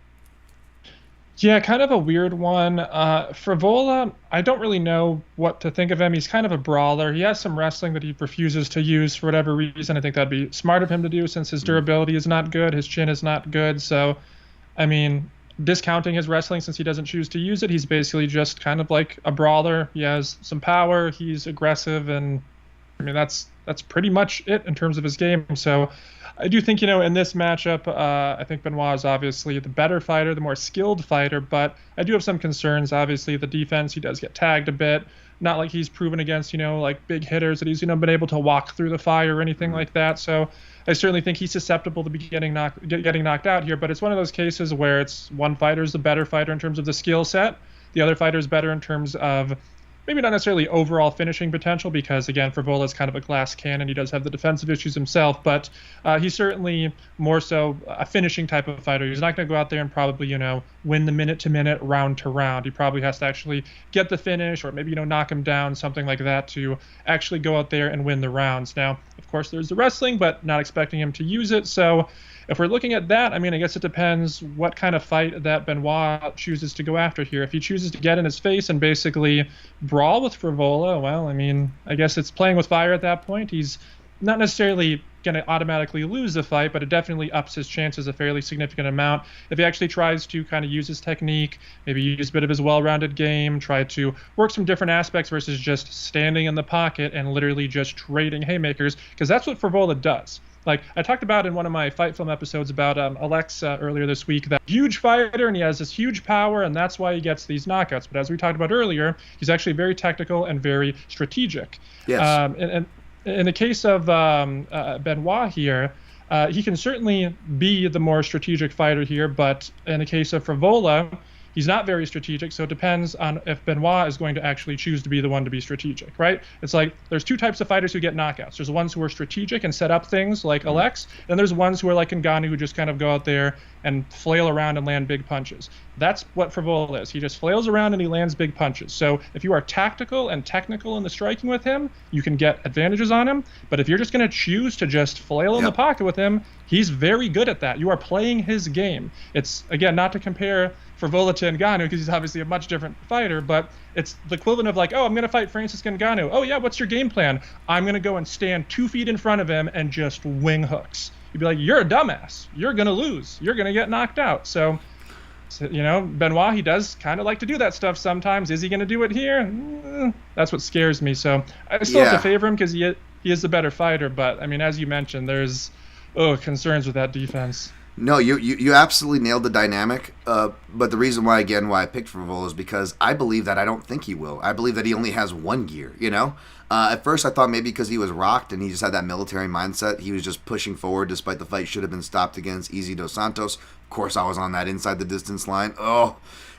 Yeah, kind of a weird one. Frevola, I don't really know what to think of him. He's kind of a brawler. He has some wrestling that he refuses to use for whatever reason. I think that'd be smart of him to do since his durability is not good, his chin is not good. So, I mean, discounting his wrestling since he doesn't choose to use it, he's basically just kind of like a brawler. He has some power, he's aggressive, and I mean, that's pretty much it in terms of his game. So I do think, in this matchup, I think Benoit is obviously the better fighter, the more skilled fighter, but I do have some concerns. Obviously, the defense, he does get tagged a bit. Not like he's proven against, like big hitters that he's, been able to walk through the fire or anything like that. So I certainly think he's susceptible to be getting knocked out here, but it's one of those cases where it's one fighter's the better fighter in terms of the skill set. The other fighter's better in terms of maybe not necessarily overall finishing potential, because again, Frevola is kind of a glass cannon. He does have the defensive issues himself, but he's certainly more so a finishing type of fighter. He's not going to go out there and probably, win the minute-to-minute, round-to-round. He probably has to actually get the finish or maybe, knock him down, something like that, to actually go out there and win the rounds. Now, of course, there's the wrestling, but not expecting him to use it. So if we're looking at that, I mean, I guess it depends what kind of fight that Benoit chooses to go after here. If he chooses to get in his face and basically brawl with Frevola, well, I mean, I guess it's playing with fire at that point. He's not necessarily going to automatically lose the fight, but it definitely ups his chances a fairly significant amount. If he actually tries to kind of use his technique, maybe use a bit of his well-rounded game, try to work some different aspects versus just standing in the pocket and literally just trading haymakers, because that's what Frevola does. Like I talked about in one of my Fight Film episodes about Alexa earlier this week, that huge fighter and he has this huge power and that's why he gets these knockouts. But as we talked about earlier, he's actually very technical and very strategic. Yes. And in the case of Benoit here, he can certainly be the more strategic fighter here, but in the case of Frevola, he's not very strategic, so it depends on if Benoit is going to actually choose to be the one to be strategic, right? It's like there's 2 types of fighters who get knockouts. There's ones who are strategic and set up things like Alex, and there's ones who are like Ngannou who just kind of go out there and flail around and land big punches. That's what Frevola is. He just flails around and he lands big punches. So if you are tactical and technical in the striking with him, you can get advantages on him. But if you're just going to choose to just flail in the pocket with him, he's very good at that. You are playing his game. It's, again, not to compare Frevola to Ngannou, because he's obviously a much different fighter, but it's the equivalent of like, oh, I'm going to fight Francis Ngannou. Oh, yeah, what's your game plan? I'm going to go and stand 2 feet in front of him and just wing hooks. You'd be like, you're a dumbass. You're going to lose. You're going to get knocked out. So, Benoit, he does kind of like to do that stuff sometimes. Is he going to do it here? That's what scares me. So I still have to favor him because he is the better fighter. But, I mean, as you mentioned, there's concerns with that defense. No, you absolutely nailed the dynamic. But the reason why I picked Frevola is because I believe that I don't think he will. I believe that he only has one gear, At first, I thought maybe because he was rocked and he just had that military mindset, he was just pushing forward despite the fight should have been stopped against Easy dos Santos. Of course, I was on that inside the distance line.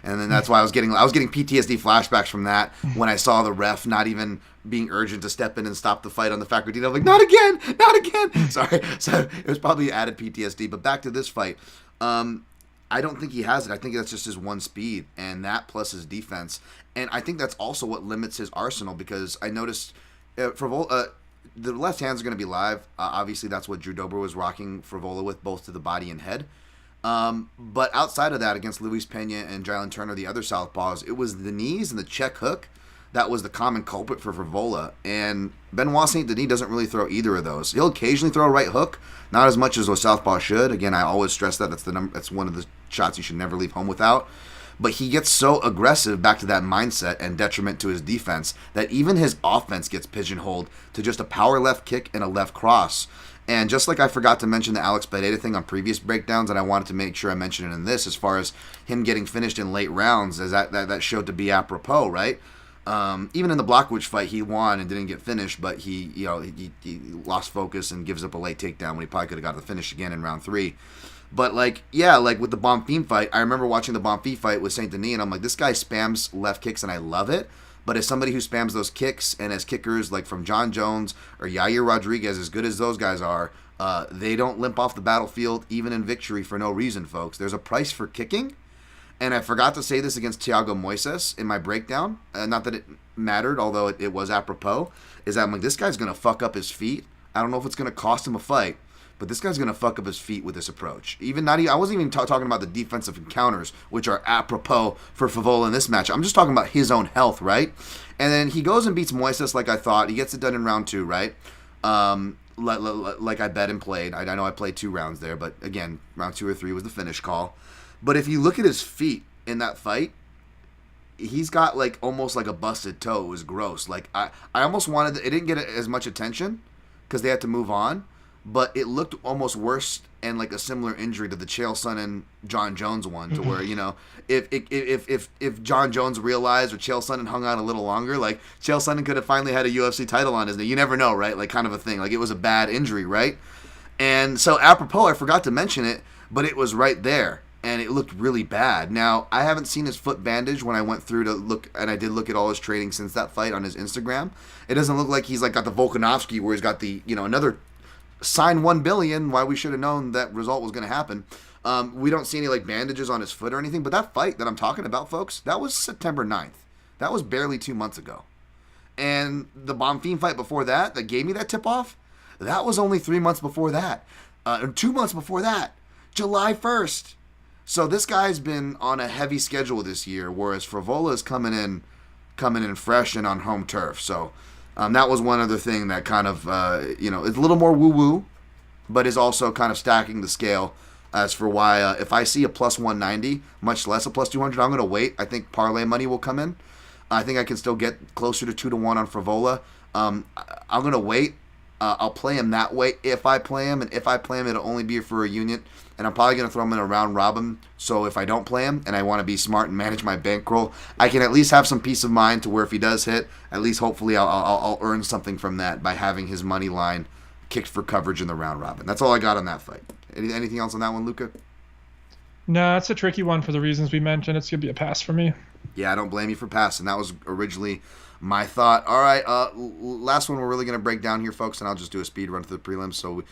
And then that's why I was getting PTSD flashbacks from that when I saw the ref not even being urgent to step in and stop the fight on the Facordino. I'm like, not again. Sorry. So it was probably added PTSD. But back to this fight. I don't think he has it. I think that's just his one speed, and that plus his defense. And I think that's also what limits his arsenal, because I noticed Frevola, the left hands are going to be live. Obviously, that's what Drew Dober was rocking Frevola with, both to the body and head. But outside of that, against Luis Pena and Jalen Turner, the other southpaws, it was the knees and the check hook that was the common culprit for Frevola. And Benoit-Saint Denis doesn't really throw either of those. He'll occasionally throw a right hook, not as much as a southpaw should. Again, I always stress that that's one of the shots you should never leave home without. But he gets so aggressive, back to that mindset and detriment to his defense, that even his offense gets pigeonholed to just a power left kick and a left cross. And just like I forgot to mention the Alex Pereira thing on previous breakdowns, and I wanted to make sure I mentioned it in this, as far as him getting finished in late rounds, as that showed to be apropos, right? Even in the Blachowicz fight, he won and didn't get finished, but he lost focus and gives up a late takedown when he probably could have got the finish again in round 3. But like with the Bonfim fight, I remember watching the Bonfim fight with Saint Denis, and I'm like, this guy spams left kicks, and I love it. But as somebody who spams those kicks, and as kickers like from John Jones or Yair Rodriguez, as good as those guys are, they don't limp off the battlefield even in victory for no reason, folks. There's a price for kicking. And I forgot to say this against Thiago Moises in my breakdown. Not that it mattered, although it was apropos. Is that I'm like, this guy's going to fuck up his feet. I don't know if it's going to cost him a fight, but this guy's going to fuck up his feet with this approach. I wasn't even talking about the defensive encounters, which are apropos for Frevola in this match. I'm just talking about his own health, right? And then he goes and beats Moises like I thought. He gets it done in round 2, right? Like I bet and played. I know I played 2 rounds there, but again, round 2 or 3 was the finish call. But if you look at his feet in that fight, he's got like almost like a busted toe. It was gross. Like I almost wanted it didn't get as much attention because they had to move on, but it looked almost worse and like a similar injury to the Chael Sonnen John Jones one, to where if John Jones realized or Chael Sonnen hung on a little longer, like Chael Sonnen could have finally had a UFC title on his knee. You never know, right? Like kind of a thing. Like it was a bad injury, right? And so apropos, I forgot to mention it, but it was right there. And it looked really bad. Now, I haven't seen his foot bandage when I went through to look, and I did look at all his training since that fight on his Instagram. It doesn't look like he's like got the Volkanovski where he's got the, another sign 1 billion, why we should have known that result was going to happen. We don't see any like bandages on his foot or anything, but that fight that I'm talking about, folks, that was September 9th. That was barely 2 months ago. And the Bonfim fight before that gave me that tip-off, that was only 3 months before that. 2 months before that, July 1st. So this guy's been on a heavy schedule this year, whereas Frevola is coming in fresh and on home turf. So that was one other thing that kind of, is a little more woo-woo, but is also kind of stacking the scale as for why if I see a plus 190, much less a plus 200, I'm going to wait. I think parlay money will come in. I think I can still get closer to 2-1 on Frevola. I'm going to wait. I'll play him that way if I play him, and if I play him, it'll only be for a unit. And I'm probably going to throw him in a round robin. So if I don't play him and I want to be smart and manage my bankroll, I can at least have some peace of mind to where if he does hit, at least hopefully I'll earn something from that by having his money line kicked for coverage in the round robin. That's all I got on that fight. Anything else on that one, Luca? No, it's a tricky one for the reasons we mentioned. It's going to be a pass for me. Yeah, I don't blame you for passing. That was originally my thought. All right, last one we're really going to break down here, folks, and I'll just do a speed run through the prelims so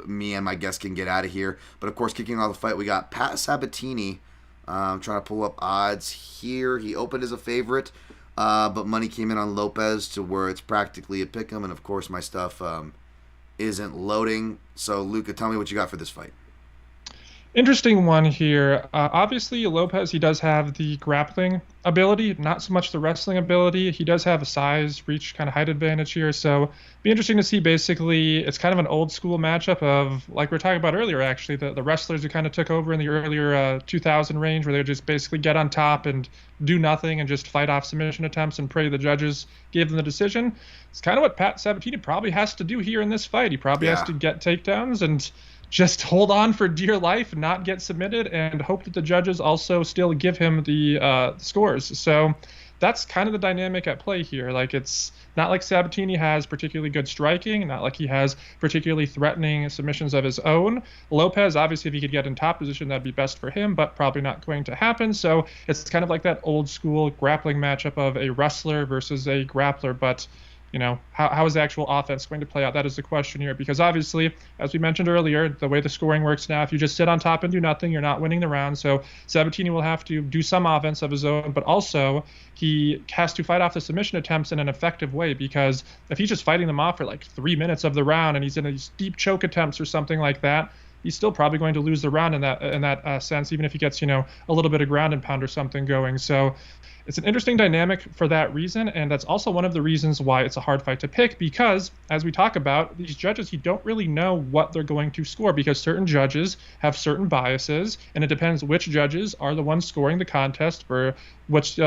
me and my guest can get out of here. But, of course, kicking off the fight, we got Pat Sabatini. I'm trying to pull up odds here. He opened as a favorite, but money came in on Lopez to where it's practically a pick 'em, and, of course, my stuff isn't loading. So, Luca, tell me what you got for this fight. Interesting one here. Obviously, Lopez, he does have the grappling ability, not so much the wrestling ability. He does have a size, reach, kind of height advantage here. So be interesting to see. Basically, it's kind of an old school matchup of, like we were talking about earlier, actually, the wrestlers who kind of took over in the earlier 2000 range, where they would just basically get on top and do nothing and just fight off submission attempts and pray the judges gave them the decision. It's kind of what Pat Sabatini probably has to do here in this fight. He probably has to get takedowns and just hold on for dear life, not get submitted, and hope that the judges also still give him the scores. So that's kind of the dynamic at play here. Like, it's not like Sabatini has particularly good striking, not like he has particularly threatening submissions of his own. Lopez, obviously, if he could get in top position, that'd be best for him, but probably not going to happen. So it's kind of like that old school grappling matchup of a wrestler versus a grappler, but how is the actual offense going to play out? That is the question here, because obviously, as we mentioned earlier, the way the scoring works now, if you just sit on top and do nothing, you're not winning the round. So Sabatini will have to do some offense of his own, but also he has to fight off the submission attempts in an effective way, because if he's just fighting them off for like 3 minutes of the round and he's in these deep choke attempts or something like that, he's still probably going to lose the round in that sense, even if he gets a little bit of ground and pound or something going. So it's an interesting dynamic for that reason, and that's also one of the reasons why it's a hard fight to pick, because as we talk about, these judges, you don't really know what they're going to score, because certain judges have certain biases, and it depends which judges are the ones scoring the contest for which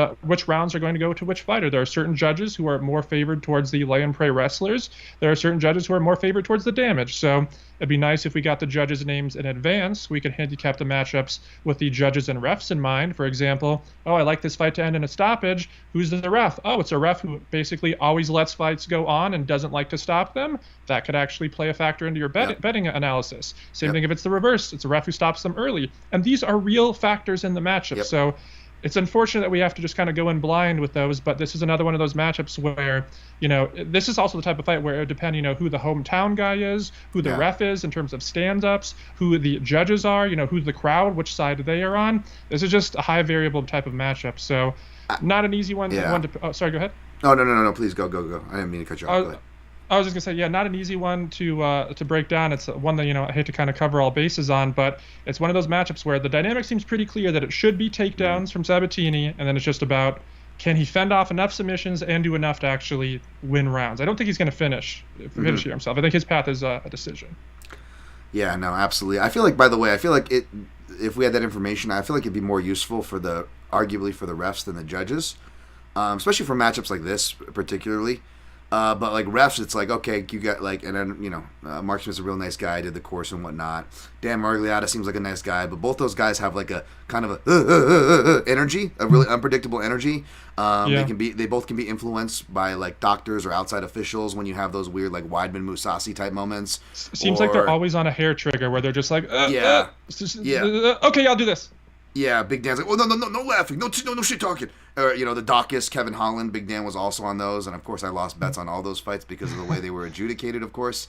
rounds are going to go to which fighter. There are certain judges who are more favored towards the lay and pray wrestlers. There are certain judges who are more favored towards the damage. So it'd be nice if we got the judges' names in advance. We could handicap the matchups with the judges and refs in mind. For example, I like this fight to end in a stoppage. Who's the ref? It's a ref who basically always lets fights go on and doesn't like to stop them. That could actually play a factor into your betting analysis. Same thing if it's the reverse. It's a ref who stops them early. And these are real factors in the matchup. So it's unfortunate that we have to just kind of go in blind with those, but this is another one of those matchups where, this is also the type of fight where it would depend, who the hometown guy is, who the ref is in terms of stand-ups, who the judges are, who the crowd, which side they are on. This is just a high variable type of matchup. So not an easy one. Sorry, go ahead. Oh, no, please go. I didn't mean to cut you off. Go ahead. I was just gonna say, not an easy one to break down. It's one that I hate to kind of cover all bases on, but it's one of those matchups where the dynamic seems pretty clear that it should be takedowns from Sabatini, and then it's just about, can he fend off enough submissions and do enough to actually win rounds? I don't think he's going to finish here himself. I think his path is a decision. Yeah, no, absolutely. I feel like, by the way, if we had that information, I feel like it'd be more useful arguably for the refs than the judges, especially for matchups like this particularly. But like refs, it's like, okay, you got like, and then Mark Smith's a real nice guy, did the course and whatnot. Dan Margliotta seems like a nice guy, but both those guys have like a kind of a energy, a really unpredictable energy. They both can be influenced by like doctors or outside officials when you have those weird like Weidman Mousasi type moments. Seems like they're always on a hair trigger where they're just like, okay, I'll do this. Yeah, Big Dan's like, no laughing, no shit talking. The Dawkins, Kevin Holland, Big Dan was also on those, and of course I lost bets on all those fights because of the way they were adjudicated, of course.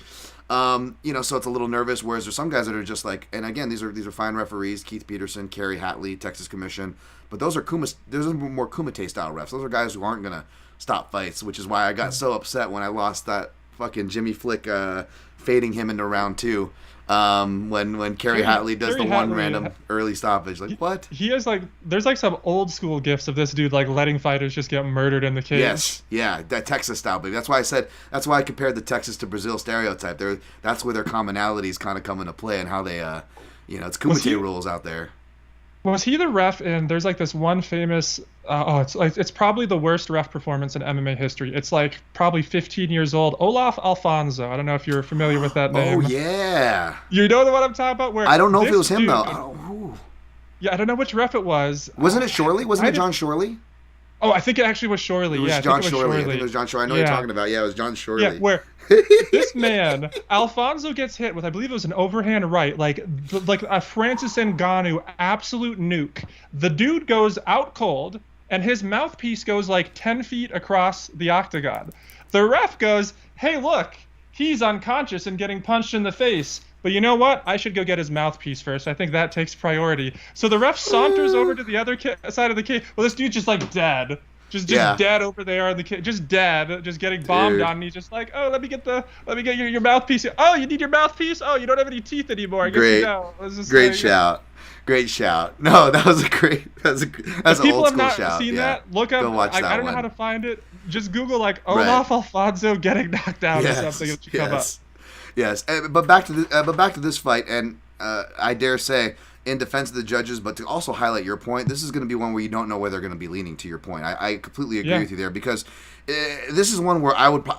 So it's a little nervous, whereas there's some guys that are just like, and again, these are fine referees, Keith Peterson, Kerry Hatley, Texas Commission, but those are more Kumite style refs. Those are guys who aren't gonna stop fights, which is why I got so upset when I lost that fucking Jimmy Flick fading him into round 2. When Kerry Hatley does the one random early stoppage, like what? He has there's some old school gifs of this dude letting fighters just get murdered in the cage. Yes, yeah, that Texas style, baby. That's why I compared the Texas to Brazil stereotype. That's where their commonalities kind of come into play and how they, it's Kumite rules out there. Was he the ref in, there's this one famous, it's probably the worst ref performance in MMA history. It's probably 15 years old. Olaf Alfonso. I don't know if you're familiar with that name. Oh, yeah. You know what I'm talking about? Where I don't know if it was him, though. Yeah, I don't know which ref it was. Wasn't it Shorley? Wasn't it John Shorley? Oh, I think it actually was Shorley. It was John Shorley. I think it was John Shorley. I know what you're talking about. Yeah, it was John Shorley. Yeah, where this man, Alfonso, gets hit with, I believe it was an overhand right, like a Francis Ngannou absolute nuke. The dude goes out cold, and his mouthpiece goes like 10 feet across the octagon. The ref goes, hey, look, he's unconscious and getting punched in the face. But you know what? I should go get his mouthpiece first. I think that takes priority. So the ref saunters over to the other side of the cage. Well, this dude's just like dead. Just dead over there on the cage. Just dead. Just getting bombed on. And he's just like, oh, let me get your mouthpiece. Oh, you need your mouthpiece? Oh, you don't have any teeth anymore. I guess you don't. Great shout. Great shout. No, that was a great. That's an old school shout. If people have not seen that, look up. Go watch that I don't know how to find it. Just Google like Olaf Alfonso getting knocked out or something. It should come up. Yes, but back to this fight, and I dare say, in defense of the judges, but to also highlight your point, this is going to be one where you don't know where they're going to be leaning. To your point, I completely agree with you there, because this is one where I would,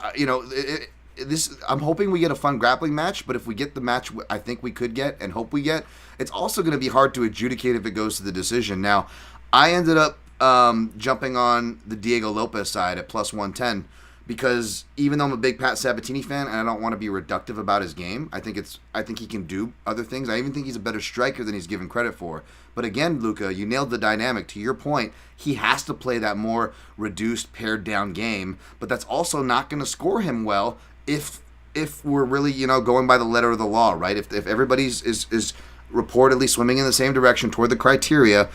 I'm hoping we get a fun grappling match, but if we get the match I think we could get and hope we get, it's also going to be hard to adjudicate if it goes to the decision. Now, I ended up jumping on the Diego Lopes side at plus 110. Because even though I'm a big Pat Sabatini fan and I don't want to be reductive about his game, I think he can do other things. I even think he's a better striker than he's given credit for. But again, Luca, you nailed the dynamic. To your point, he has to play that more reduced, pared down game. But that's also not going to score him well if we're really going by the letter of the law, right? If everybody's is reportedly swimming in the same direction toward the criteria,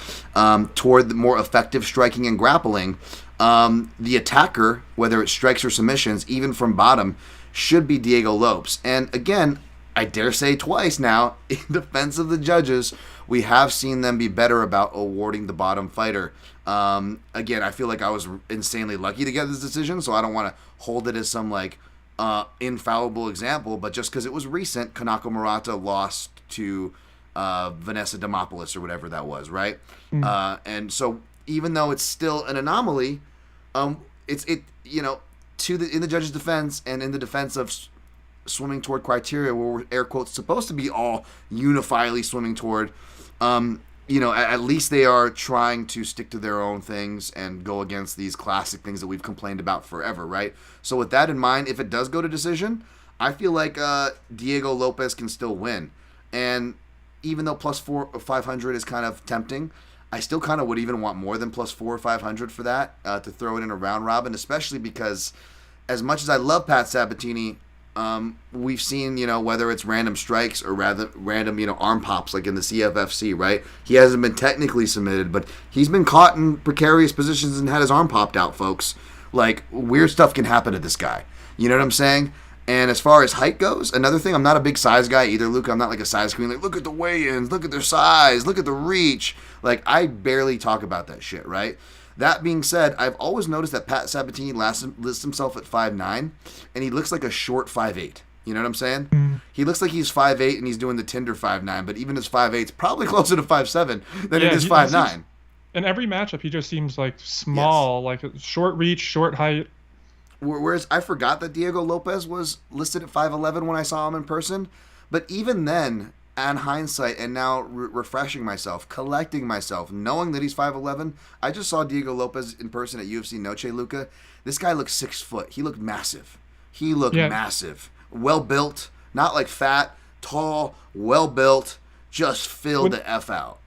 toward the more effective striking and grappling. The attacker, whether it's strikes or submissions, even from bottom, should be Diego Lopes. And again, I dare say twice now, in defense of the judges, we have seen them be better about awarding the bottom fighter. Again, I feel like I was insanely lucky to get this decision, so I don't want to hold it as some infallible example, but just because it was recent, Kanako Murata lost to Vanessa Demopoulos or whatever that was, right? And so even though it's still an anomaly, in the judge's defense and in the defense of swimming toward criteria where we're air quotes supposed to be all unifiedly swimming toward, at least they are trying to stick to their own things and go against these classic things that we've complained about forever, right? So with that in mind, if it does go to decision, I feel like Diego Lopes can still win. And even though plus 4 or 500 is kind of tempting, I still kind of would even want more than plus 4 or 500 for that, to throw it in a round robin, especially because as much as I love Pat Sabatini, we've seen, whether it's random strikes or rather random, arm pops like in the CFFC, right? He hasn't been technically submitted, but he's been caught in precarious positions and had his arm popped out, folks. Like, weird stuff can happen to this guy. You know what I'm saying? And as far as height goes, another thing, I'm not a big size guy either, Luke. I'm not like a size queen. Like, look at the weigh-ins, look at their size, look at the reach. Like, I barely talk about that shit, right? That being said, I've always noticed that Pat Sabatini lists himself at 5'9", and he looks like a short 5'8". You know what I'm saying? He looks like he's 5'8", and he's doing the Tinder 5'9", but even his 5'8" is probably closer to 5'7" than it is 5'9". In every matchup, he just seems like small, like short reach, short height. Whereas I forgot that Diego Lopes was listed at 5'11" when I saw him in person. But even then, on hindsight, and now refreshing myself, collecting myself, knowing that he's 5'11", I just saw Diego Lopes in person at UFC Noche, Luca. This guy looked 6 foot. He looked massive. Massive. Well-built, not like fat, tall, well-built, just filled the F out.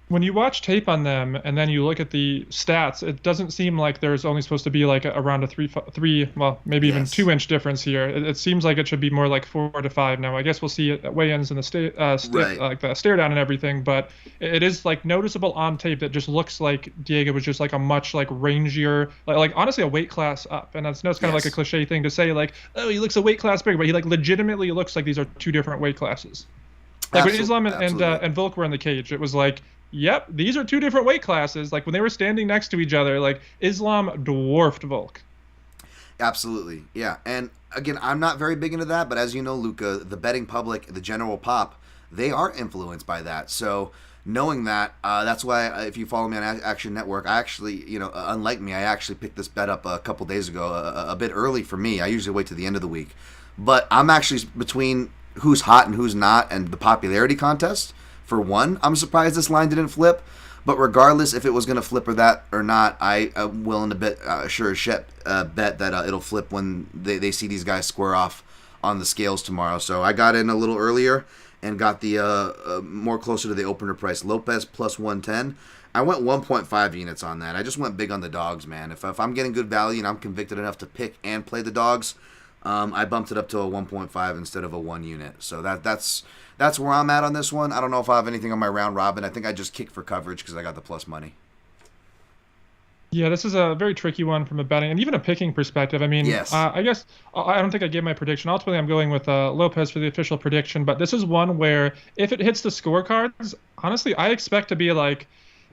When you watch tape on them and then you look at the stats, it doesn't seem like there's only supposed to be like around a three, well, maybe even 2-inch difference here. It seems like it should be more like 4 to 5 now. I guess we'll see it at weigh-ins and the like the stare down and everything, but it is like noticeable on tape that just looks like Diego was just like a much like rangier, like honestly a weight class up. And that's kind of like a cliche thing to say, like, oh, he looks a weight class bigger, but he like legitimately looks like these are 2 different weight classes. Like when Islam and Volk were in the cage, it was like, yep, these are 2 different weight classes. Like when they were standing next to each other, like Islam dwarfed Volk. Absolutely, yeah. And again, I'm not very big into that, but as you know, Luca, the betting public, the general pop, they are influenced by that. So knowing that, that's why if you follow me on Action Network, I actually, unlike me, I actually picked this bet up a couple days ago, a bit early for me. I usually wait to the end of the week. But I'm actually between who's hot and who's not and the popularity contest. For one, I'm surprised this line didn't flip, but regardless if it was going to flip or not, I am willing to bet, sure as shit, bet that it'll flip when they see these guys square off on the scales tomorrow. So I got in a little earlier and got the more closer to the opener price. Lopes plus 110. I went 1.5 units on that. I just went big on the dogs, man. If I'm getting good value and I'm convicted enough to pick and play the dogs, I bumped it up to a 1.5 instead of a 1 unit. So that's where I'm at on this one. I don't know if I have anything on my round robin. I think I just kick for coverage because I got the plus money. Yeah, this is a very tricky one from a betting and even a picking perspective. I mean, Yes. I guess I don't think I gave my prediction. Ultimately, I'm going with Lopez for the official prediction, but this is one where if it hits the scorecards, honestly, I expect to be like,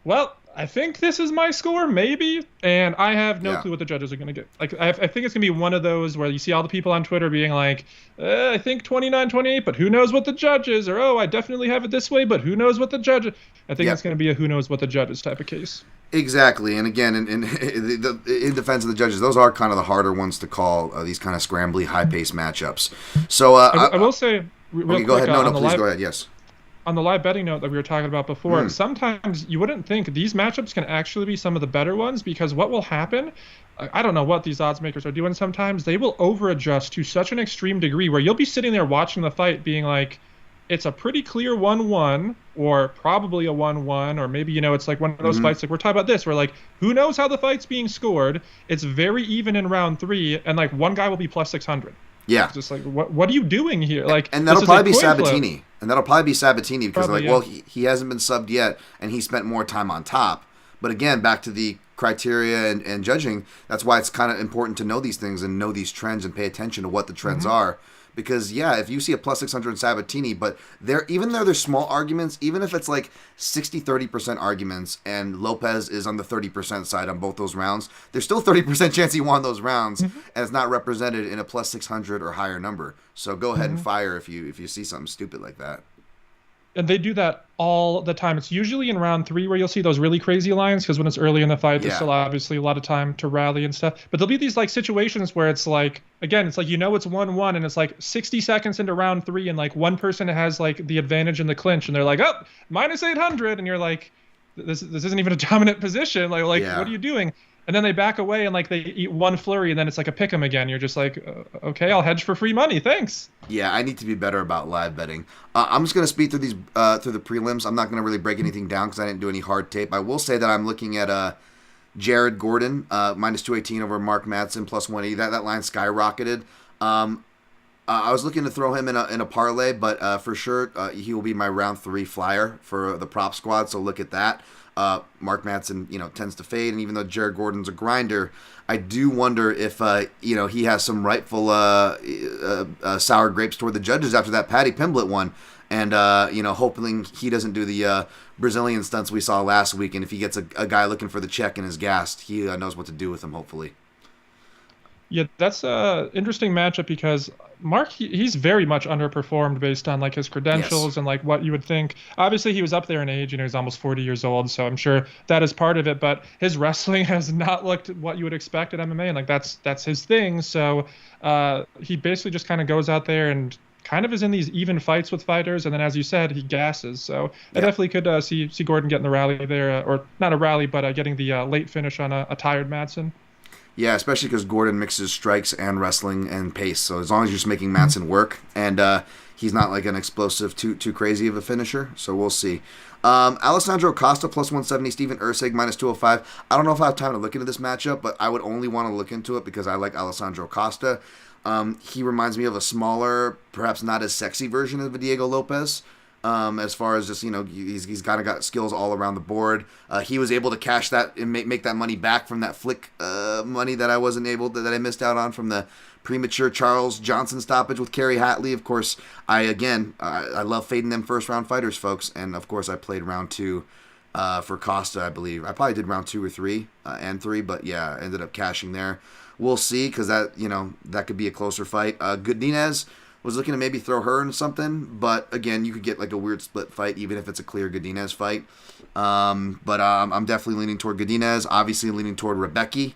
well, I think this is my score, maybe, and I have no clue what the judges are going to get. Like, I think it's going to be one of those where you see all the people on Twitter being like, I think 29-28, but who knows what the judges, or, oh, I definitely have it this way, but who knows what the judges. I think it's going to be a who knows what the judges type of case. Exactly, and again, in defense of the judges, those are kind of the harder ones to call, these kind of scrambly, high-paced matchups. So I will say, real quick, go ahead. No, please go ahead. Yes. On the live betting note that we were talking about before, sometimes you wouldn't think these matchups can actually be some of the better ones, because what will happen, I don't know what these odds makers are doing sometimes, they will over-adjust to such an extreme degree where you'll be sitting there watching the fight being like, it's a pretty clear 1-1 or probably a 1-1, or maybe, it's like one of those fights like we're talking about this where like who knows how the fight's being scored, it's very even in round 3 and like one guy will be plus 600. Yeah. It's just like what are you doing here? Like, and that'll probably be Sabatini. And that'll probably be Sabatini because probably, well, he hasn't been subbed yet and he spent more time on top. But again, back to the criteria and judging, that's why it's kind of important to know these things and know these trends and pay attention to what the trends are. Because, if you see a plus 600 in Sabatini, but even though there's small arguments, even if it's like 60-30% arguments and Lopez is on the 30% side on both those rounds, there's still 30% chance he won those rounds, and it's not represented in a plus 600 or higher number. So go ahead and fire if you see something stupid like that. And they do that all the time. It's usually in round 3 where you'll see those really crazy lines, because when it's early in the fight, there's still obviously a lot of time to rally and stuff. But there'll be these like situations where it's like, again, it's like, it's 1-1 and it's like 60 seconds into round 3 and like one person has like the advantage in the clinch and they're like, oh, minus 800. And you're like, this isn't even a dominant position. Like what are you doing? And then they back away and like they eat one flurry and then it's like a pick 'em again. You're just like, okay, I'll hedge for free money. Thanks. Yeah, I need to be better about live betting. I'm just going to speed through these through the prelims. I'm not going to really break anything down because I didn't do any hard tape. I will say that I'm looking at Jared Gordon minus 218 over Mark Madsen plus 180. That line skyrocketed. I was looking to throw him in a parlay, but for sure he will be my round 3 flyer for the prop squad. So look at that. Mark Madsen, tends to fade, and even though Jared Gordon's a grinder, I do wonder if he has some rightful sour grapes toward the judges after that Paddy Pimblett one, and hoping he doesn't do the Brazilian stunts we saw last week, and if he gets a guy looking for the check and is gassed, he knows what to do with him. Hopefully. Yeah, that's a interesting matchup because Mark, he's very much underperformed based on like his credentials and like what you would think. Obviously, he was up there in age, he's almost 40 years old, so I'm sure that is part of it. But his wrestling has not looked what you would expect at MMA, and like that's his thing. So he basically just kind of goes out there and kind of is in these even fights with fighters, and then as you said, he gasses. So I definitely could see Gordon getting the rally there, or not a rally, but getting the late finish on a tired Madsen. Yeah, especially because Gordon mixes strikes and wrestling and pace. So as long as you're just making Madsen work, and he's not like an explosive, too crazy of a finisher. So we'll see. Alessandro Costa plus 170, Steven Erceg minus 205. I don't know if I have time to look into this matchup, but I would only want to look into it because I like Alessandro Costa. He reminds me of a smaller, perhaps not as sexy version of Diego Lopez. As far as just, he's kind of got skills all around the board. He was able to cash that and make that money back from that flick money that I missed out on from the premature Charles Johnson stoppage with Kerry Hatley. Of course, I love fading them first round fighters, folks. And of course, I played round 2 for Costa, I believe. I probably did round 2 or 3 and 3, but yeah, I ended up cashing there. We'll see, because that could be a closer fight. Godinez was looking to maybe throw her in something, but again, you could get like a weird split fight, even if it's a clear Godinez fight. But I'm definitely leaning toward Godinez, obviously leaning toward Rebecki.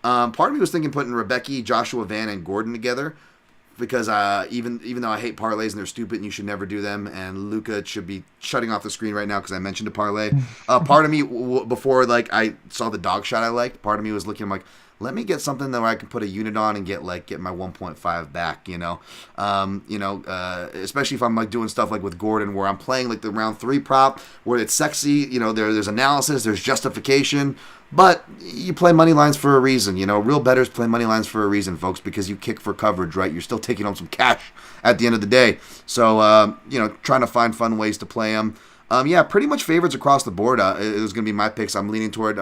Part of me was thinking putting Rebecki, Joshua Van, and Gordon together, because even though I hate parlays and they're stupid and you should never do them, and Luca should be shutting off the screen right now because I mentioned a parlay. Part of me, before like I saw the dog shot I liked, part of me was looking like, let me get something that I can put a unit on and get my 1.5 back, especially if I'm like doing stuff like with Gordon where I'm playing like the round 3 prop where it's sexy, there's analysis, there's justification, but you play money lines for a reason, real bettors play money lines for a reason, folks, because you kick for coverage, right? You're still taking home some cash at the end of the day. So, trying to find fun ways to play them. Pretty much favorites across the board. It was going to be my picks. I'm leaning toward,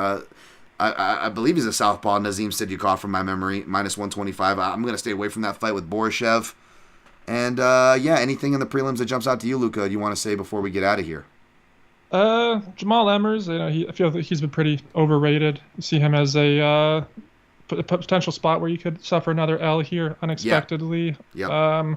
I believe he's a southpaw, Nazim Siddiqov from my memory, minus 125. I'm going to stay away from that fight with Borishev. And, anything in the prelims that jumps out to you, Luca, do you want to say before we get out of here? Jamal Emmers, I feel that he's been pretty overrated. You see him as a potential spot where you could suffer another L here unexpectedly. Yeah.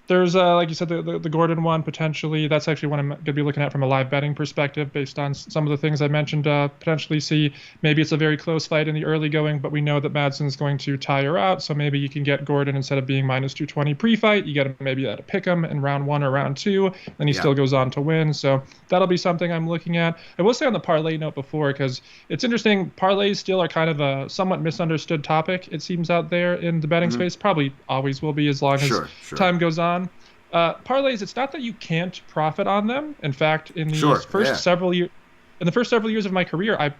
There's, like you said, the Gordon one, potentially. That's actually one I'm going to be looking at from a live betting perspective based on some of the things I mentioned. Potentially see maybe it's a very close fight in the early going, but we know that Madsen's going to tire out, so maybe you can get Gordon instead of being minus 220 pre-fight. You get him maybe at a pick 'em in round 1 or round 2, then he still goes on to win. So that'll be something I'm looking at. I will say on the parlay note before, because it's interesting, parlays still are kind of a somewhat misunderstood topic, it seems, out there in the betting space. Probably always will be as long as time goes on. Parlays, it's not that you can't profit on them. In fact, in the first several years of my career, I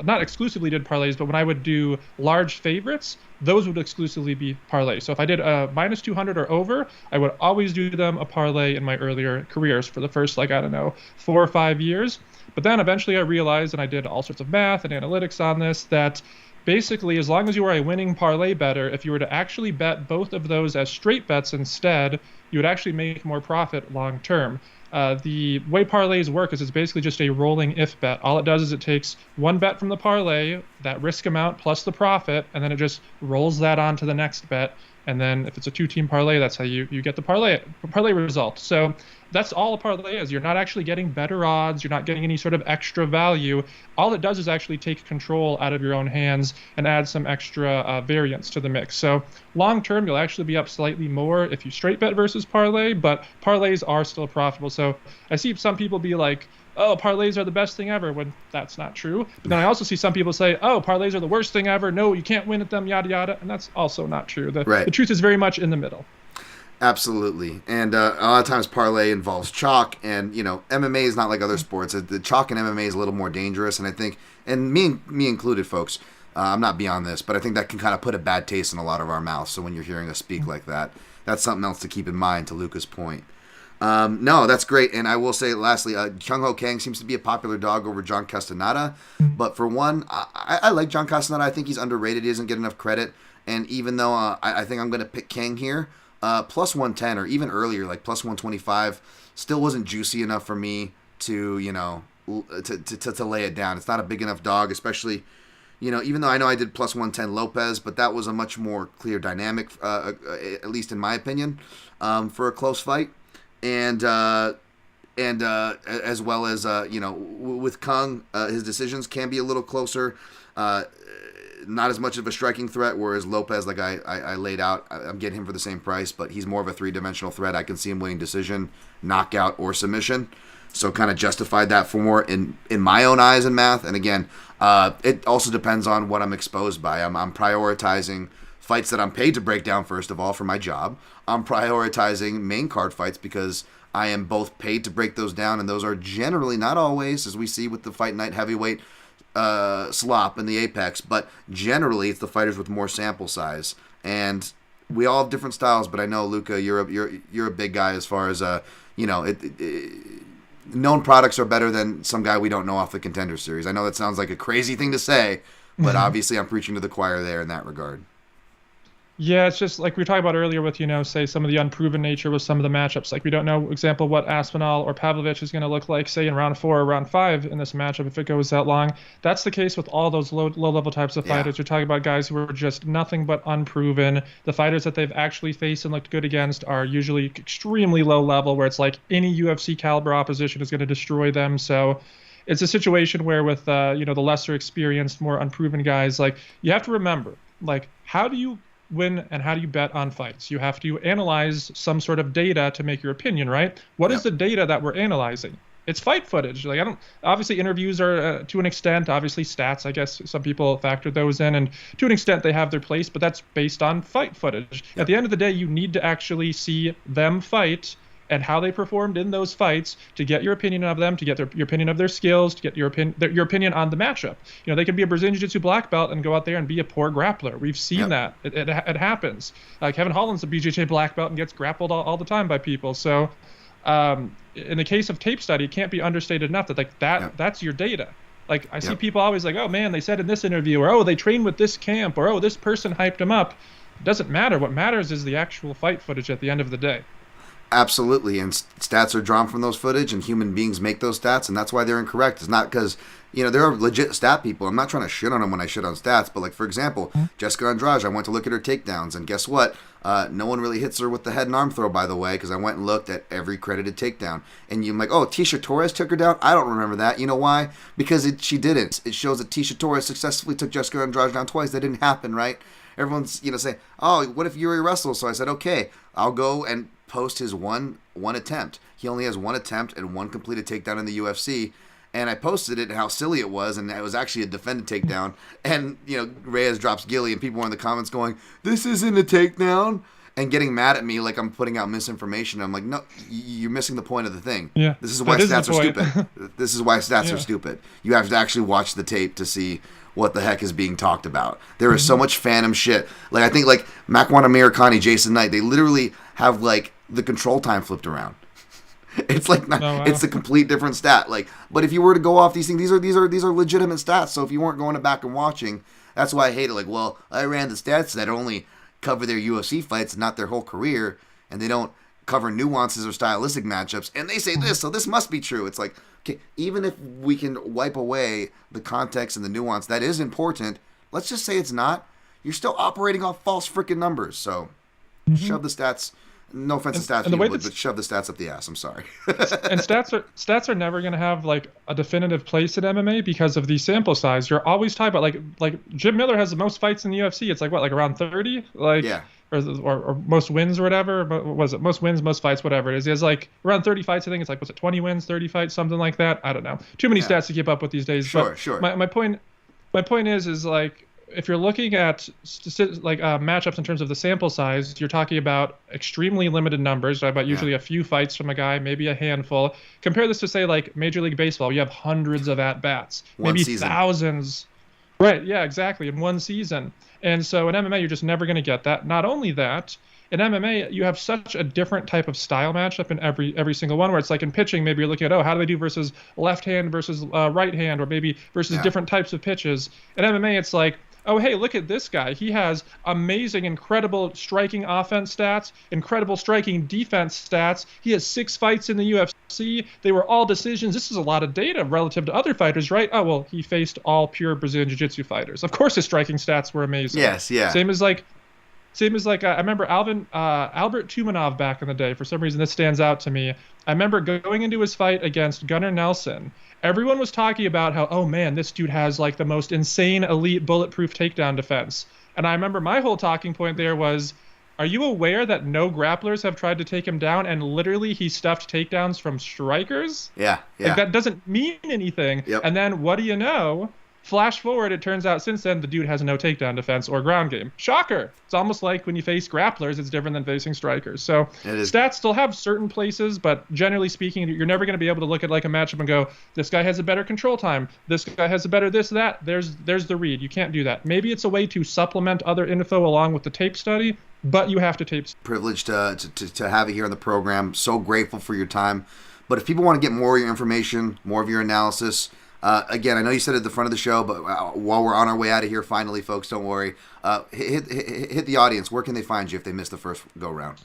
not exclusively did parlays, but when I would do large favorites, those would exclusively be parlays. So if I did a minus 200 or over, I would always do them a parlay in my earlier careers for the first 4 or 5 years. But then eventually I realized, and I did all sorts of math and analytics on this, that basically, as long as you are a winning parlay bettor, if you were to actually bet both of those as straight bets instead, you would actually make more profit long term. The way parlays work is it's basically just a rolling if bet. All it does is it takes one bet from the parlay, that risk amount plus the profit, and then it just rolls that on to the next bet. And then if it's a 2-team parlay, that's how you get the parlay result. So that's all a parlay is. You're not actually getting better odds. You're not getting any sort of extra value. All it does is actually take control out of your own hands and add some extra variance to the mix. So long term, you'll actually be up slightly more if you straight bet versus parlay, but parlays are still profitable. So I see some people be like, oh, parlays are the best thing ever, when that's not true. But then I also see some people say, oh, parlays are the worst thing ever. No, you can't win at them, yada, yada. And that's also not true. The truth is very much in the middle. Absolutely. And a lot of times parlay involves chalk, and, MMA is not like other sports. The chalk in MMA is a little more dangerous, and I think, and me included, folks, I'm not beyond this, but I think that can kind of put a bad taste in a lot of our mouths. So when you're hearing us speak like that, that's something else to keep in mind, to Luca's point. No, that's great. And I will say, lastly, Kyung Ho Kang seems to be a popular dog over John Castaneda. But for one, I like John Castaneda. I think he's underrated. He doesn't get enough credit. And even though I think I'm going to pick Kang here, plus 110 or even earlier, like plus 125, still wasn't juicy enough for me to, to lay it down. It's not a big enough dog, especially, even though I know I did plus 110 Lopez, but that was a much more clear dynamic, at least in my opinion, for a close fight. And as well as, with Kung, his decisions can be a little closer, not as much of a striking threat, whereas Lopez, like I laid out, I'm getting him for the same price, but he's more of a three-dimensional threat. I can see him winning decision, knockout, or submission. So kind of justified that for more in my own eyes and math. And again, it also depends on what I'm exposed by. I'm prioritizing fights that I'm paid to break down, first of all, for my job. I'm prioritizing main card fights because I am both paid to break those down, and those are generally, not always, as we see with the Fight Night heavyweight slop in the Apex, but generally it's the fighters with more sample size. And we all have different styles, but I know, Luca, you're a big guy as far as known products are better than some guy we don't know off the Contender Series. I know that sounds like a crazy thing to say, but obviously I'm preaching to the choir there in that regard. Yeah, it's just like we were talking about earlier with, say some of the unproven nature with some of the matchups. Like we don't know, example, what Aspinall or Pavlovich is going to look like, say, in round 4 or round 5 in this matchup if it goes that long. That's the case with all those low-level types of fighters. You're talking about guys who are just nothing but unproven. The fighters that they've actually faced and looked good against are usually extremely low level, where it's like any UFC caliber opposition is going to destroy them. So it's a situation where with, the lesser experienced, more unproven guys, like you have to remember, like how do you win and how do you bet on fights? You have to analyze some sort of data to make your opinion, right? What is the data that we're analyzing? It's fight footage. Like, I don't, obviously interviews are to an extent, obviously stats, I guess some people factor those in, and to an extent they have their place, but that's based on fight footage. Yep. At the end of the day, you need to actually see them fight and how they performed in those fights to get your opinion of them, to get your opinion of their skills, to get your opinion on the matchup. You know, they can be a Brazilian Jiu-Jitsu black belt and go out there and be a poor grappler. We've seen that. It happens. Kevin Holland's a BJJ black belt and gets grappled all the time by people. So in the case of tape study, it can't be understated enough that that's your data. Like, I see people always like, oh man, they said in this interview, or oh, they trained with this camp, or oh, this person hyped them up. It doesn't matter. What matters is the actual fight footage at the end of the day. Absolutely, and stats are drawn from those footage, and human beings make those stats, and that's why they're incorrect. It's not because, there are legit stat people. I'm not trying to shit on them when I shit on stats, but like, for example, Jessica Andrade, I went to look at her takedowns, and guess what? No one really hits her with the head and arm throw, by the way, because I went and looked at every credited takedown. And you're like, oh, Tisha Torres took her down? I don't remember that. You know why? Because she didn't. It shows that Tisha Torres successfully took Jessica Andrade down twice. That didn't happen, right? Everyone's, saying, oh, what if Yuri wrestles? So I said, okay, I'll go and post his one attempt. He only has one attempt and one completed takedown in the UFC. And I posted it and how silly it was, and it was actually a defended takedown. And, Reyes drops Gilly, and people were in the comments going, this isn't a takedown, and getting mad at me like I'm putting out misinformation. I'm like, no, you're missing the point of the thing. Yeah, this is why stats are stupid. This is why stats are stupid. You have to actually watch the tape to see what the heck is being talked about. There is so much phantom shit. Like, I think, like, Makwan Amirkhani, Jason Knight, they literally have, like, the control time flipped around. It's like it's a complete different stat. Like, but if you were to go off these things, these are legitimate stats. So if you weren't going back and watching, that's why I hate it. Like, well, I ran the stats that only cover their UFC fights, not their whole career, and they don't cover nuances or stylistic matchups. And they say this, so this must be true. It's like, okay, even if we can wipe away the context and the nuance that is important, let's just say it's not. You're still operating off false freaking numbers. So shove the stats. No offense to stats people, but shove the stats up the ass. I'm sorry. And stats are never going to have like a definitive place in MMA because of the sample size. You're always talking about like Jim Miller has the most fights in the UFC. It's like what, like around 30? Like, yeah. Or most wins or whatever. What was it? Most wins, most fights, whatever it is. He has like around 30 fights. I think it's like, was it 20 wins, 30 fights, something like that? I don't know. Too many stats to keep up with these days. Sure. My point is like, if you're looking at matchups in terms of the sample size, you're talking about extremely limited numbers, about usually a few fights from a guy, maybe a handful. Compare this to, say, like Major League Baseball. You have hundreds of at-bats, maybe thousands. Right, yeah, exactly, in one season. And so in MMA, you're just never going to get that. Not only that, in MMA, you have such a different type of style matchup in every single one, where it's like in pitching, maybe you're looking at, how do they do versus left hand versus right hand, or maybe versus different types of pitches. In MMA, it's like, oh, hey, look at this guy. He has amazing, incredible striking offense stats, incredible striking defense stats. He has 6 fights in the UFC. They were all decisions. This is a lot of data relative to other fighters, right? Oh, well, he faced all pure Brazilian Jiu-Jitsu fighters. Of course his striking stats were amazing. Yes, yeah. Same as I remember Albert Tumanov back in the day. For some reason, this stands out to me. I remember going into his fight against Gunnar Nelson. Everyone was talking about how, oh man, this dude has like the most insane elite bulletproof takedown defense. And I remember my whole talking point there was, are you aware that no grapplers have tried to take him down, and literally he stuffed takedowns from strikers? Yeah. Like, that doesn't mean anything. Yep. And then what do you know? Flash forward, it turns out since then the dude has no takedown defense or ground game. Shocker. It's almost like when you face grapplers, it's different than facing strikers. So stats still have certain places, but generally speaking, you're never going to be able to look at like a matchup and go, this guy has a better control time, this guy has a better this, that. There's the read. You can't do that. Maybe it's a way to supplement other info along with the tape study, but you have to tape. Privileged to have you here on the program. So grateful for your time. But if people want to get more of your information, more of your analysis, again, I know you said it at the front of the show, but while we're on our way out of here, finally, folks, don't worry. Hit the audience. Where can they find you if they missed the first go-round?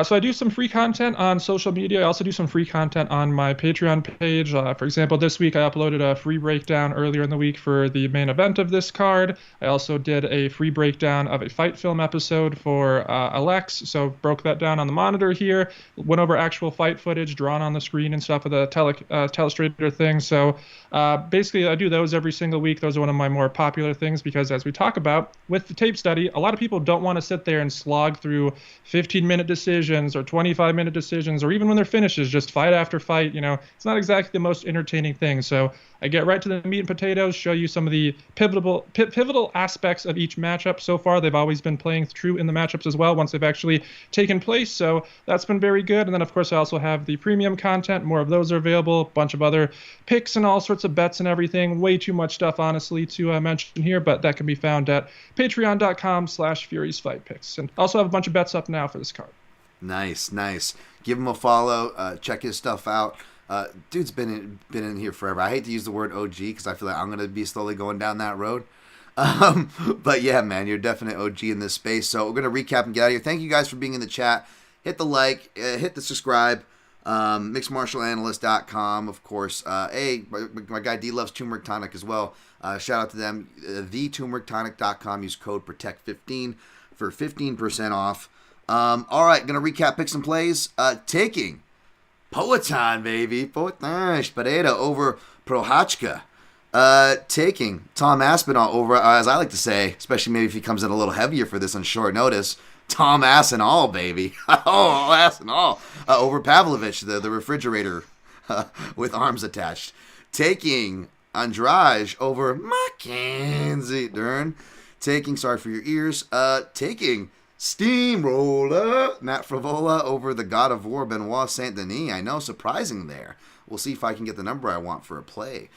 So I do some free content on social media. I also do some free content on my Patreon page. For example, this week I uploaded a free breakdown earlier in the week for the main event of this card. I also did a free breakdown of a fight film episode for Alex, so broke that down on the monitor here. Went over actual fight footage drawn on the screen and stuff with a telestrator thing. So basically I do those every single week. Those are one of my more popular things because, as we talk about with the tape study, a lot of people don't want to sit there and slog through 15-minute decisions, decisions or 25-minute decisions, or even when they're finishes, just fight after fight. It's not exactly the most entertaining thing. So I get right to the meat and potatoes, show you some of the pivotal aspects of each matchup. So far, they've always been playing true in the matchups as well once they've actually taken place. So that's been very good. And then, of course, I also have the premium content. More of those are available. A bunch of other picks and all sorts of bets and everything. Way too much stuff, honestly, to mention here, but that can be found at patreon.com/FuriesFightPicks. And also have a bunch of bets up now for this card. Nice. Give him a follow. Check his stuff out. Dude's been in here forever. I hate to use the word OG because I feel like I'm going to be slowly going down that road. But yeah, man, you're definite OG in this space. So we're going to recap and get out of here. Thank you guys for being in the chat. Hit the like, hit the subscribe. MixedMartialAnalyst.com, of course. Hey, my guy D loves turmeric tonic as well. Shout out to them. TheTurmericTonic.com. Use code PROTECT15 for 15% off. All right, going to recap picks and plays. Taking Poatan, baby. Pereira over Prochazka. Taking Tom Aspinall over, as I like to say, especially maybe if he comes in a little heavier for this on short notice, Tom Ass-and-all, baby. Oh, Ass-and-all. Over Pavlovich, the refrigerator with arms attached. Taking Andrade over Andrade-Dern. Taking, sorry for your ears, taking Steamroller Matt Frevola over the God of War Benoit-Saint Denis. I know, surprising there. We'll see if I can get the number I want for a play.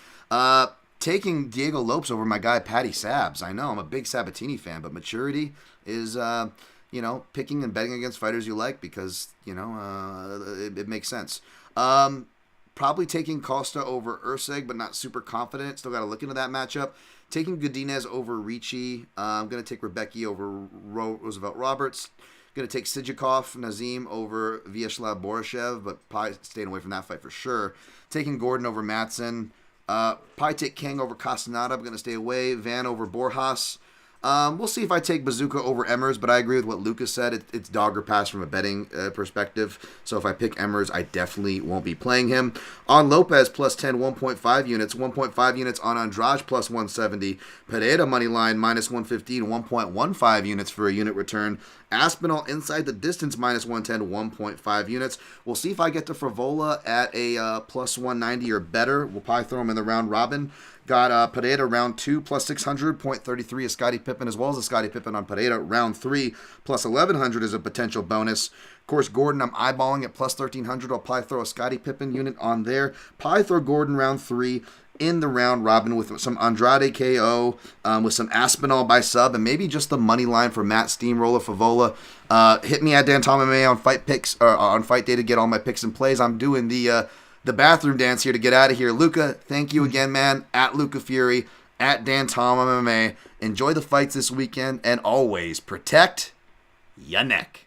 Taking Diego Lopes over my guy Patty Sabs. I know, I'm a big Sabatini fan, but maturity is, picking and betting against fighters you like because, it makes sense. Probably taking Costa over Urseg, but not super confident. Still got to look into that matchup. Taking Godinez over Ricci. I'm going to take Rebecki over Roosevelt Roberts. Going to take Sijikov Nazim over Vyacheslav Borishev, but probably staying away from that fight for sure. Taking Gordon over Matson. Probably take King over Castaneda. I'm going to stay away. Van over Borjas. We'll see if I take Bazooka over Emmers, but I agree with what Lucas said. It's dog or pass from a betting perspective. So if I pick Emmers, I definitely won't be playing him. On Lopez, plus 10, 1.5 units. 1.5 units on Andrade, plus 170. Pereira, money line, minus 115, 1.15 units for a unit return. Aspinall, inside the distance, minus 110, 1.5 units. We'll see if I get to Frevola at a plus 190 or better. We'll probably throw him in the round robin. Got Pereira round 2 plus 600, 0.33 is Scottie Pippen, as well as a Scottie Pippen on Pereira. Round 3 plus 1100 is a potential bonus. Of course, Gordon I'm eyeballing at plus 1300. I'll probably throw a Scottie Pippen unit on there. Probably throw Gordon round 3 in the round robin with some Andrade KO, with some Aspinall by sub, and maybe just the money line for Matt Steamroller Favola. Hit me at Dan Tom MMA on Fight Picks or on Fight Day to get all my picks and plays. I'm doing the bathroom dance here to get out of here. Luca, thank you again, man. At Luca Fury, at Dan Tom MMA. Enjoy the fights this weekend, and always protect your neck.